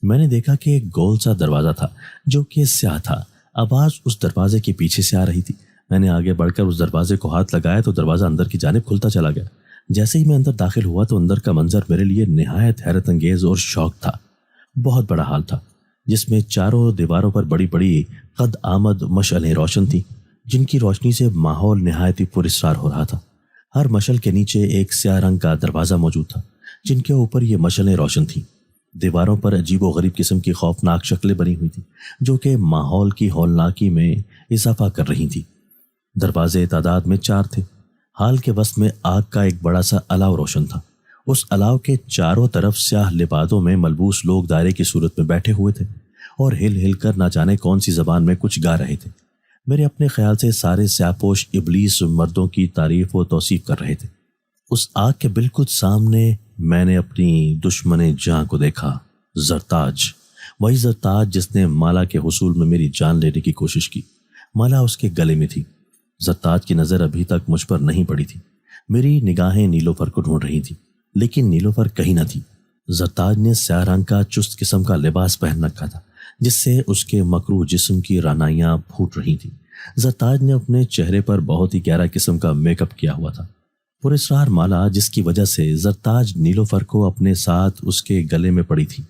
میں نے دیکھا کہ ایک گول سا دروازہ تھا جو کہ سیاہ تھا۔ آواز اس دروازے کے پیچھے سے آ رہی تھی۔ میں نے آگے بڑھ کر اس دروازے کو ہاتھ لگایا تو دروازہ اندر کی جانب کھلتا چلا گیا۔ جیسے ہی میں اندر داخل ہوا تو اندر کا منظر میرے لیے نہایت حیرت انگیز اور شوق تھا۔ بہت بڑا ہال تھا جس میں چاروں دیواروں پر بڑی بڑی قد آمد مشعلیں روشن تھیں، جن کی روشنی سے ماحول نہایت ہی پراسرار ہو رہا تھا۔ ہر مشعل کے نیچے ایک سیاہ رنگ کا دروازہ موجود تھا جن کے اوپر یہ مشعلیں روشن تھیں۔ دیواروں پر عجیب و غریب قسم کی خوفناک شکلیں بنی ہوئی تھیں جو کہ ماحول کی ہولناکی میں اضافہ کر رہی تھیں۔ دروازے تعداد میں 4 تھے۔ ہال کے وسط میں آگ کا ایک بڑا سا الاؤ روشن تھا۔ اس الاؤ کے چاروں طرف سیاہ لبادوں میں ملبوس لوگ دائرے کی صورت میں بیٹھے ہوئے تھے اور ہل ہل کر نہ جانے کون سی زبان میں کچھ گا رہے تھے۔ میرے اپنے خیال سے سارے سیاپوش ابلیس مردوں کی تعریف و توصیف کر رہے تھے۔ اس آگ کے بالکل سامنے میں نے اپنی دشمن جاں کو دیکھا، زرتاج۔ وہی زرتاج جس نے مالا کے حصول میں میری جان لینے کی کوشش کی۔ مالا اس کے گلے میں تھی۔ زرتاج کی نظر ابھی تک مجھ پر نہیں پڑی تھی۔ میری نگاہیں نیلوفر کو ڈھونڈ رہی تھیں لیکن نیلوفر کہیں نہ تھی۔ زرتاج نے سیاہ رنگ کا چست قسم کا لباس پہن رکھا تھا جس سے اس کے مکروہ جسم کی رعنائیاں پھوٹ رہی تھیں۔ زرتاج نے اپنے چہرے پر بہت ہی گہرا قسم کا میک اپ کیا ہوا تھا۔ پراسرار مالا جس کی وجہ سے زرتاج نیلوفر کو اپنے ساتھ اس کے گلے میں پڑی تھی۔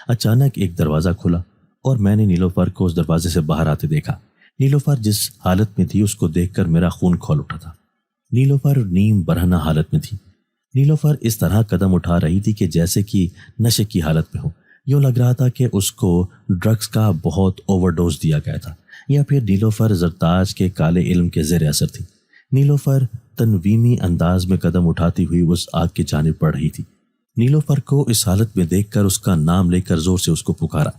اچانک ایک دروازہ کھلا اور میں نے نیلوفر کو اس دروازے سے باہر آتے دیکھا۔ نیلوفر جس حالت میں تھی اس کو دیکھ کر میرا خون کھول اٹھا تھا۔ نیلوفر نیم برہنہ حالت میں تھی۔ نیلوفر اس طرح قدم اٹھا رہی تھی کہ جیسے کہ نشے کی حالت میں ہو۔ یوں لگ رہا تھا کہ اس کو ڈرگز کا بہت اوور ڈوز دیا گیا تھا یا پھر نیلوفر زرتاج کے کالے علم کے زیر اثر تھی۔ نیلوفر تنویمی انداز میں قدم اٹھاتی ہوئی اس آگ کی جانب بڑھ رہی تھی۔ نیلوفر کو اس حالت میں دیکھ کر اس کا نام لے کر زور سے اس کو پکارا۔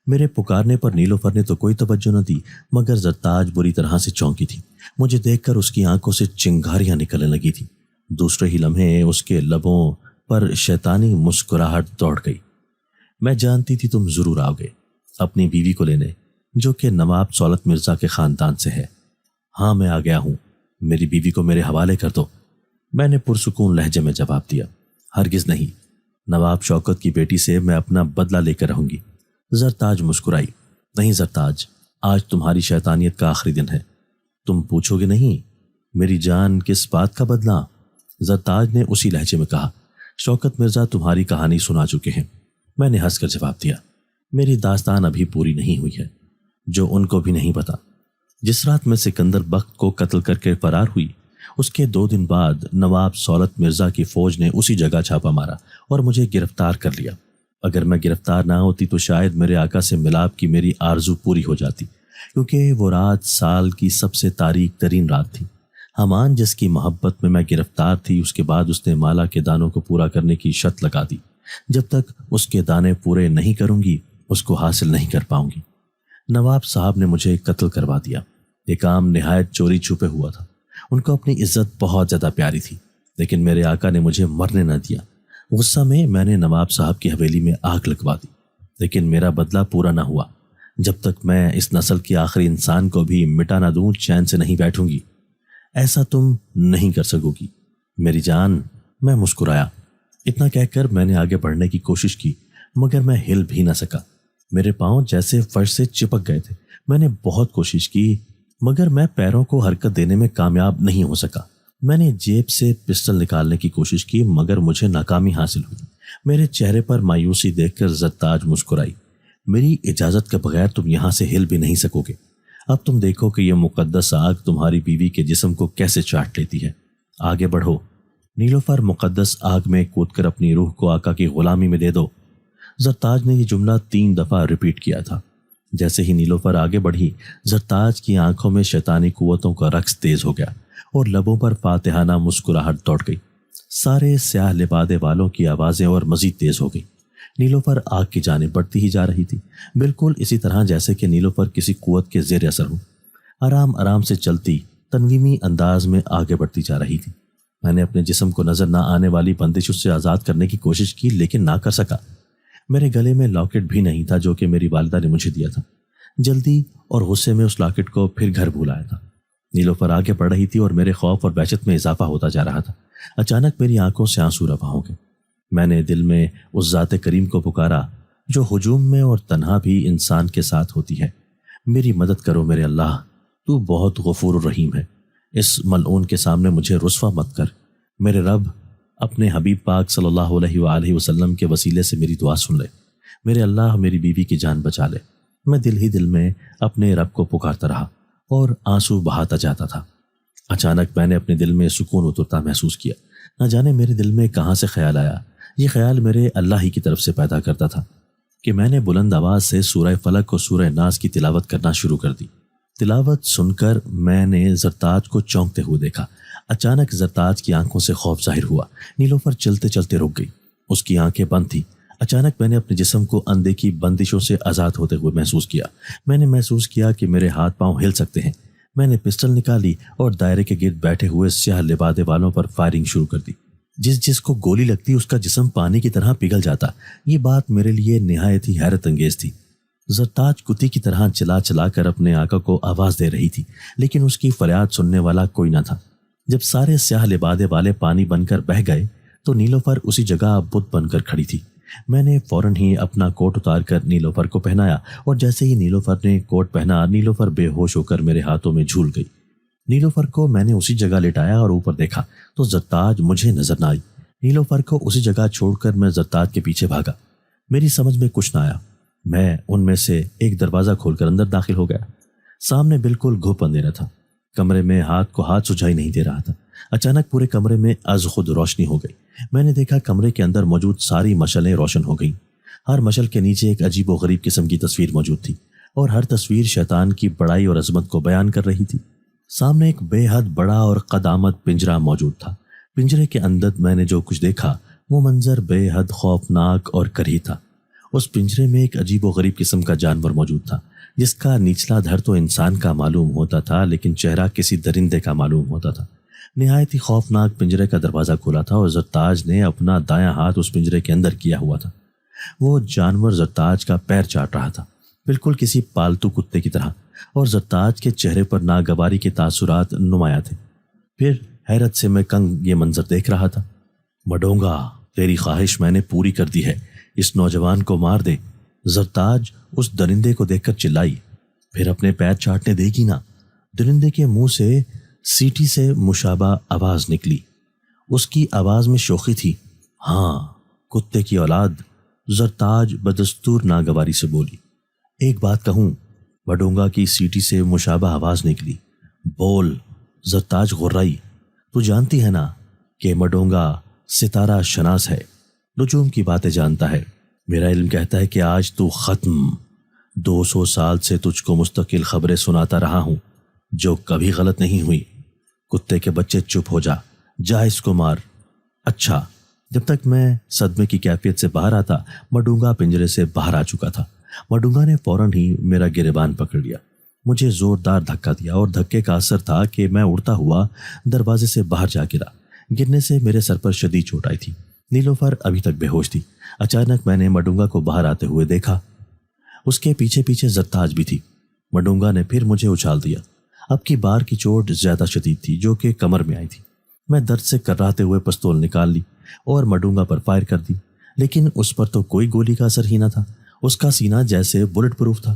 میرے پکارنے پر نیلوفر نے تو کوئی توجہ نہ دی مگر زرتاج بری طرح سے چونکی تھی۔ مجھے دیکھ کر اس کی آنکھوں سے چنگاریاں نکلنے لگی تھی۔ دوسرے ہی لمحے اس کے لبوں پر شیطانی مسکراہٹ دوڑ گئی۔ میں جانتی تھی تم ضرور آؤ گے اپنی بیوی کو لینے جو کہ نواب سولت مرزا کے خاندان سے ہے۔ ہاں میں آ گیا ہوں، میری بیوی کو میرے حوالے کر دو، میں نے پرسکون لہجے میں جواب دیا۔ ہرگز نہیں، نواب شوکت کی بیٹی سے میں اپنا بدلہ لے کر رہوں گی۔ زرتاج مسکرائی۔ نہیں زرتاج، آج تمہاری شیطانیت کا آخری دن ہے، تم پوچھو گے نہیں میری جان کس بات کا بدلہ؟ زرتاج نے اسی لہجے میں کہا، شوکت مرزا تمہاری کہانی سنا چکے ہیں۔ میں نے ہنس کر جواب دیا، میری داستان ابھی پوری نہیں ہوئی ہے، جو ان کو بھی نہیں پتا۔ جس رات میں سکندر بخت کو قتل کر کے فرار ہوئی اس کے 2 دن بعد نواب سولت مرزا کی فوج نے اسی جگہ چھاپا مارا اور مجھے گرفتار کر لیا۔ اگر میں گرفتار نہ ہوتی تو شاید میرے آقا سے ملاپ کی میری آرزو پوری ہو جاتی، کیونکہ وہ رات سال کی سب سے تاریک ترین رات تھی۔ حمان جس کی محبت میں گرفتار تھی، اس کے بعد اس نے مالا کے دانوں کو پورا کرنے کی شرط لگا دی۔ جب تک اس کے دانے پورے نہیں کروں گی اس کو حاصل نہیں کر پاؤں گی۔ نواب صاحب نے مجھے قتل کروا دیا۔ یہ کام نہایت چوری چھپے ہوا تھا۔ ان کو اپنی عزت بہت زیادہ پیاری تھی لیکن میرے آقا نے مجھے مرنے نہ دیا۔ غصہ میں نے نواب صاحب کی حویلی میں آگ لگوا دی لیکن میرا بدلہ پورا نہ ہوا۔ جب تک میں اس نسل کے آخری انسان کو بھی مٹا نہ دوں چین سے نہیں بیٹھوں گی۔ ایسا تم نہیں کر سکو گی میری جان۔ میں مسکرایا۔ اتنا کہہ کر میں نے آگے بڑھنے کی کوشش کی مگر میں ہل بھی نہ سکا۔ میرے پاؤں جیسے فرش سے چپک گئے تھے۔ میں نے بہت کوشش کی مگر میں پیروں کو حرکت دینے میں کامیاب نہیں ہو سکا۔ میں نے جیب سے پسٹل نکالنے کی کوشش کی مگر مجھے ناکامی حاصل ہوئی۔ میرے چہرے پر مایوسی دیکھ کر زرتاج مسکرائی۔ میری اجازت کے بغیر تم یہاں سے ہل بھی نہیں سکو گے۔ اب تم دیکھو کہ یہ مقدس آگ تمہاری بیوی کے جسم کو کیسے چاٹ لیتی ہے۔ آگے بڑھو۔ نیلوفر مقدس آگ میں کود کر اپنی روح کو آقا کی غلامی میں دے دو۔ زرتاج نے یہ جملہ 3 دفعہ ریپیٹ کیا تھا۔ جیسے ہی نیلوفر آگے بڑھی، زرتاج کی آنکھوں میں شیطانی قوتوں کا رقص تیز ہو گیا اور لبوں پر فاتحانہ مسکراہٹ دوڑ گئی۔ سارے سیاہ لبادے والوں کی آوازیں اور مزید تیز ہو گئی۔ نیلوفر آگ کی جانب بڑھتی ہی جا رہی تھی، بالکل اسی طرح جیسے کہ نیلوفر کسی قوت کے زیر اثر ہو۔ آرام آرام سے چلتی، تنویمی انداز میں آگے بڑھتی جا رہی تھی۔ میں نے اپنے جسم کو نظر نہ آنے والی بندش اس سے آزاد کرنے کی کوشش کی لیکن نہ کر سکا۔ میرے گلے میں لاکٹ بھی نہیں تھا جو کہ میری والدہ نے مجھے دیا تھا۔ جلدی اور غصے میں اس لاکٹ کو پھر گھر بھول آیا تھا۔ نیلوفر آگے بڑھ رہی تھی اور میرے خوف اور وحشت میں اضافہ ہوتا جا رہا تھا۔ اچانک میری آنکھوں سے آنسو رواں ہو گئے۔ میں نے دل میں اس ذات کریم کو پکارا جو ہجوم میں اور تنہا بھی انسان کے ساتھ ہوتی ہے۔ میری مدد کرو میرے اللہ، تو بہت غفور الرحیم ہے۔ اس ملعون کے سامنے مجھے رسوا مت کر۔ میرے رب، اپنے حبیب پاک صلی اللہ علیہ وآلہ وسلم کے وسیلے سے میری دعا سن لے۔ میرے اللہ میری بیوی کی جان بچا لے۔ میں دل ہی دل میں اپنے رب کو پکارتا رہا اور آنسو بہاتا جاتا تھا۔ اچانک میں نے اپنے دل میں سکون اترتا محسوس کیا۔ نہ جانے میرے دل میں کہاں سے خیال آیا۔ یہ خیال میرے اللہ ہی کی طرف سے پیدا کرتا تھا کہ میں نے بلند آواز سے سورہ فلق اور سورہ ناس کی تلاوت کرنا شروع کر دی۔ تلاوت سن کر میں نے زرتاج کو چونکتے ہوئے دیکھا۔ اچانک زرتاج کی آنکھوں سے خوف ظاہر ہوا۔ نیلوفر چلتے چلتے رک گئی، اس کی آنکھیں بند تھیں۔ اچانک میں نے اپنے جسم کو اندیکھی بندشوں سے آزاد ہوتے ہوئے محسوس کیا۔ میں نے محسوس کیا کہ میرے ہاتھ پاؤں ہل سکتے ہیں۔ میں نے پسٹل نکالی اور دائرے کے گرد بیٹھے ہوئے سیاہ لبادے والوں پر فائرنگ شروع کر دی۔ جس کو گولی لگتی اس کا جسم پانی کی طرح پگھل جاتا۔ یہ بات میرے لیے نہایت ہی حیرت انگیز تھی۔ زرتاج کتی کی طرح چلا چلا کر اپنے آقا کو آواز دے رہی تھی لیکن اس کی فریاد سننے والا کوئی نہ تھا۔ جب سارے سیاہ لبادے والے پانی بن کر بہہ گئے تو نیلوفر اسی جگہ بت بن کر کھڑی تھی۔ میں نے فوراً ہی اپنا کوٹ اتار کر نیلوفر کو پہنایا اور جیسے ہی نیلوفر نے کوٹ پہنا، نیلوفر بے ہوش ہو کر میرے ہاتھوں میں جھول گئی۔ نیلوفر کو میں نے اسی جگہ لٹایا اور اوپر دیکھا تو زرتاج مجھے نظر نہ آئی۔ نیلوفر کو اسی جگہ چھوڑ کر میں زرتاج کے پیچھے بھاگا۔ میری سمجھ میں کچھ نہ آیا۔ میں ان میں سے ایک دروازہ کھول کر اندر داخل ہو گیا۔ سامنے بالکل گھوپ اندھیرا تھا۔ کمرے میں ہاتھ سجھائی نہیں دے رہا تھا۔ اچانک پورے کمرے میں از خود روشنی ہو گئی۔ میں نے دیکھا کمرے کے اندر موجود ساری مشعلیں روشن ہو گئیں۔ ہر مشعل کے نیچے ایک عجیب و غریب قسم کی تصویر موجود تھی اور ہر تصویر شیطان کی بڑائی اور عظمت کو بیان کر رہی تھی۔ سامنے ایک بے حد بڑا اور قدامت پنجرہ موجود تھا۔ پنجرے کے اندر میں نے جو کچھ دیکھا وہ منظر بے حد خوفناک اور کریہ تھا۔ اس پنجرے میں ایک عجیب و غریب قسم کا جانور موجود تھا جس کا نچلا دھڑ تو انسان کا معلوم ہوتا تھا لیکن چہرہ کسی درندے کا معلوم ہوتا تھا۔ نہایت ہی خوفناک پنجرے کا دروازہ کھولا تھا اور زرتاج نے اپنا دایاں ہاتھ اس پنجرے کے اندر کیا ہوا تھا۔ وہ جانور زرتاج کا پیر چاٹ رہا تھا، بالکل کسی پالتو کتے کی طرح، اور زرتاج کے چہرے پر ناگواری کے تاثرات نمایاں تھے۔ پھر حیرت سے میں کنگ یہ منظر دیکھ رہا تھا۔ مڈونگا، تیری خواہش میں نے پوری کر دی ہے، اس نوجوان کو مار دے۔ زرتاج اس درندے کو دیکھ کر چلائی۔ پھر اپنے پیر چاٹنے دے گی نا؟ درندے کے منہ سے سیٹی سے مشابہ آواز نکلی۔ اس کی آواز میں شوخی تھی۔ ہاں، کتے کی اولاد، زرتاج بدستور ناگواری سے بولی۔ ایک بات کہوں؟ بڈونگا کی سیٹی سے مشابہ آواز نکلی۔ بول، زرتاج غرائی۔ تو جانتی ہے نا کہ مڈونگا ستارہ شناس ہے، نجوم کی باتیں جانتا ہے۔ میرا علم کہتا ہے کہ آج تو ختم۔ 200 سال سے تجھ کو مستقل خبریں سناتا رہا ہوں جو کبھی غلط نہیں ہوئی۔ کتے کے بچے چپ ہو جا اس کو مار۔ اچھا۔ جب تک میں صدمے کی کیفیت سے باہر آتا، مڈونگا پنجرے سے باہر آ چکا تھا۔ مڈونگا نے فوراً ہی میرا گریبان پکڑ لیا، مجھے زوردار دھکا دیا اور دھکے کا اثر تھا کہ میں اڑتا ہوا دروازے سے باہر جا گرا۔ گرنے سے میرے سر پر شدید چوٹ آئی تھی۔ نیلوفر ابھی تک بے ہوش تھی۔ اچانک میں نے مڈونگا کو باہر آتے ہوئے دیکھا۔ اس کے پیچھے پیچھے زرتاج بھی تھی۔ مڈونگا نے پھر مجھے اچھال دیا۔ اب کی بار کی چوٹ زیادہ شدید تھی جو کہ کمر میں آئی تھی۔ میں درد سے کراہتے ہوئے پستول نکال لی اور مڈونگا پر فائر کر دی، لیکن اس پر تو کوئی گولی کا اثر ہی نہ تھا۔ اس کا سینہ جیسے بلٹ پروف تھا۔